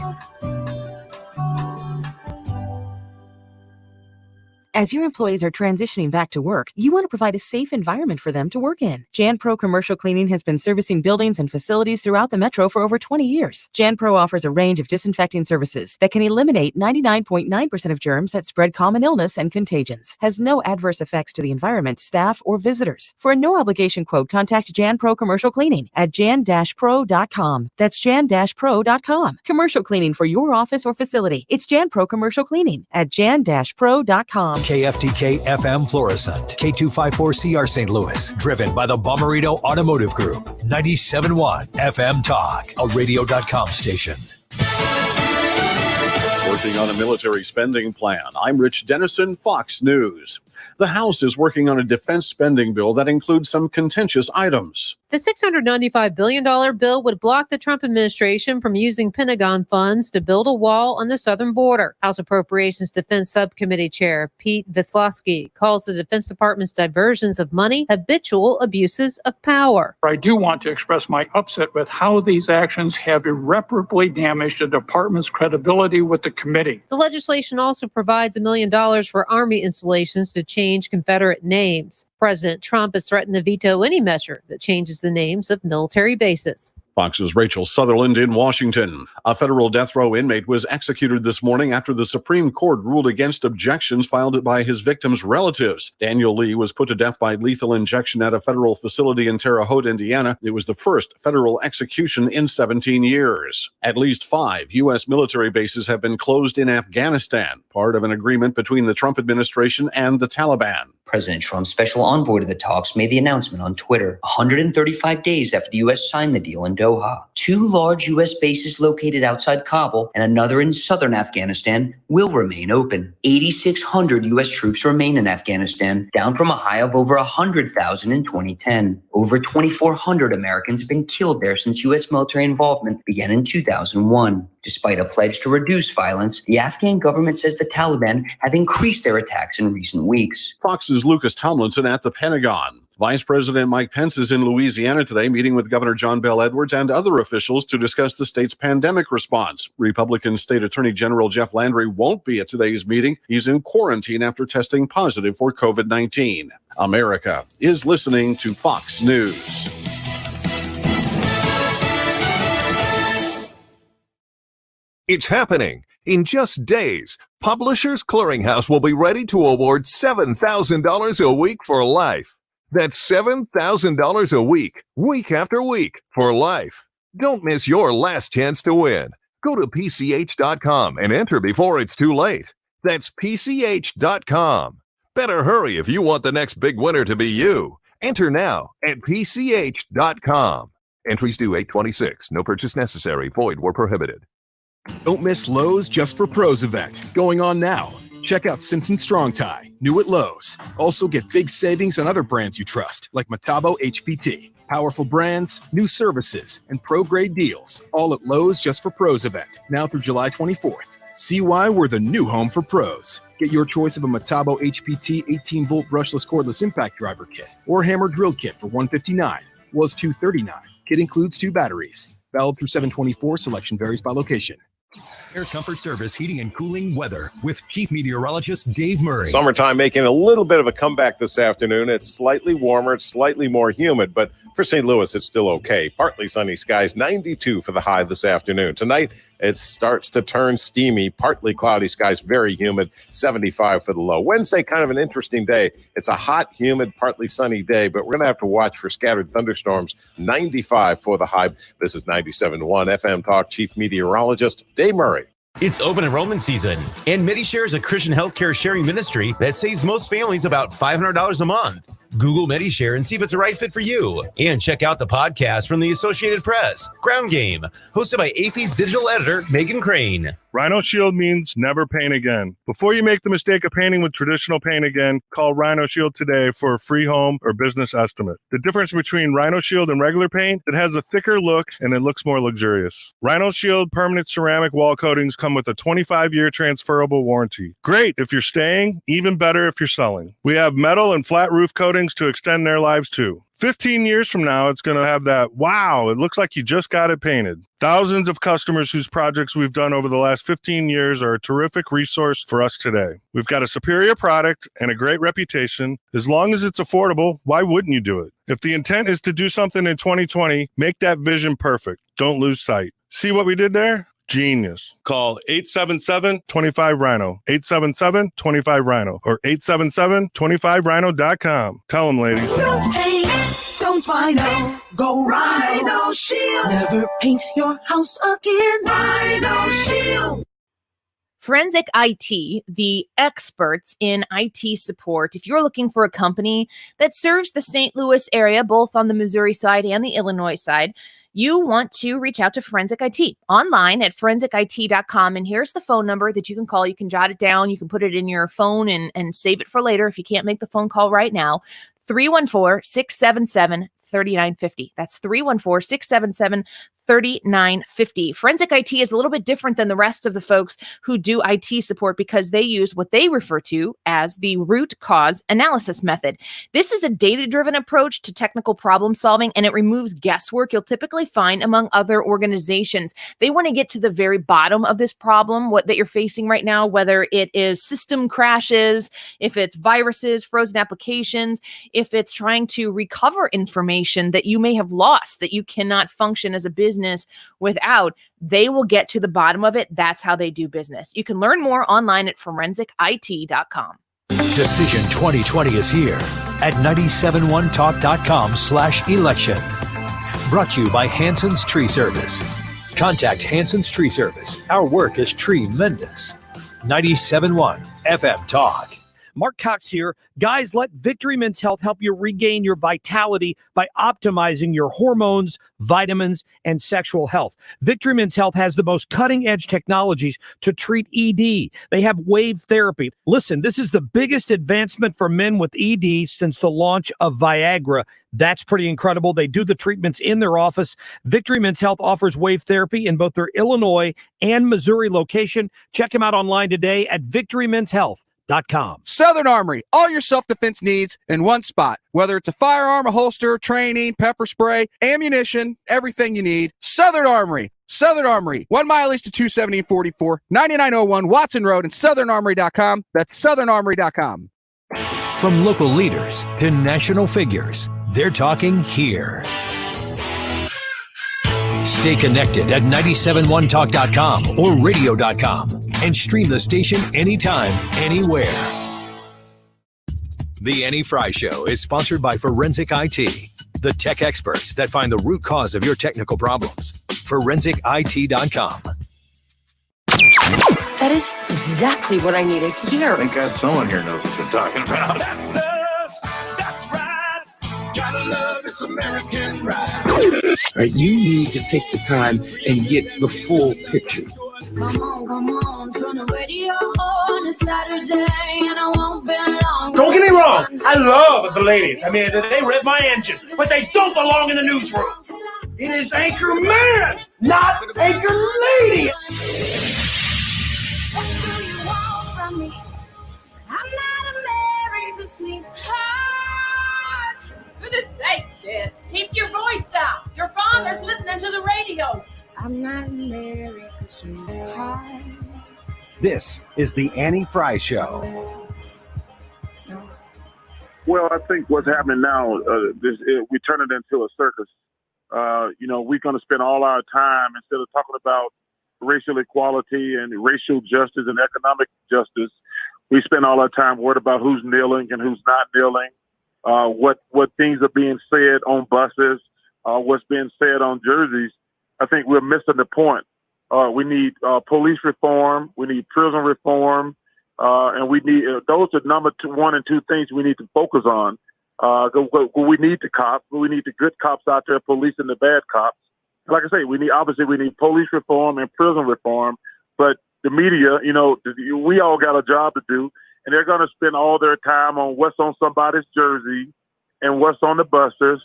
As your employees are transitioning back to work, you want to provide a safe environment for them to work in. Jan Pro Commercial Cleaning has been servicing buildings and facilities throughout the metro for over 20 years. Jan Pro offers a range of disinfecting services that can eliminate 99.9% of germs that spread common illness and contagions. Has no adverse effects to the environment, staff, or visitors. For a no-obligation quote, contact Jan Pro Commercial Cleaning at jan-pro.com. That's jan-pro.com. Commercial cleaning for your office or facility. It's Jan Pro Commercial Cleaning at jan-pro.com. KFTK FM Florissant, K254CR St. Louis, driven by the Bommarito Automotive Group, 97.1 FM Talk, a radio.com station. Working on a military spending plan. I'm Rich Dennison, Fox News. The House is working on a defense spending bill that includes some contentious items. The $695 billion bill would block the Trump administration from using Pentagon funds to build a wall on the southern border. House Appropriations Defense Subcommittee Chair Pete Vislowski calls the Defense Department's diversions of money habitual abuses of power. I do want to express my upset with how these actions have irreparably damaged the department's credibility with the committee. The legislation also provides $1 million for Army installations to change Confederate names. President Trump has threatened to veto any measure that changes the names of military bases. Fox's Rachel Sutherland in Washington. A federal death row inmate was executed this morning after the Supreme Court ruled against objections filed by his victim's relatives. Daniel Lee was put to death by lethal injection at a federal facility in Terre Haute, Indiana. It was the first federal execution in 17 years. At least 5 U.S. military bases have been closed in Afghanistan, part of an agreement between the Trump administration and the Taliban. President Trump's special envoy to the talks made the announcement on Twitter 135 days after the U.S. signed the deal in Doha. 2 large U.S. bases located outside Kabul and another in southern Afghanistan will remain open. 8,600 U.S. troops remain in Afghanistan, down from a high of over 100,000 in 2010. Over 2,400 Americans have been killed there since U.S. military involvement began in 2001. Despite a pledge to reduce violence, the Afghan government says the Taliban have increased their attacks in recent weeks. Fox's Lucas Tomlinson at the Pentagon. Vice President Mike Pence is in Louisiana today, meeting with Governor John Bel Edwards and other officials to discuss the state's pandemic response. Republican State Attorney General Jeff Landry won't be at today's meeting. He's in quarantine after testing positive for COVID-19. America is listening to Fox News. It's happening. In just days, Publishers Clearinghouse will be ready to award $7,000 a week for life. That's $7,000 a week, week after week, for life. Don't miss your last chance to win. Go to PCH.com and enter before it's too late. That's PCH.com. Better hurry if you want the next big winner to be you. Enter now at PCH.com. Entries due 8/26. No purchase necessary. Void where prohibited. Don't miss Lowe's Just for Pros event, going on now. Check out Simpson Strong Tie, new at Lowe's. Also get big savings on other brands you trust, like Metabo HPT. Powerful brands, new services, and pro-grade deals, all at Lowe's Just for Pros event, now through July 24th. See why we're the new home for pros. Get your choice of a Metabo HPT 18-volt brushless cordless impact driver kit or hammer drill kit for $159, was $239. Kit includes 2 batteries. Valid through 7/24, selection varies by location. Air Comfort Service heating and cooling weather with Chief Meteorologist Dave Murray. Summertime making a little bit of a comeback this afternoon. It's slightly warmer, it's slightly more humid, but for St. Louis, it's still okay. Partly sunny skies, 92 for the high this afternoon. Tonight, it starts to turn steamy, partly cloudy skies, very humid, 75 for the low. Wednesday, kind of an interesting day. It's a hot, humid, partly sunny day, but we're going to have to watch for scattered thunderstorms, 95 for the high. This is 97.1 FM Talk Chief Meteorologist Dave Murray. It's open enrollment season, and MediShare is a Christian healthcare sharing ministry that saves most families about $500 a month. Google MediShare and see if it's a right fit for you. And check out the podcast from the Associated Press, Ground Game, hosted by AP's digital editor, Megan Crane. Rhino Shield means never paint again. Before you make the mistake of painting with traditional paint again, call Rhino Shield today for a free home or business estimate. The difference between Rhino Shield and regular paint, it has a thicker look and it looks more luxurious. Rhino Shield permanent ceramic wall coatings come with a 25-year transferable warranty. Great if you're staying, even better if you're selling. We have metal and flat roof coatings to extend their lives too. 15 years from now, it's going to have that, wow, it looks like you just got it painted. Thousands of customers whose projects we've done over the last 15 years are a terrific resource for us today. We've got a superior product and a great reputation. As long as it's affordable, why wouldn't you do it? If the intent is to do something in 2020, make that vision perfect. Don't lose sight. See what we did there? Genius. Call 877-25-RHINO, 877-25-RHINO, or 877-25rhino.com. Tell them, ladies. Don't paint, don't Rhino. Go Rhino Shield. Never paint your house again. Rhino Shield. Forensic IT, the experts in IT support. If you're looking for a company that serves the St. Louis area, both on the Missouri side and the Illinois side, you want to reach out to Forensic IT online at forensicit.com. And here's the phone number that you can call. You can jot it down. You can put it in your phone and save it for later if you can't make the phone call right now. 314-677-3950. That's 314-677-3950. Forensic IT is a little bit different than the rest of the folks who do IT support because they use what they refer to as the root cause analysis method. This is a data-driven approach to technical problem solving, and it removes guesswork you'll typically find among other organizations. They want to get to the very bottom of this problem, what that you're facing right now, whether it is system crashes, if it's viruses, frozen applications, if it's trying to recover information that you may have lost, that you cannot function as a business without. They will get to the bottom of it. That's how they do business. You can learn more online at forensicit.com. Decision 2020 is here at 971talk.com/election. Brought to you by Hanson's Tree Service. Contact Hanson's Tree Service. Our work is tremendous. 97.1 FM Talk. Marc Cox here. Guys, let Victory Men's Health help you regain your vitality by optimizing your hormones, vitamins, and sexual health. Victory Men's Health has the most cutting-edge technologies to treat ED. They have wave therapy. Listen, this is the biggest advancement for men with ED since the launch of Viagra. That's pretty incredible. They do the treatments in their office. Victory Men's Health offers wave therapy in both their Illinois and Missouri location. Check them out online today at victorymenshealth.com. Southern Armory, all your self-defense needs in one spot. Whether it's a firearm, a holster, training, pepper spray, ammunition, everything you need. Southern Armory. Southern Armory, 1 mile east of 270 and 44, 9901 Watson Road, and southernarmory.com. That's southernarmory.com. From local leaders to national figures, they're talking here. Stay connected at 971talk.com or radio.com and stream the station anytime, anywhere. The Annie Frey Show is sponsored by Forensic IT, the tech experts that find the root cause of your technical problems. ForensicIT.com. That is exactly what I needed to hear. Thank God someone here knows what they're talking about. That's us. That's right. Gotta love this American ride. Right, you need to take the time and get the full picture. Come on, turn the radio on. It's Saturday and I won't be long. Don't get me wrong, I love the ladies. I mean, they rev my engine, but they don't belong in the newsroom. It is Anchor Man, not Anchor Lady. What do you want from me? I'm not America's sweetheart. Goodness sake, kid. Keep your voice down. Your father's listening to the radio. I'm not America's sweetheart. This is the Annie Frey Show. Well, I think what's happening now, we turn it into a circus. We're going to spend all our time, instead of talking about racial equality and racial justice and economic justice, we spend all our time worried about who's kneeling and who's not kneeling, what things are being said on buses, what's being said on jerseys. I think we're missing the point. We need police reform. We need prison reform. And we need those are number 1 and 2 things we need to focus on. We need the cops. We need the good cops out there policing the bad cops. Like I say, we need police reform and prison reform. But the media, we all got a job to do, and they're going to spend all their time on what's on somebody's jersey and what's on the buses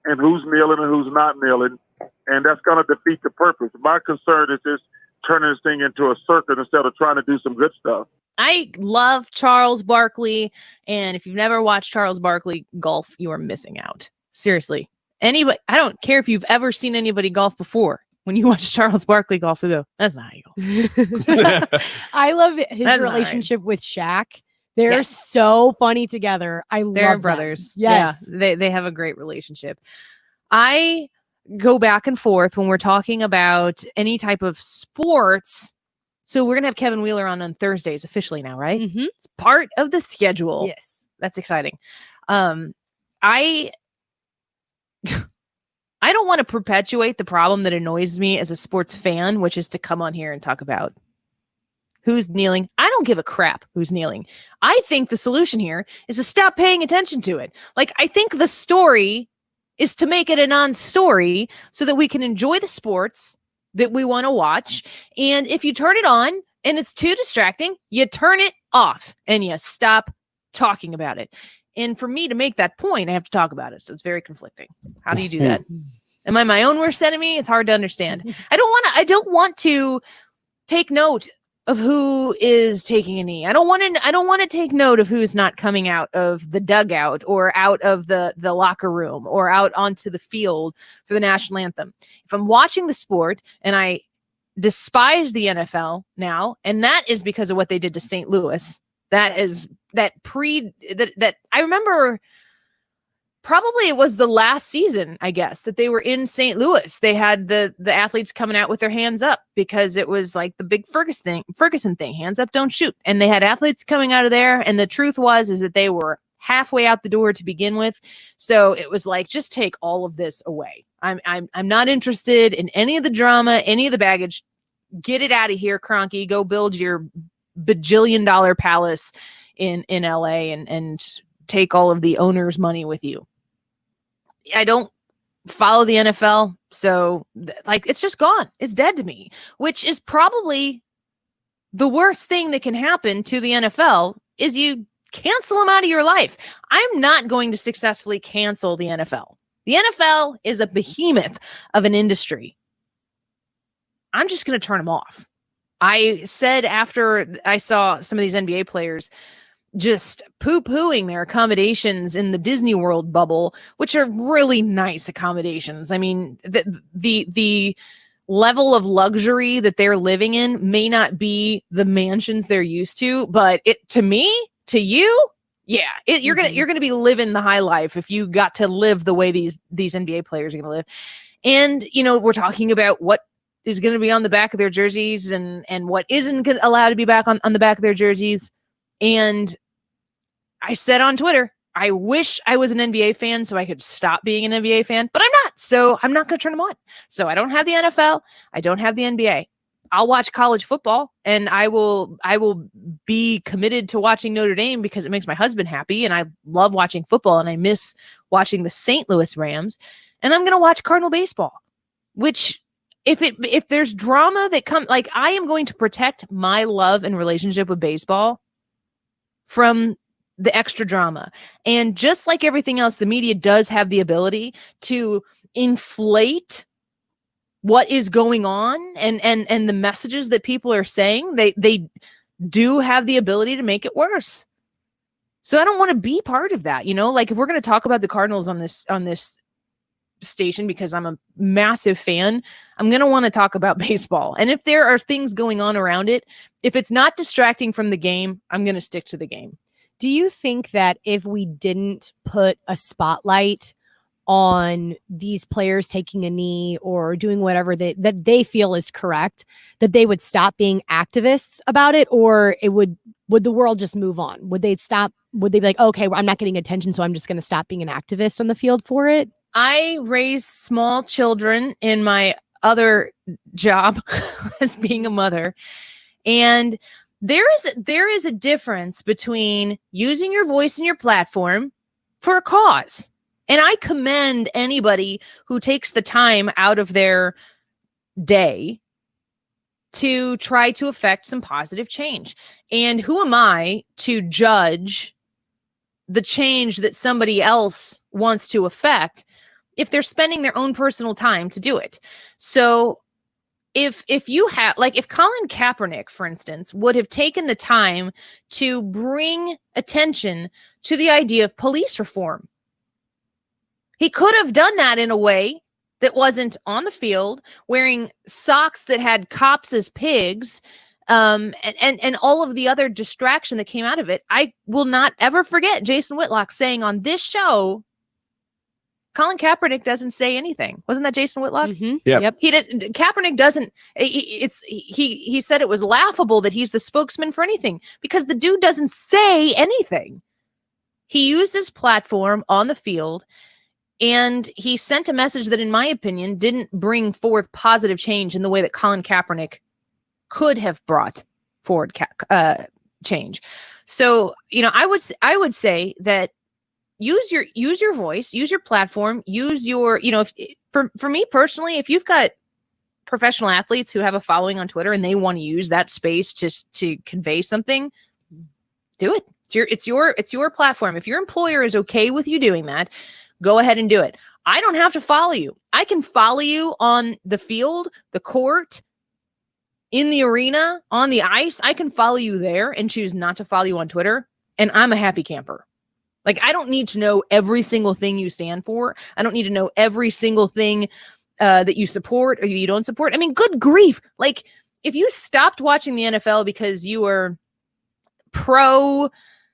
and who's kneeling and who's not kneeling, and that's going to defeat the purpose. My concern is just turning this thing into a circuit instead of trying to do some good stuff. I love Charles Barkley, and if you've never watched Charles Barkley golf, you are missing out. Seriously. Anybody, I don't care if you've ever seen anybody golf before. When you watch Charles Barkley golf, you go, that's not how you golf. I love his That's relationship with Shaq. They're so funny together. They're love brothers. them. Yes. Yeah, they have a great relationship. I go back and forth when we're talking about any type of sports. So we're going to have Kevin Wheeler on Thursdays officially now, right? Mm-hmm. It's part of the schedule. Yes. That's exciting. I don't want to perpetuate the problem that annoys me as a sports fan, which is to come on here and talk about who's kneeling. I don't give a crap who's kneeling. I think the solution here is to stop paying attention to it. Like, I think the story is to make it a non-story so that we can enjoy the sports that we want to watch. And if you turn it on and it's too distracting, you turn it off and you stop talking about it. And for me to make that point, I have to talk about it. So it's very conflicting. How do you do that? Am I my own worst enemy? It's hard to understand. I don't want to take note of who is taking a knee. I don't want to take note of who's not coming out of the dugout or out of the locker room or out onto the field for the national anthem. If I'm watching the sport, and I despise the NFL now, and that is because of what they did to St. Louis. That I remember. Probably it was the last season, I guess, that they were in St. Louis. They had the athletes coming out with their hands up because it was like the big Ferguson thing, hands up, don't shoot. And they had athletes coming out of there. And the truth is that they were halfway out the door to begin with. So it was like, just take all of this away. I'm not interested in any of the drama, any of the baggage. Get it out of here, Kroenke. Go build your bajillion-dollar palace in LA and take all of the owner's money with you. I don't follow the NFL, so it's just gone. It's dead to me, which is probably the worst thing that can happen to the NFL is you cancel them out of your life. I'm not going to successfully cancel the NFL. The NFL is a behemoth of an industry. I'm just going to turn them off. I said after I saw some of these NBA players just poo-pooing their accommodations in the Disney World bubble, which are really nice accommodations. I mean, the level of luxury that they're living in may not be the mansions they're used to, but to you, yeah, you're gonna be living the high life if you got to live the way these NBA players are gonna live. And we're talking about what is going to be on the back of their jerseys and what isn't allowed to be back on the back of their jerseys. And I said on Twitter, I wish I was an NBA fan so I could stop being an NBA fan, but I'm not. So I'm not going to turn them on. So I don't have the NFL. I don't have the NBA. I'll watch college football, and I will be committed to watching Notre Dame because it makes my husband happy, and I love watching football, and I miss watching the St. Louis Rams. And I'm going to watch Cardinal baseball, which if there's drama that comes, like, I am going to protect my love and relationship with baseball from the extra drama. And just like everything else, the media does have the ability to inflate what is going on and the messages that people are saying. They do have the ability to make it worse. So I don't want to be part of that. Like, if we're going to talk about the Cardinals on this station because I'm a massive fan, I'm going to want to talk about baseball. And if there are things going on around it, if it's not distracting from the game, I'm going to stick to the game. Do you think that if we didn't put a spotlight on these players taking a knee or doing whatever that they feel is correct, that they would stop being activists about it? Or would the world just move on? Would they be like, okay, I'm not getting attention, so I'm just going to stop being an activist on the field for it? I raise small children in my other job as being a mother. And there is a difference between using your voice and your platform for a cause. And I commend anybody who takes the time out of their day to try to affect some positive change. And who am I to judge the change that somebody else wants to affect if they're spending their own personal time to do it? So if you have, like, if Colin Kaepernick, for instance, would have taken the time to bring attention to the idea of police reform, he could have done that in a way that wasn't on the field wearing socks that had cops as pigs, and all of the other distraction that came out of it. I will not ever forget Jason Whitlock saying on this show, Colin Kaepernick doesn't say anything. Wasn't that Jason Whitlock? Mm-hmm. Yep. Kaepernick doesn't. He said it was laughable that he's the spokesman for anything because the dude doesn't say anything. He used his platform on the field, and he sent a message that, in my opinion, didn't bring forth positive change in the way that Colin Kaepernick could have brought forward change. So, I would say that use your voice, use your platform, use your, for me personally, if you've got professional athletes who have a following on Twitter and they want to use that space to convey something, do it. It's your platform. If your employer is okay with you doing that, go ahead and do it. I don't have to follow you. I can follow you on the field, the court, in the arena, on the ice. I can follow you there and choose not to follow you on Twitter. And I'm a happy camper. Like, I don't need to know every single thing you stand for. I don't need to know every single thing that you support or you don't support. I mean, good grief. Like, if you stopped watching the NFL because you were pro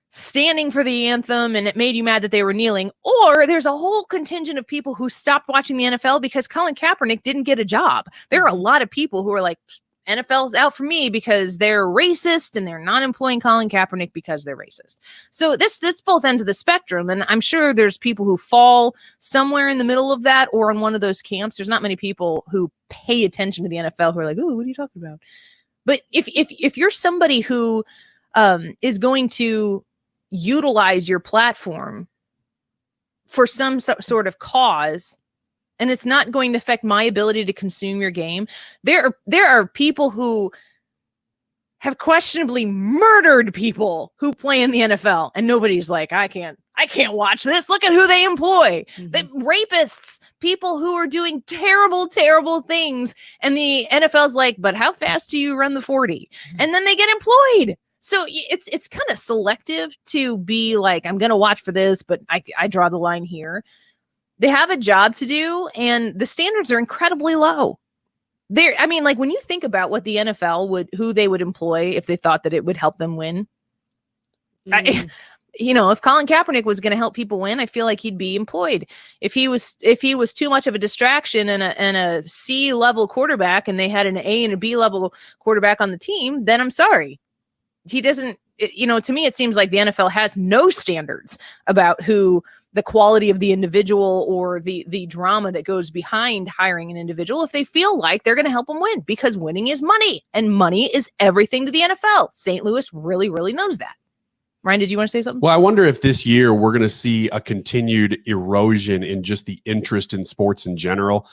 standing for the anthem and it made you mad that they were kneeling, or there's a whole contingent of people who stopped watching the NFL because Colin Kaepernick didn't get a job. There are a lot of people who are like, NFL's out for me because they're racist and they're not employing Colin Kaepernick because they're racist. So that's both ends of the spectrum. And I'm sure there's people who fall somewhere in the middle of that or on one of those camps. There's not many people who pay attention to the NFL who are like, "Ooh, what are you talking about?" But if you're somebody who is going to utilize your platform for some sort of cause, and it's not going to affect my ability to consume your game. There are people who have questionably murdered people who play in the NFL, and nobody's like, I can't watch this. Look at who they employ. Mm-hmm. The rapists, people who are doing terrible, terrible things, and the NFL's like, but how fast do you run the 40? Mm-hmm. And then they get employed. So it's kind of selective to be like, I'm going to watch for this, but I draw the line here. They have a job to do, and the standards are incredibly low. Like, when you think about what the NFL who they would employ if they thought that it would help them win. Mm. If Colin Kaepernick was going to help people win, I feel like he'd be employed. If he was too much of a distraction and a C level quarterback, and they had an A and a B level quarterback on the team, then I'm sorry. He doesn't, to me, it seems like the NFL has no standards about the quality of the individual or the drama that goes behind hiring an individual if they feel like they're going to help them win, because winning is money and money is everything to the NFL. St. Louis really, really knows that. Ryan, did you want to say something? Well, I wonder if this year we're going to see a continued erosion in just the interest in sports in general.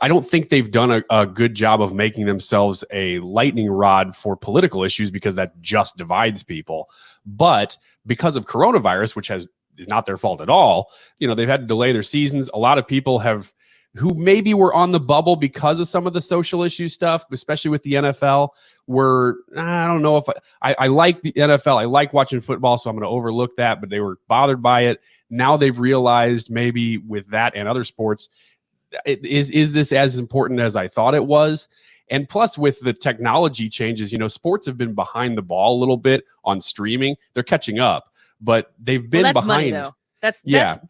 I don't think they've done a good job of making themselves a lightning rod for political issues, because that just divides people. But because of coronavirus, which is not their fault at all, they've had to delay their seasons. A lot of people who maybe were on the bubble because of some of the social issue stuff, especially with the NFL, I don't know if I like the NFL. I like watching football, so I'm going to overlook that, but they were bothered by it. Now they've realized, maybe with that and other sports, is this as important as I thought it was? And plus, with the technology changes, sports have been behind the ball a little bit on streaming. They're catching up, but they've been that's behind. Money, though.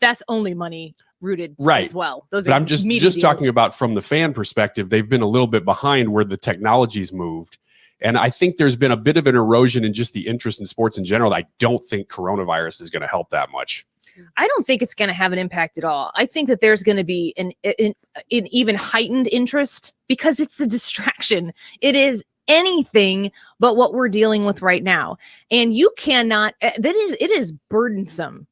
That's only money rooted right as well. But I'm just talking about from the fan perspective. They've been a little bit behind where the technology's moved. And I think there's been a bit of an erosion in just the interest in sports in general. I don't think coronavirus is going to help that much. I don't think it's going to have an impact at all. I think that there's going to be an even heightened interest, because it's a distraction. It is anything but what we're dealing with right now. And you cannot, it is burdensome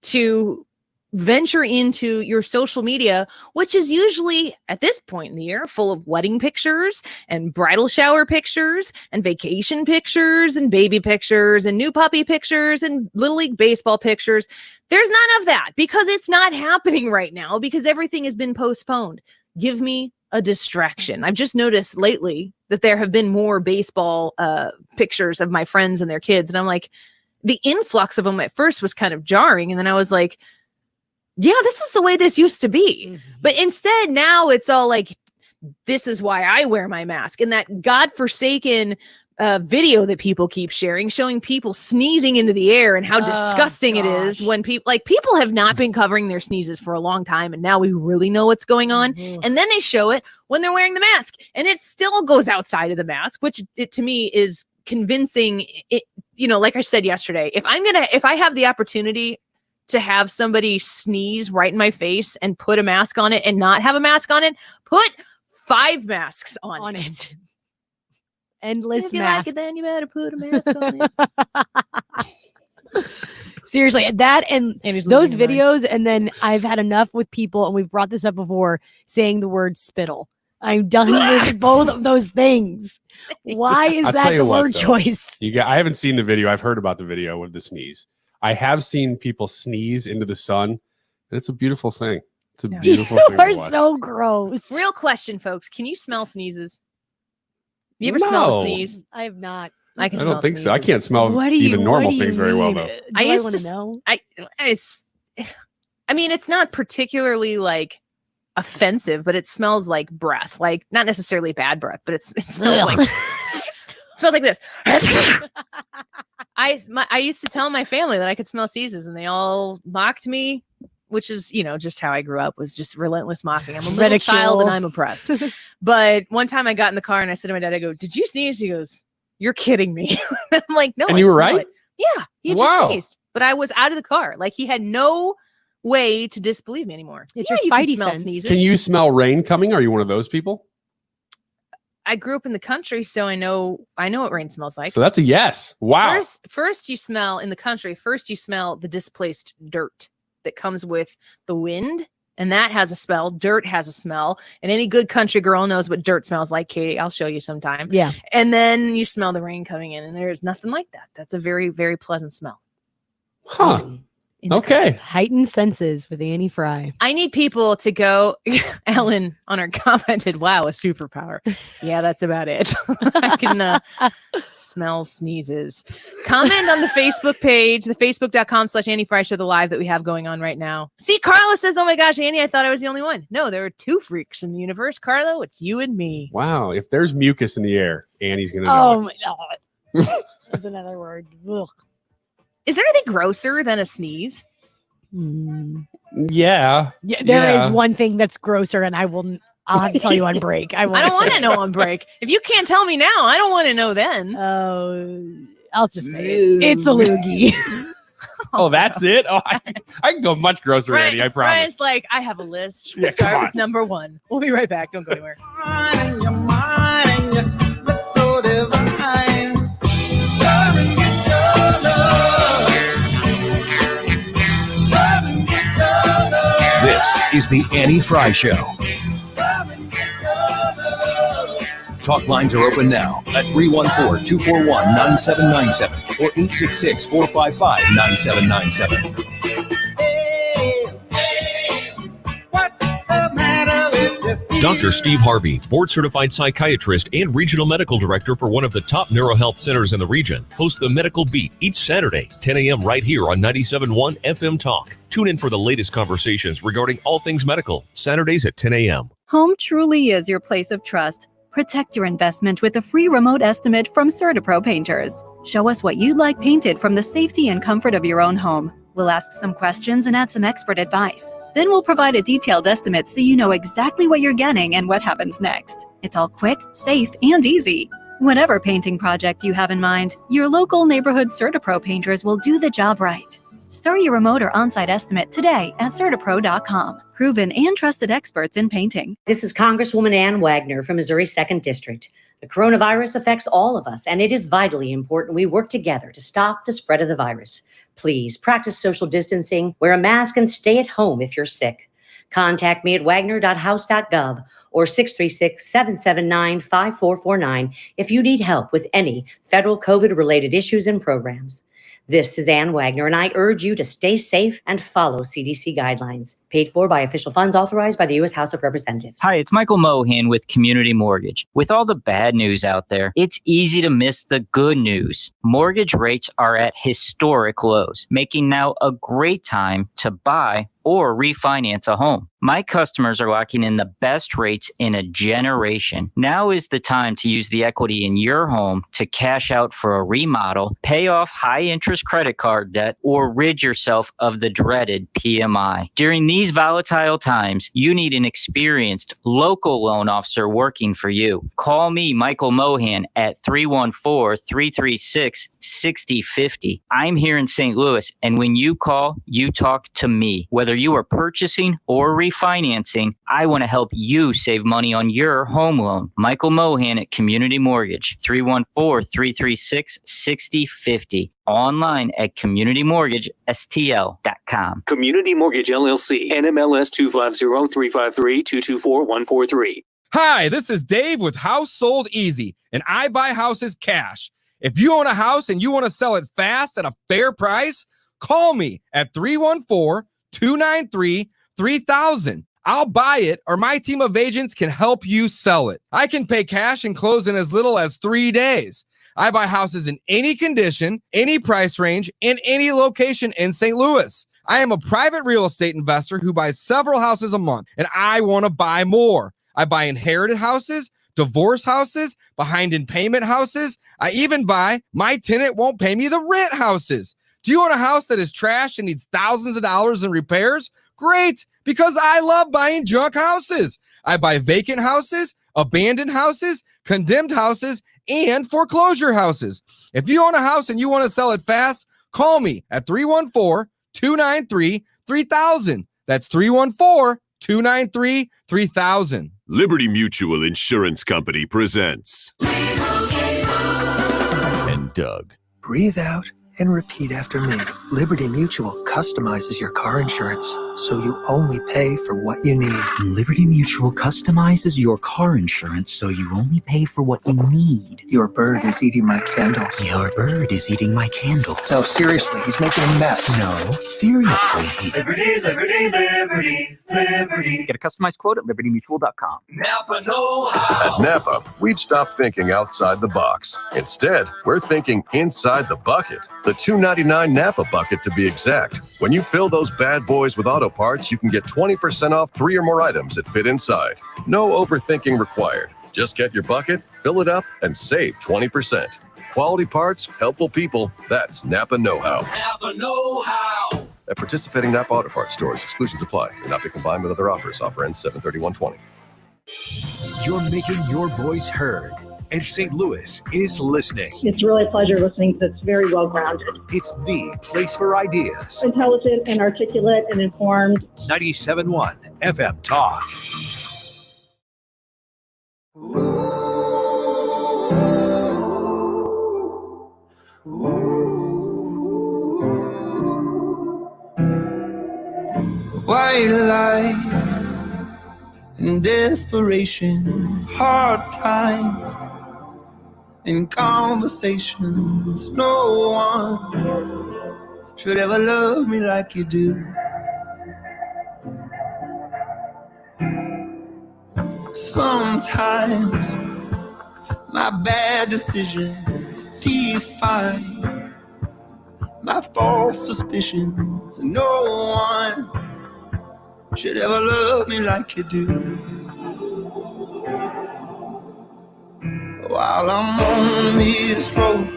to venture into your social media, which is usually at this point in the year full of wedding pictures and bridal shower pictures and vacation pictures and baby pictures and new puppy pictures and Little League baseball pictures. There's none of that because it's not happening right now because everything has been postponed. Give me a distraction. I've just noticed lately that there have been more baseball pictures of my friends and their kids. And I'm like, the influx of them at first was kind of jarring. And then I was like, yeah, this is the way this used to be. Mm-hmm. But instead, now it's all like, this is why I wear my mask. And that godforsaken video that people keep sharing, showing people sneezing into the air and how disgusting it is when people have not been covering their sneezes for a long time. And now we really know what's going on. Mm-hmm. And then they show it when they're wearing the mask and it still goes outside of the mask, which to me is convincing. It, like I said yesterday, if I have the opportunity to have somebody sneeze right in my face and put a mask on it and not have a mask on it, put 5 masks on it. Endless if you masks. like it, then you better put a mask on it. Seriously, that and those videos, and then I've had enough with people, and we've brought this up before, saying the word spittle. I'm done with both of those things. Why is that the word choice? I haven't seen the video. I've heard about the video of the sneeze. I have seen people sneeze into the sun, and it's a beautiful thing. It's a beautiful thing. You are so gross. Real question, folks. Can you smell sneezes? You ever smell a sneeze? I have not. I don't think so. I can't smell even normal things very well, though. I used to know. I mean, it's not particularly like offensive, but it smells like breath. Like not necessarily bad breath, but it smells like it smells like this. I used to tell my family that I could smell sneezes, and they all mocked me, which is, just how I grew up, was just relentless mocking. I'm a little child and I'm oppressed. But one time I got in the car and I said to my dad, I go, "Did you sneeze?" He goes, "You're kidding me." I'm like, "No." And you were right? Yeah, he just sneezed. But I was out of the car. Like he had no way to disbelieve me anymore. It's your spidey sense. Sneezes. Can you smell rain coming? Are you one of those people? I grew up in the country, so I know what rain smells like. So that's a yes. Wow. First you smell in the country. First you smell the displaced dirt that comes with the wind, and that has a smell. Dirt has a smell, and any good country girl knows what dirt smells like. Katie, I'll show you sometime. Yeah. And then you smell the rain coming in, and there's nothing like that. That's a very, very pleasant smell. Huh. Okay. Heightened senses with Annie Frey. I need people to go. Ellen on her commented, "Wow, a superpower." Yeah, that's about it. I can smell sneezes. Comment on the Facebook page, the facebook.com/Annie Frey Show, the live that we have going on right now. See, Carla says, "Oh my gosh, Annie, I thought I was the only one." No, there are 2 freaks in the universe, Carlo. It's you and me. Wow. If there's mucus in the air, Annie's going to know. Oh my God. That's another word. Ugh. Is there anything grosser than a sneeze? Yeah. There is one thing that's grosser, and I'll have to tell you on break. I don't want to know on break. If you can't tell me now, I don't want to know then. I'll just say it. It's a loogie. Oh, that's it? Oh, I can go much grosser, Ryan, Annie, I promise. Ryan's like, I have a list. We'll start with number 1. We'll be right back. Don't go anywhere. This is the Annie Frey Show. Talk lines are open now at 314-241-9797 or 866-455-9797. Dr. Steve Harvey, board-certified psychiatrist and regional medical director for one of the top neurohealth centers in the region, hosts the Medical Beat each Saturday, 10 a.m. right here on 97.1 FM Talk. Tune in for the latest conversations regarding all things medical, Saturdays at 10 a.m. Home truly is your place of trust. Protect your investment with a free remote estimate from CertaPro Painters. Show us what you'd like painted from the safety and comfort of your own home. We'll ask some questions and add some expert advice. Then we'll provide a detailed estimate so you know exactly what you're getting and what happens next. It's all quick, safe, and easy. Whatever painting project you have in mind, your local neighborhood CertaPro Painters will do the job right. Start your remote or on-site estimate today at CertaPro.com. Proven and trusted experts in painting. This is Congresswoman Ann Wagner from Missouri's 2nd District. The coronavirus affects all of us, and it is vitally important we work together to stop the spread of the virus. Please practice social distancing, wear a mask, and stay at home if you're sick. Contact me at wagner.house.gov or 636-779-5449 if you need help with any federal COVID-related issues and programs. This is Ann Wagner, and I urge you to stay safe and follow CDC guidelines. Paid for by official funds authorized by the U.S. House of Representatives. Hi, it's Michael Mohan with Community Mortgage. With all the bad news out there, it's easy to miss the good news. Mortgage rates are at historic lows, making now a great time to buy or refinance a home. My customers are locking in the best rates in a generation. Now is the time to use the equity in your home to cash out for a remodel, pay off high-interest credit card debt, or rid yourself of the dreaded PMI. During these volatile times, you need an experienced local loan officer working for you. Call me, Michael Mohan, at 314-336-6050. I'm here in St. Louis, and when you call, you talk to me. Whether you are purchasing or refinancing, I want to help you save money on your home loan. Michael Mohan at Community Mortgage, 314-336-6050. Online at communitymortgagestl.com. Community Mortgage LLC, NMLS 250353224143. Hi, this is Dave with House Sold Easy, and I buy houses cash. If you own a house and you want to sell it fast at a fair price, call me at 314-293-3000. I'll buy it, or my team of agents can help you sell it. I can pay cash and close in as little as 3 days. I buy houses in any condition, any price range, in any location in St. Louis. I am a private real estate investor who buys several houses a month, and I want to buy more. I buy inherited houses, divorce houses, behind in payment houses. I even buy my tenant won't pay me the rent houses. Do you own a house that is trashed and needs thousands of dollars in repairs? Great, because I love buying junk houses. I buy vacant houses, abandoned houses, condemned houses, and foreclosure houses. If you own a house and you want to sell it fast, call me at 314-293-3000. That's 314-293-3000. Liberty Mutual Insurance Company presents. And Doug. Breathe out and repeat after me. Liberty Mutual customizes your car insurance so you only pay for what you need. Liberty Mutual customizes your car insurance so you only pay for what you need. Your bird is eating my candles. Your bird is eating my candles. No, seriously, he's making a mess. No, seriously. Liberty, liberty, liberty, liberty. Get a customized quote at libertymutual.com. Napa know-how. At Napa, we've stopped thinking outside the box. Instead, we're thinking inside the bucket. The $2.99 Napa bucket to be exact. When you fill those bad boys with auto parts, you can get 20% off 3 or more items that fit inside. No overthinking required. Just get your bucket, fill it up, and save 20%. Quality parts, helpful people. That's Napa know-how. Napa know-how. At participating Napa Auto Parts stores, exclusions apply. May not be combined with other offers. Offer ends 7/31/20. You're making your voice heard, and St. Louis is listening. It's really a pleasure listening to this. Very well grounded. It's the place for ideas. Intelligent and articulate and informed. 97.1 FM Talk. White lies and desperation, hard times and conversations. No one should ever love me like you do. Sometimes my bad decisions define my false suspicions. No one should ever love me like you do. While I'm on this road,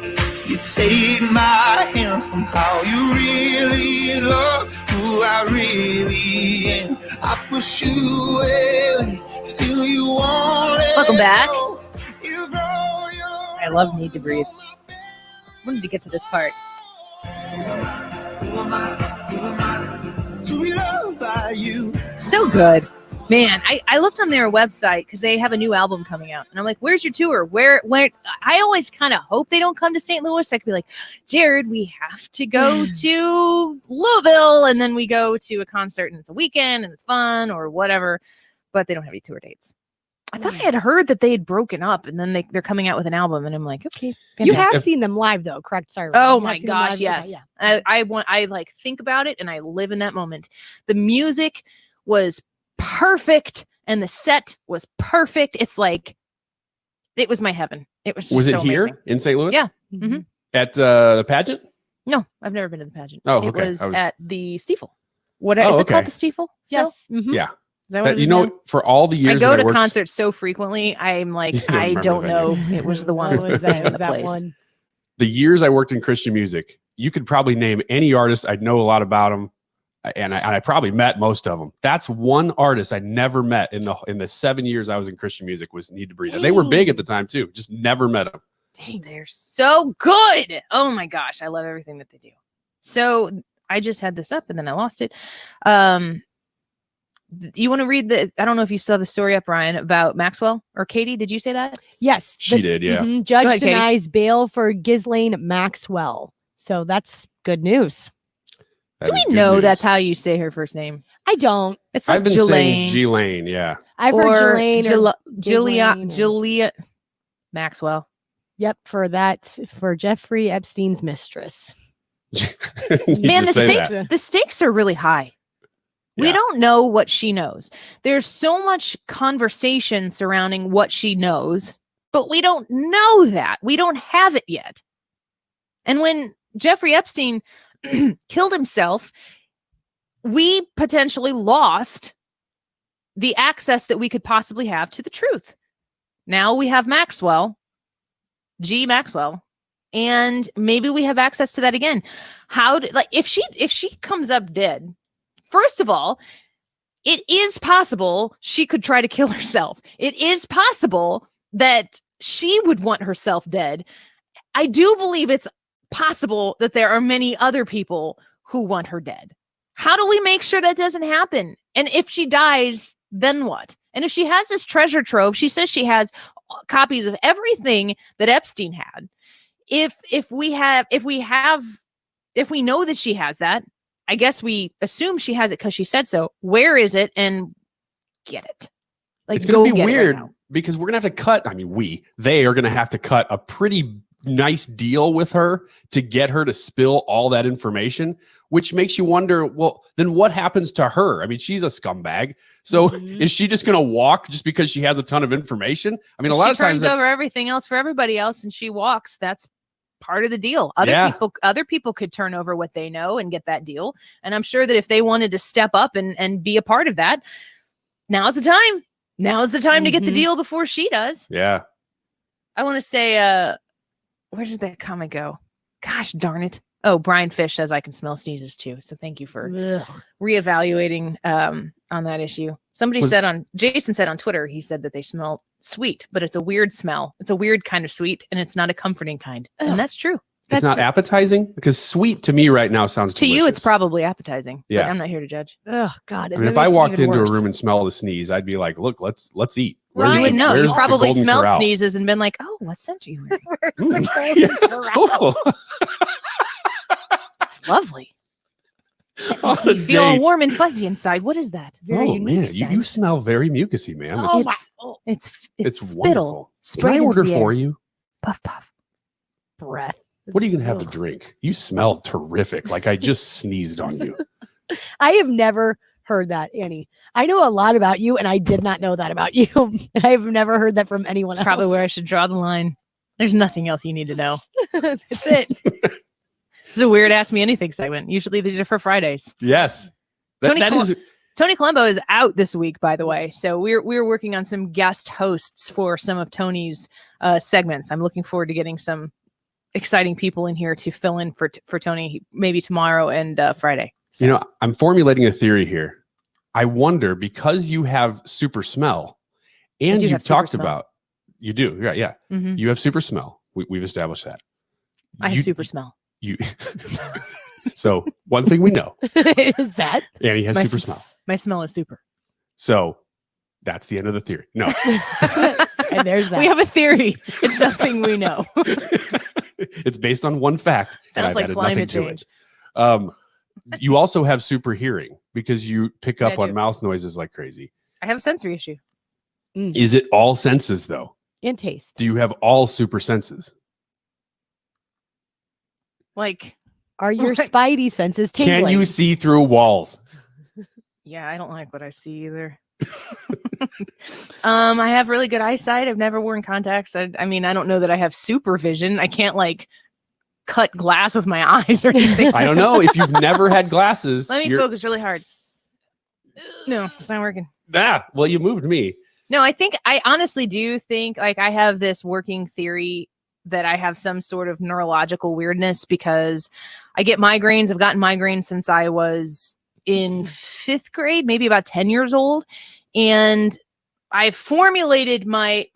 you take my hand somehow. You really love who I really am. I push you away, still you won't let Welcome back. go. You grow I love Need to Breathe. I wanted to get to this part. to be loved by you. So good. Man, I looked on their website because they have a new album coming out. And I'm like, where's your tour? Where I always kind of hope they don't come to St. Louis. I could be like, Jared, we have to go to Louisville. And then we go to a concert and it's a weekend and it's fun or whatever. But they don't have any tour dates. I thought I had heard that they had broken up and then they're coming out with an album. And I'm like, okay. You have seen them live though, correct? Sorry. Oh You my have seen them live? gosh, yes. Okay, yeah. I like think about it and I live in that moment. The music was perfect and the set was perfect. It's like it was my heaven. It was just Was it so here amazing. in St. Louis? Yeah. Mm-hmm. At the pageant? No, I've never been to the pageant. Oh, It okay. was, I was- at the Stiefel. What is it called? The Stiefel? Still? Yes. Mhm. Yeah. Is that what it You is know, now? for all the I years go that to I worked, concerts so frequently. I'm like, You don't I remember don't the know. venue. It was the one. What was with the name that? of Was the that place. one? the years I worked in Christian music, you could probably name any artist. I'd know a lot about them. And I probably met most of them. That's one artist I never met in the 7 years I was in Christian music was Need to Breathe. And they were big at the time too. Just never met them. Dang, they're so good. Oh my gosh, I love everything that they do. So I just had this up and then I lost it. You want to read I don't know if you saw the story up, Ryan, about Maxwell or Katie. Did you say that? Yes. She did, yeah. Judge Go ahead, Katie. denies bail for Ghislaine Maxwell. So that's good news. That Do is we good know news. that's how you say her first name? I don't. It's like I've been saying Ghislaine, yeah. I've heard Ghislaine or Julia Maxwell. Yep, for Jeffrey Epstein's mistress. Man, the stakes are really high. We don't know what she knows. There's so much conversation surrounding what she knows, but we don't know that. We don't have it yet. And when Jeffrey Epstein killed himself, we potentially lost the access that we could possibly have to the truth. Now we have Maxwell, and maybe we have access to that again. If she comes up dead, first of all, it is possible she could try to kill herself. It is possible that she would want herself dead. I do believe it's possible that there are many other people who want her dead. How do we make sure that doesn't happen? And if she dies, then what? And if she has this treasure trove, she says she has copies of everything that Epstein had. If we know that she has that, I guess we assume she has it because she said so. Where is it? And get it. It's going to be weird because we're going to have to cut. They are going to have to cut a pretty nice deal with her to get her to spill all that information, which makes you wonder, well, then what happens to her? I mean, she's a scumbag. So is she just going to walk just because she has a ton of information? I mean, a lot of times she turns over everything else for everybody else and she walks. That's part of the deal. Other people could turn over what they know and get that deal. And I'm sure that if they wanted to step up and be a part of that, now's the time. Now's the time to get the deal before she does. Yeah. I want to say, where did that comment go? Gosh darn it. Oh, Brian Fish says I can smell sneezes too. So thank you for reevaluating on that issue. Jason said on Twitter, he said that they smell sweet, but it's a weird smell. It's a weird kind of sweet and it's not a comforting kind. And that's true. It's not appetizing because sweet to me right now sounds to delicious. you. It's probably appetizing. Yeah. But I'm not here to judge. Oh God. I mean, if I walked into a room and smelled the sneeze, I'd be like, look, let's eat. You would know. You where's the probably Golden smelled Corral? sneezes and been like, oh, what scent are you wearing? Oh. That's lovely. That On makes a me feel date. warm and fuzzy inside. What is that? Very Oh unique man, scent. you smell very mucusy, man. It's it's spittle. wonderful. Can Sprayed I into order the for air. you? Puff puff. Breath. What are you gonna have to drink? You smell terrific. Like I just sneezed on you. I have never heard that, Annie. I know a lot about you, and I did not know that about you. And I've never heard that from anyone else. Probably where I should draw the line. There's nothing else you need to know. That's it. It's a weird Ask Me Anything segment. Usually these are for Fridays. Yes. Tony Colombo is out this week, by the way. So we're working on some guest hosts for some of Tony's segments. I'm looking forward to getting some exciting people in here to fill in for Tony, maybe tomorrow and Friday. You know, I'm formulating a theory here. I wonder because you have super smell, and do you've have super talked smell. about you do, yeah. Mhm. You have super smell. We've established that. I have super smell. You. So one thing we know, Is that Annie has My super s- smell. My smell is super. So That's the end of the theory. No. And there's that. We have a theory. It's something we know. It's based on one fact. Sounds I've like added climate nothing change. to it. You also have super hearing because you pick up I on do. mouth noises like crazy. I have a sensory issue. Is it all senses though? And taste. Do you have all super senses? Like, Are your spidey senses tingling? Can you see through walls? yeah, I don't like what I see either. I have really good eyesight. I've never worn contacts. I mean, I don't know that I have supervision. I can't like cut glass with my eyes or anything. I don't know. If you've never had glasses, Let me focus really hard. No, it's not working. Well, you moved me. No, I honestly do think like I have this working theory that I have some sort of neurological weirdness because I get migraines. I've gotten migraines since I was in 5th grade, maybe about 10 years old. And I formulated my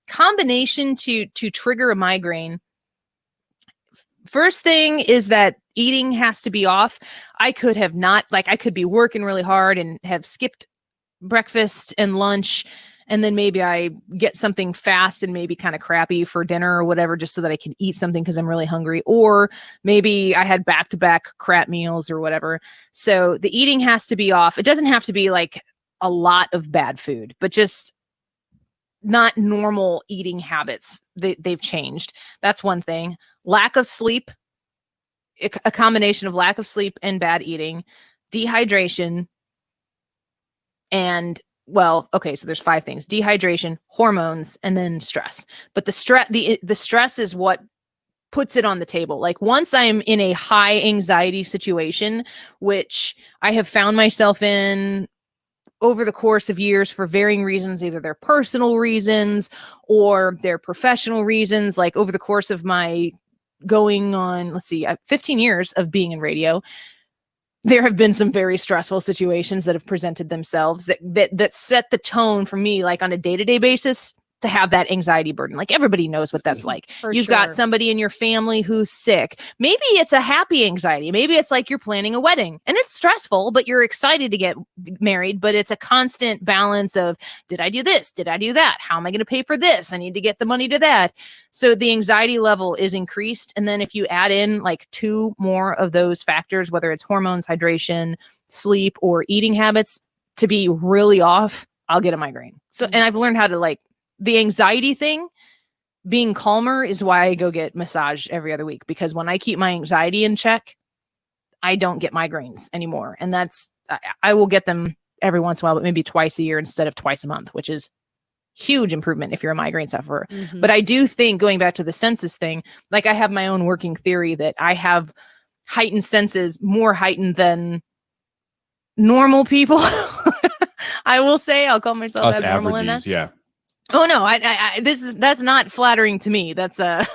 combination to trigger a migraine. First thing is that eating has to be off. I could have not, like, I could be working really hard and have skipped breakfast and lunch. And then maybe I get something fast and maybe kind of crappy for dinner or whatever, just so that I can eat something because I'm really hungry. Or maybe I had back-to-back crap meals or whatever. So the eating has to be off. It doesn't have to be like a lot of bad food, but just not normal eating habits. They've changed. That's one thing. Lack of sleep, a combination of lack of sleep and bad eating, dehydration, and well, okay, so there's 5 things: dehydration, hormones, and then stress. But the stress is what puts it on the table. Like once I'm in a high anxiety situation, which I have found myself in over the course of years for varying reasons, either they're personal reasons or they're professional reasons, like over the course of my going on, 15 years of being in radio, there have been some very stressful situations that have presented themselves that set the tone for me, like on a day-to-day basis, to have that anxiety burden. Like everybody knows what that's like. You've got somebody in your family who's sick. Maybe it's a happy anxiety. Maybe it's like you're planning a wedding and it's stressful, but you're excited to get married. But it's a constant balance of, did I do this? Did I do that? How am I going to pay for this? I need to get the money to that. So the anxiety level is increased. And then if you add in like 2 more of those factors, whether it's hormones, hydration, sleep, or eating habits, to be really off, I'll get a migraine. So, and I've learned how to like, the anxiety thing, being calmer is why I go get massage every other week, because when I keep my anxiety in check, I don't get migraines anymore. And I will get them every once in a while, but maybe twice a year instead of twice a month, which is huge improvement if you're a migraine sufferer. Mm-hmm. But I do think, going back to the senses thing, like I have my own working theory that I have heightened senses, more heightened than normal people. I will say, I'll call myself abnormal in that. Yeah. Oh no, that's not flattering to me. That's I'm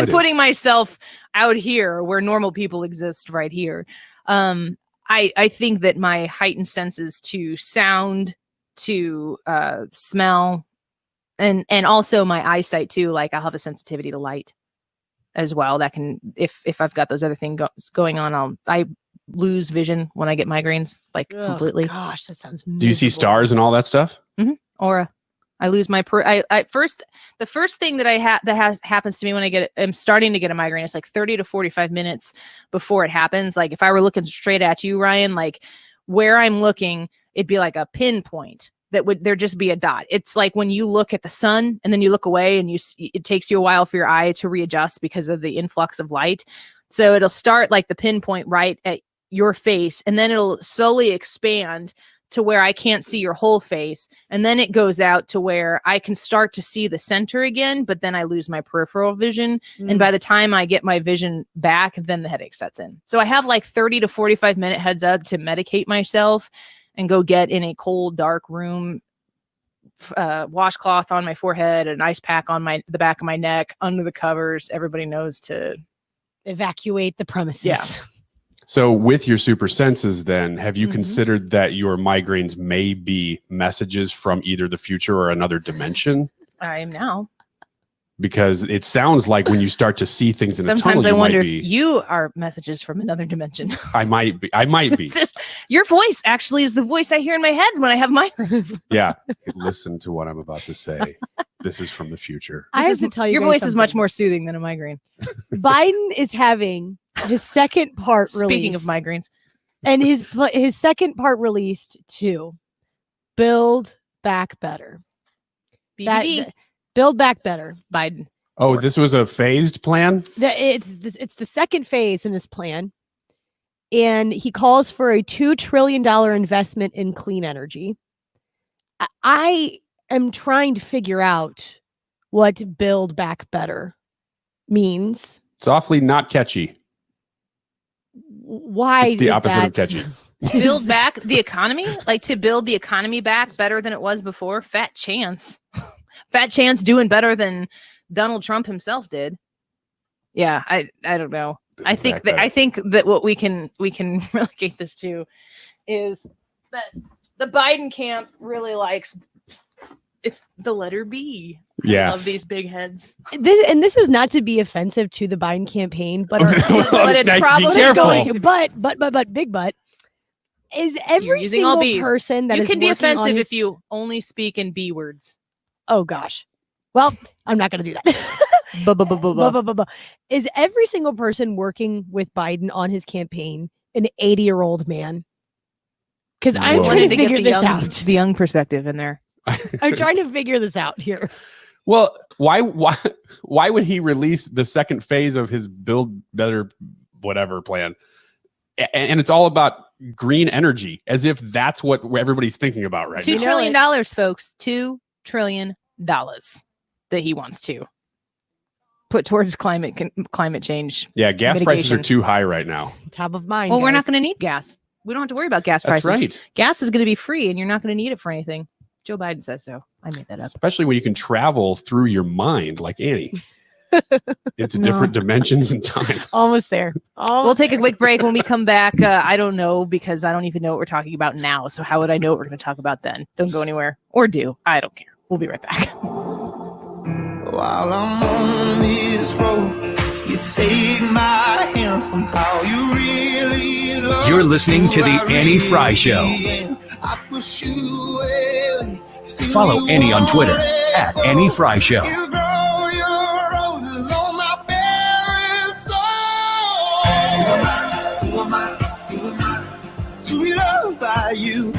putting myself out here where normal people exist right here. I think that my heightened senses to sound, to smell, and also my eyesight too. Like I'll have a sensitivity to light as well. That can, if I've got those other things going on, I lose vision when I get migraines, like completely. Gosh, that sounds miserable. Do you see stars and all that stuff? Mm-hmm. Aura. I lose my the first thing that happens to me when I'm starting to get a migraine, it's like 30 to 45 minutes before it happens. Like if I were looking straight at you, Ryan, like where I'm looking, it'd be like a pinpoint there'd just be a dot. It's like when you look at the sun and then you look away and it takes you a while for your eye to readjust because of the influx of light. So it'll start like the pinpoint right at your face, and then it'll slowly expand to where I can't see your whole face. And then it goes out to where I can start to see the center again, but then I lose my peripheral vision. And by the time I get my vision back, then the headache sets in. So I have like 30 to 45 minute heads up to medicate myself and go get in a cold, dark room, washcloth on my forehead, an ice pack on the back of my neck, under the covers. Everybody knows to evacuate the premises. Yeah. So with your super senses, then, have you considered that your migraines may be messages from either the future or another dimension? I am now. Because it sounds like when you start to see things in a tunnel, sometimes I wonder if you are messages from another dimension. I might be. Your voice actually is the voice I hear in my head when I have migraines. Yeah. Listen to what I'm about to say. This is from the future. I have to tell you your guys voice is something. much more soothing than a migraine. Biden is having his second part Speaking released. of migraines. And his second part released to Build Back Better. BBD. Build Back Better. Biden. Oh, this was a phased plan? It's the second phase in this plan. And he calls for a $2 trillion investment in clean energy. I am trying to figure out what Build Back Better means. It's awfully not catchy. Why It's the is opposite that? of catchy. Build back the economy? Like to build the economy back better than it was before? Fat chance. Fat chance doing better than Donald Trump himself did. Yeah, I don't know. I think that what we can relegate this to is that the Biden camp really likes it's the letter B. Yeah. I love these big heads. This is not to be offensive to the Biden campaign, but but it's probably going to. But big but is every using all single Bs. person that you is can be working on offensive his- if you only speak in B words. Oh gosh. Well, I'm not going to do that. Is every single person working with Biden on his campaign an 80-year-old man? Because I'm Whoa. trying to get figure this out. the young perspective in there. I'm trying to figure this out here. Well, why would he release the second phase of his Build Better whatever plan? And it's all about green energy, as if that's what everybody's thinking about right $2 now. trillion, folks. $2 trillion that he wants to put towards climate change. Yeah, gas prices are mitigation. too high right now. Top of mind. Well, we're not guys. going to need gas. We don't have to worry about gas That's prices. right. Gas is going to be free, and you're not going to need it for anything. Joe Biden says so. I made that up. Especially when you can travel through your mind like Annie into No. different dimensions and times. Almost there. We'll take a quick break. When we come back, I don't know, because I don't even know what we're talking about now. So how would I know what we're going to talk about then? Don't go anywhere. Or do. I don't care. We'll be right back. While I'm on this road, you take my hand somehow. You really love You're listening to the who I Annie Frey really Show. am. I push you away. Still Follow you Annie on won't Twitter let go. @Annie Frey Show. You grow your roses on my bare soul. Who am I to be loved by you?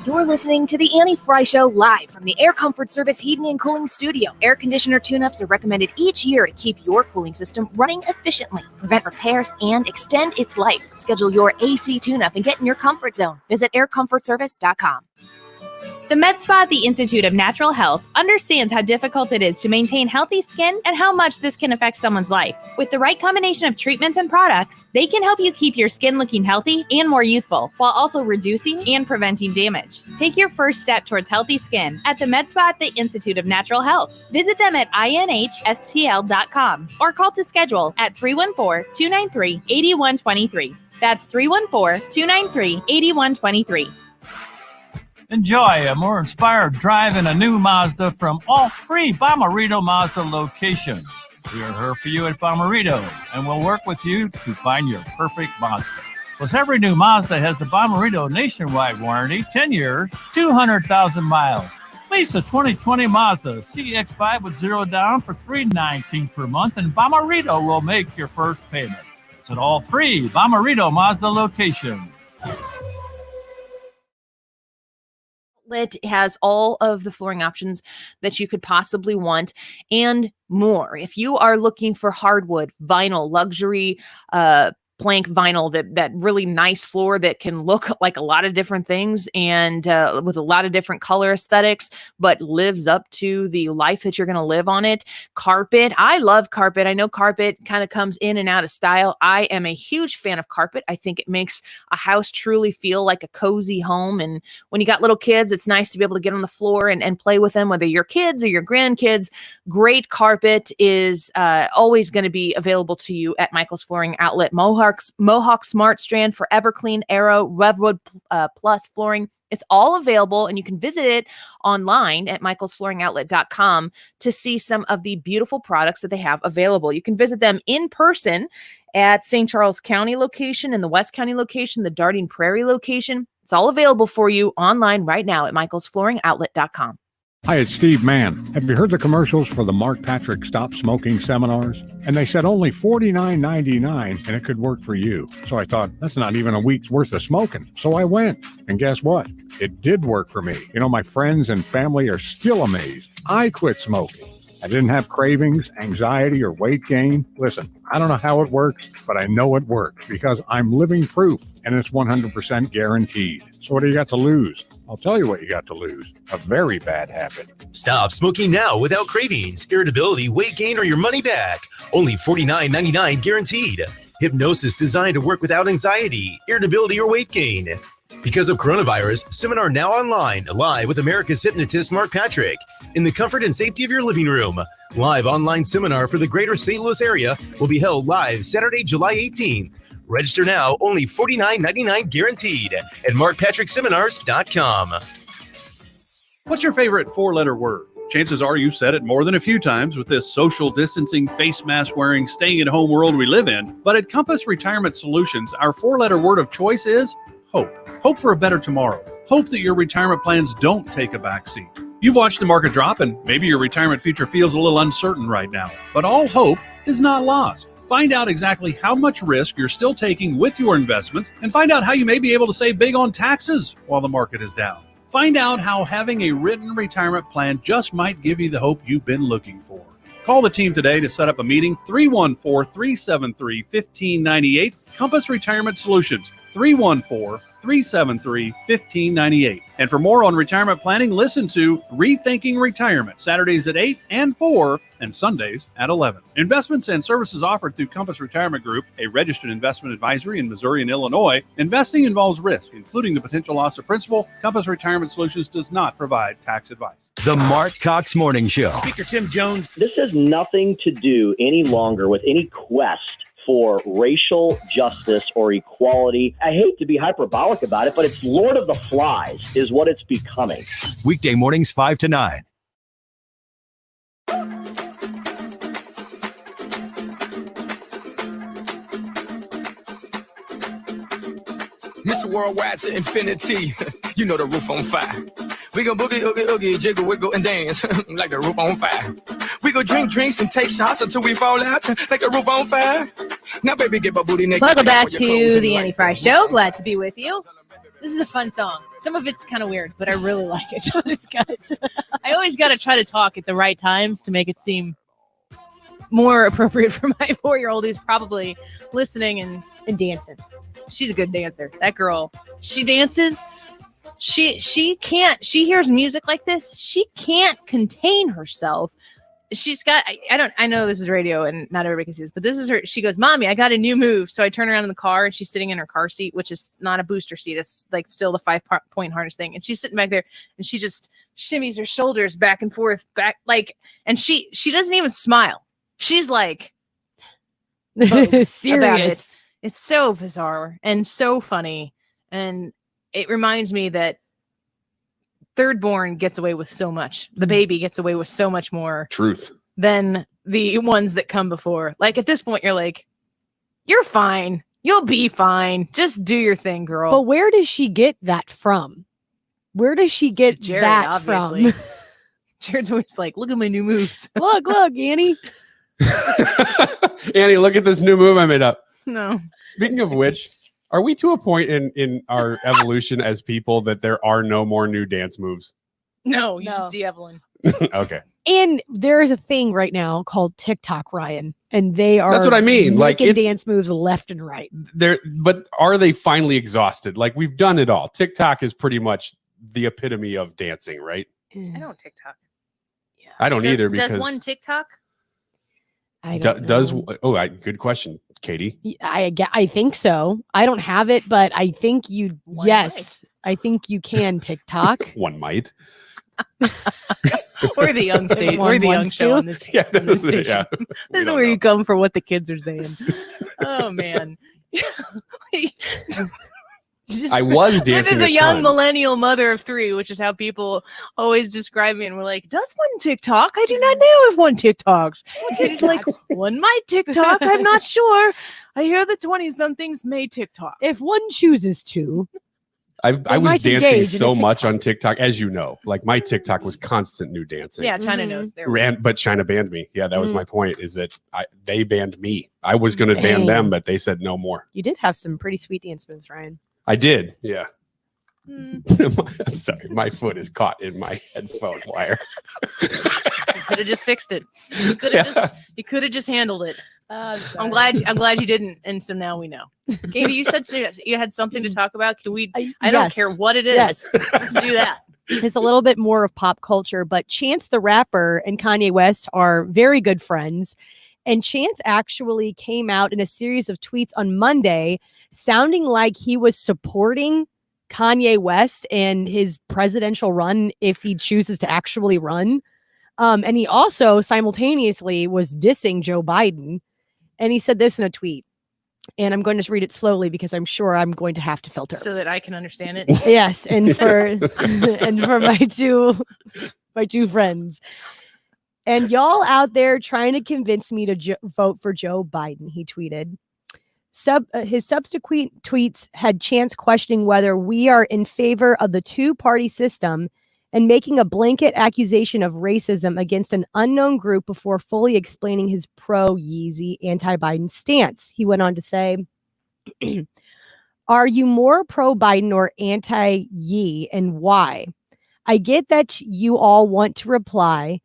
You're listening to the Annie Frey Show live from the Air Comfort Service Heating and Cooling Studio. Air conditioner tune-ups are recommended each year to keep your cooling system running efficiently, prevent repairs, and extend its life. Schedule your AC tune-up and get in your comfort zone. Visit aircomfortservice.com. The Med Spa at the Institute of Natural Health understands how difficult it is to maintain healthy skin and how much this can affect someone's life. With the right combination of treatments and products, they can help you keep your skin looking healthy and more youthful, while also reducing and preventing damage. Take your first step towards healthy skin at the Med Spa at the Institute of Natural Health. Visit them at inhstl.com or call to schedule at 314-293-8123. That's 314-293-8123. Enjoy a more inspired drive in a new Mazda from all three Bomarito Mazda locations. We are here for you at Bomarito, and we'll work with you to find your perfect Mazda. Plus, every new Mazda has the Bomarito nationwide warranty, 10 years, 200,000 miles. Lease a 2020 Mazda CX-5 with zero down for $319 per month, and Bomarito will make your first payment. It's at all three Bomarito Mazda locations. It has all of the flooring options that you could possibly want and more. If you are looking for hardwood, vinyl, luxury, plank vinyl, that really nice floor that can look like a lot of different things and with a lot of different color aesthetics, but lives up to the life that you're going to live on it. Carpet. I love carpet. I know carpet kind of comes in and out of style. I am a huge fan of carpet. I think it makes a house truly feel like a cozy home. And when you got little kids, it's nice to be able to get on the floor and play with them, whether your kids or your grandkids. Great carpet is always going to be available to you at Michael's Flooring Outlet. Mohawk Smart Strand, Forever Clean, Arrow, Revwood Plus Flooring. It's all available, and you can visit it online at michaelsflooringoutlet.com to see some of the beautiful products that they have available. You can visit them in person at St. Charles County location and the West County location, the Darting Prairie location. It's all available for you online right now at michaelsflooringoutlet.com. Hi, it's Steve Mann. Have you heard the commercials for the Mark Patrick Stop Smoking seminars? And they said only $49.99 and it could work for you. So I thought, that's not even a week's worth of smoking. So I went. And guess what? It did work for me. You know, my friends and family are still amazed. I quit smoking. I didn't have cravings, anxiety, or weight gain. Listen, I don't know how it works, but I know it works because I'm living proof and it's 100% guaranteed. So what do you got to lose? I'll tell you what you got to lose. A very bad habit. Stop smoking now without cravings, irritability, weight gain, or your money back. Only $49.99 guaranteed. Hypnosis designed to work without anxiety, irritability, or weight gain. Because of coronavirus, seminar now online, live with America's hypnotist Mark Patrick, in the comfort and safety of your living room. Live online seminar for the greater St. Louis area will be held live Saturday, July 18th. Register now, only $49.99 guaranteed at markpatrickseminars.com. What's your favorite four-letter word? Chances are you've said it more than a few times with this social distancing, face mask wearing, staying at home world we live in. But at Compass Retirement Solutions, our four-letter word of choice is hope. Hope for a better tomorrow. Hope that your retirement plans don't take a backseat. You've watched the market drop and maybe your retirement future feels a little uncertain right now. But all hope is not lost. Find out exactly how much risk you're still taking with your investments and find out how you may be able to save big on taxes while the market is down. Find out how having a written retirement plan just might give you the hope you've been looking for. Call the team today to set up a meeting, 314-373-1598, Compass Retirement Solutions, 314-373-1598. And for more on retirement planning, listen to Rethinking Retirement, Saturdays at 8 and 4 and Sundays at 11. Investments and services offered through Compass Retirement Group, a registered investment advisory in Missouri and Illinois. Investing involves risk, including the potential loss of principal. Compass Retirement Solutions does not provide tax advice. The Marc Cox Morning Show. Speaker Tim Jones. This has nothing to do any longer with any quest for racial justice or equality. I hate to be hyperbolic about it, but it's Lord of the Flies is what it's becoming. Weekday mornings 5 to 9. Mr. Worldwide to infinity. You know the roof on fire. We go boogie, oogie, oogie, jiggle, wiggle, and dance like the roof on fire. We go drink drinks and take shots until we fall out like the roof on fire. Now, baby, get my booty naked. Welcome back to the Annie Frey Show. Glad to be with you. This is a fun song. Some of it's kind of weird, but I really like it. I always got to try to talk at the right times to make it seem more appropriate for my 4-year-old who's probably listening and dancing. She's a good dancer. That girl, she dances. She can't. She hears music like this. She can't contain herself. She's got. I know this is radio and not everybody can see this, but this is her. She goes, "Mommy, I got a new move." So I turn around in the car and she's sitting in her car seat, which is not a booster seat. It's like still the 5-point harness thing, and she's sitting back there and she just shimmies her shoulders back and forth, and she doesn't even smile. She's like serious. It's so bizarre and so funny. And it reminds me that thirdborn gets away with so much. The baby gets away with so much more truth than the ones that come before. Like at this point, you're like, you're fine. You'll be fine. Just do your thing, girl. But where does she get that from? Where does she get Jared, that obviously. from? Jared's always like, look at my new moves. look, Annie. Annie, look at this new move I made up. No. Speaking of which, are we to a point in our evolution as people that there are no more new dance moves? No, you should see Evelyn. Okay. And there is a thing right now called TikTok, Ryan, and they are That's what I mean. Like dance moves left and right. But are they finally exhausted? Like we've done it all. TikTok is pretty much the epitome of dancing, right? I don't TikTok. Yeah. I don't either because does one TikTok? I don't know. Good question, Katie. I think so. I don't have it, but I think you. Yes, I think you can TikTok. One might. We're the young state. We're the young show on this. Yeah, on this station. yeah. This is where you come for what the kids are saying. Oh man. I was dancing. This is a young millennial mother of 3, which is how people always describe me. And we're like, does one TikTok? I do not know if one TikToks. It's like, one might TikTok. I'm not sure. I hear the 20-somethings may TikTok. If one chooses to. I was might dancing engage in so a much on TikTok, as you know. Like my TikTok was constant new dancing. Yeah, China knows. But China banned me. Yeah, that was my point. Is that they banned me. I was going to ban them, but they said no more. You did have some pretty sweet dance moves, Ryan. I did. Yeah. I'm sorry, my foot is caught in my headphone wire. You could have just fixed it. You could have just handled it. I'm glad you didn't, and so now we know. Katie, you said you had something to talk about. Can we? I don't yes. care what it is. Yes. Let's do that. It's a little bit more of pop culture, but Chance the Rapper and Kanye West are very good friends. And Chance actually came out in a series of tweets on Monday sounding like he was supporting Kanye West and his presidential run if he chooses to actually run. And he also simultaneously was dissing Joe Biden. And he said this in a tweet. And I'm going to read it slowly because I'm sure I'm going to have to filter. So that I can understand it. Yes, and for and for my two friends. And y'all out there trying to convince me to vote for Joe Biden, he tweeted. His subsequent tweets had Chance questioning whether we are in favor of the two-party system and making a blanket accusation of racism against an unknown group before fully explaining his pro-Yeezy anti-Biden stance. He went on to say, are you more pro-Biden or anti-Yee, and why? I get that you all want to reply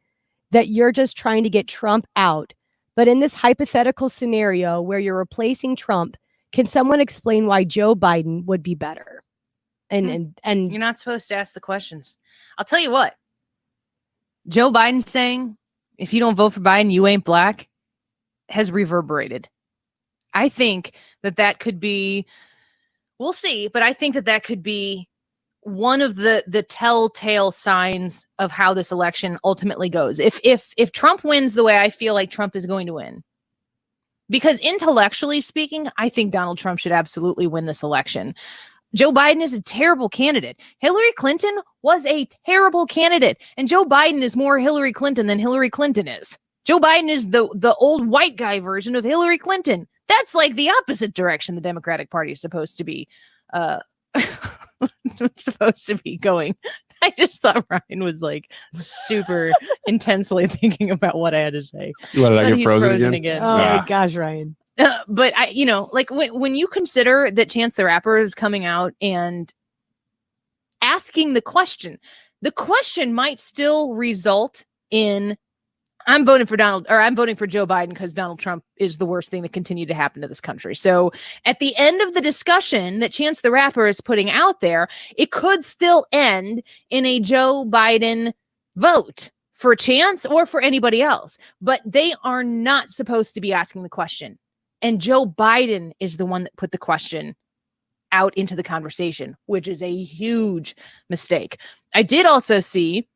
that you're just trying to get Trump out, but in this hypothetical scenario where you're replacing Trump, can someone explain why Joe Biden would be better? And you're not supposed to ask the questions. I'll tell you what. Joe Biden saying, if you don't vote for Biden, you ain't black, has reverberated. I think that could be, we'll see, but I think that could be one of the telltale signs of how this election ultimately goes. If Trump wins the way I feel like Trump is going to win, because intellectually speaking, I think Donald Trump should absolutely win this election. Joe Biden is a terrible candidate. Hillary Clinton was a terrible candidate, and Joe Biden is more Hillary Clinton than Hillary Clinton is. Joe Biden is the old white guy version of Hillary Clinton. That's like the opposite direction the Democratic Party is supposed to be going. I just thought Ryan was like super intensely thinking about what I had to say. What, did I get frozen again? Oh my gosh, Ryan. But I, like when you consider that Chance the Rapper is coming out and asking the question might still result in I'm voting for Joe Biden because Donald Trump is the worst thing that continued to happen to this country. So at the end of the discussion that Chance the Rapper is putting out there, it could still end in a Joe Biden vote for Chance or for anybody else. But they are not supposed to be asking the question. And Joe Biden is the one that put the question out into the conversation, which is a huge mistake. I did also see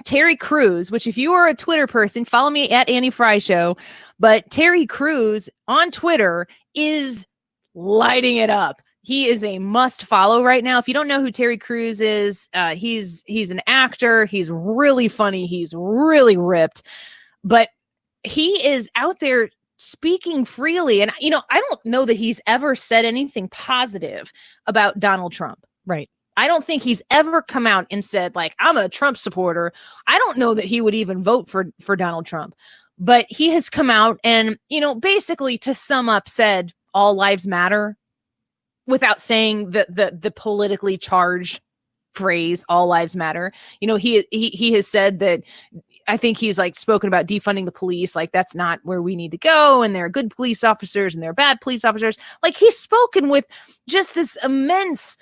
Terry Crews, which if you are a Twitter person, follow me at Annie Frey Show. But Terry Crews on Twitter is lighting it up. He is a must follow right now. If you don't know who Terry Crews is, he's an actor. He's really funny. He's really ripped. But he is out there speaking freely. And, I don't know that he's ever said anything positive about Donald Trump. Right. I don't think he's ever come out and said, like, I'm a Trump supporter. I don't know that he would even vote for Donald Trump. But he has come out and, basically to sum up said all lives matter without saying the politically charged phrase, all lives matter. He has said that I think he's like spoken about defunding the police. Like that's not where we need to go. And there are good police officers and there are bad police officers. Like he's spoken with just this immense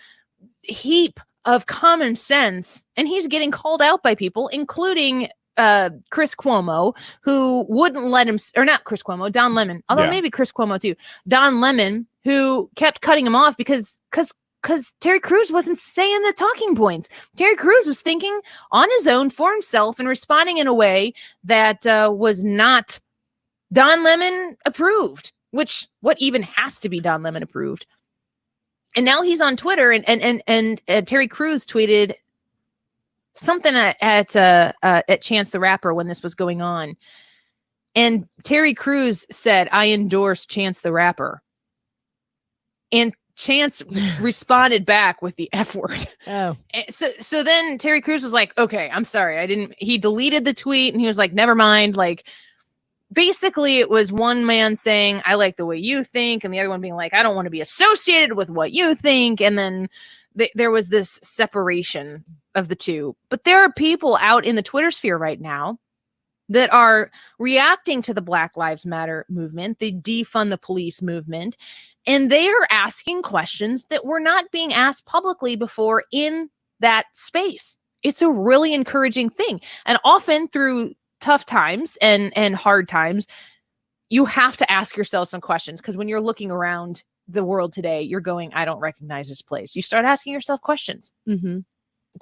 heap of common sense. And he's getting called out by people, including Chris Cuomo, who wouldn't let him, or not Chris Cuomo, Don Lemon, although maybe Chris Cuomo too. Don Lemon, who kept cutting him off because Terry Crews wasn't saying the talking points. Terry Crews was thinking on his own for himself and responding in a way that was not Don Lemon approved, which what even has to be Don Lemon approved. And now he's on Twitter and Terry Crews tweeted something at Chance the Rapper when this was going on. And Terry Crews said, I endorse Chance the Rapper. And Chance responded back with the F word. Oh. So then Terry Crews was like, okay, I'm sorry. He deleted the tweet and he was like, never mind. Like, basically it was one man saying, I like the way you think. And the other one being like, I don't want to be associated with what you think. And then there was this separation of the two. But there are people out in the Twitter sphere right now that are reacting to the Black Lives Matter movement, the defund the police movement, and they are asking questions that were not being asked publicly before in that space. It's a really encouraging thing. And often through tough times and hard times, you have to ask yourself some questions, because when you're looking around the world today, you're going, I don't recognize this place. You start asking yourself questions. Mm-hmm.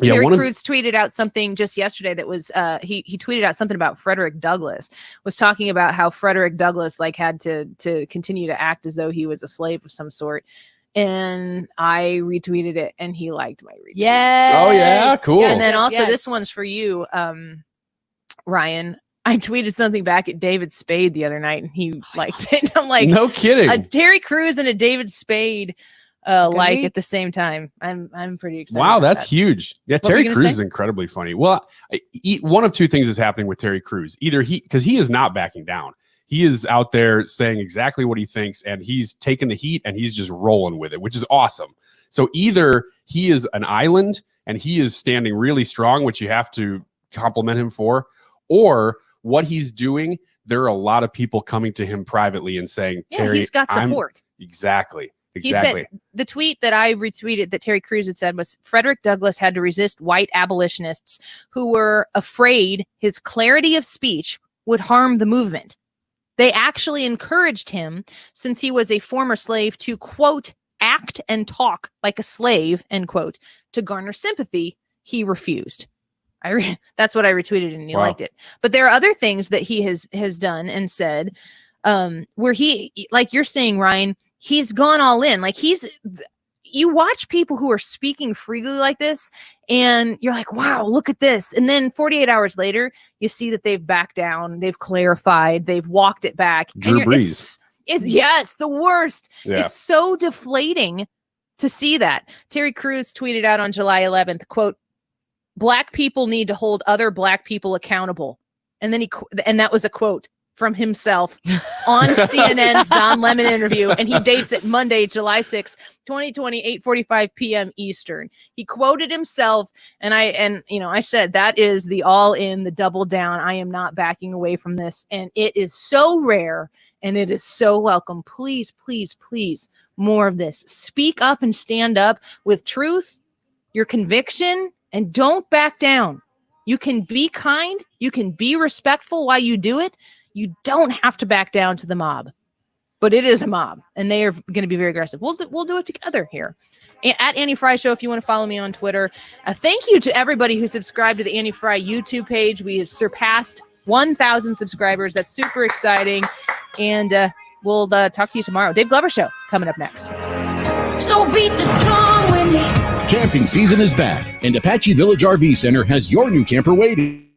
Terry Crews tweeted out something just yesterday that was he tweeted out something about Frederick Douglass, was talking about how Frederick Douglass like had to continue to act as though he was a slave of some sort. And I retweeted it and he liked my retweet. Yes. Oh yeah, cool. And then also this one's for you, Ryan. I tweeted something back at David Spade the other night and he liked it. I'm like, no kidding. A Terry Crews and a David Spade like at the same time. I'm pretty excited. Wow, about that's that. huge. Yeah, Terry Crews is incredibly funny. Well, one of two things is happening with Terry Crews. Either because he is not backing down. He is out there saying exactly what he thinks, and he's taking the heat and he's just rolling with it, which is awesome. So either he is an island and he is standing really strong, which you have to compliment him for, or what he's doing, there are a lot of people coming to him privately and saying, Terry, he's got support. Exactly. He said the tweet that I retweeted that Terry Crews had said was, Frederick Douglass had to resist white abolitionists who were afraid his clarity of speech would harm the movement. They actually encouraged him, since he was a former slave, to, quote, act and talk like a slave, end quote, to garner sympathy. He refused. That's what I retweeted and he liked it. But there are other things that he has done and said where he, like you're saying, Ryan, he's gone all in. Like you watch people who are speaking freely like this and you're like, wow, look at this. And then 48 hours later, you see that they've backed down, they've clarified, they've walked it back. Drew Brees. It's the worst. Yeah. It's so deflating to see that. Terry Crews tweeted out on July 11th, quote, Black people need to hold other Black people accountable. And then and that was a quote from himself on CNN's Don Lemon interview. And he dates it Monday, July 6, 2020, 8:45 p.m. Eastern. He quoted himself. And I said, that is the all in, the double down. I am not backing away from this. And it is so rare and it is so welcome. Please, please, please, more of this. Speak up and stand up with truth, your conviction, and don't back down. You can be kind. You can be respectful while you do it. You don't have to back down to the mob. But it is a mob, and they are going to be very aggressive. We'll do it together here. At Annie Frey Show, if you want to follow me on Twitter. Thank you to everybody who subscribed to the Annie Frey YouTube page. We have surpassed 1,000 subscribers. That's super exciting. And we'll talk to you tomorrow. Dave Glover Show coming up next. So beat the drum with me. Camping season is back, and Apache Village RV Center has your new camper waiting.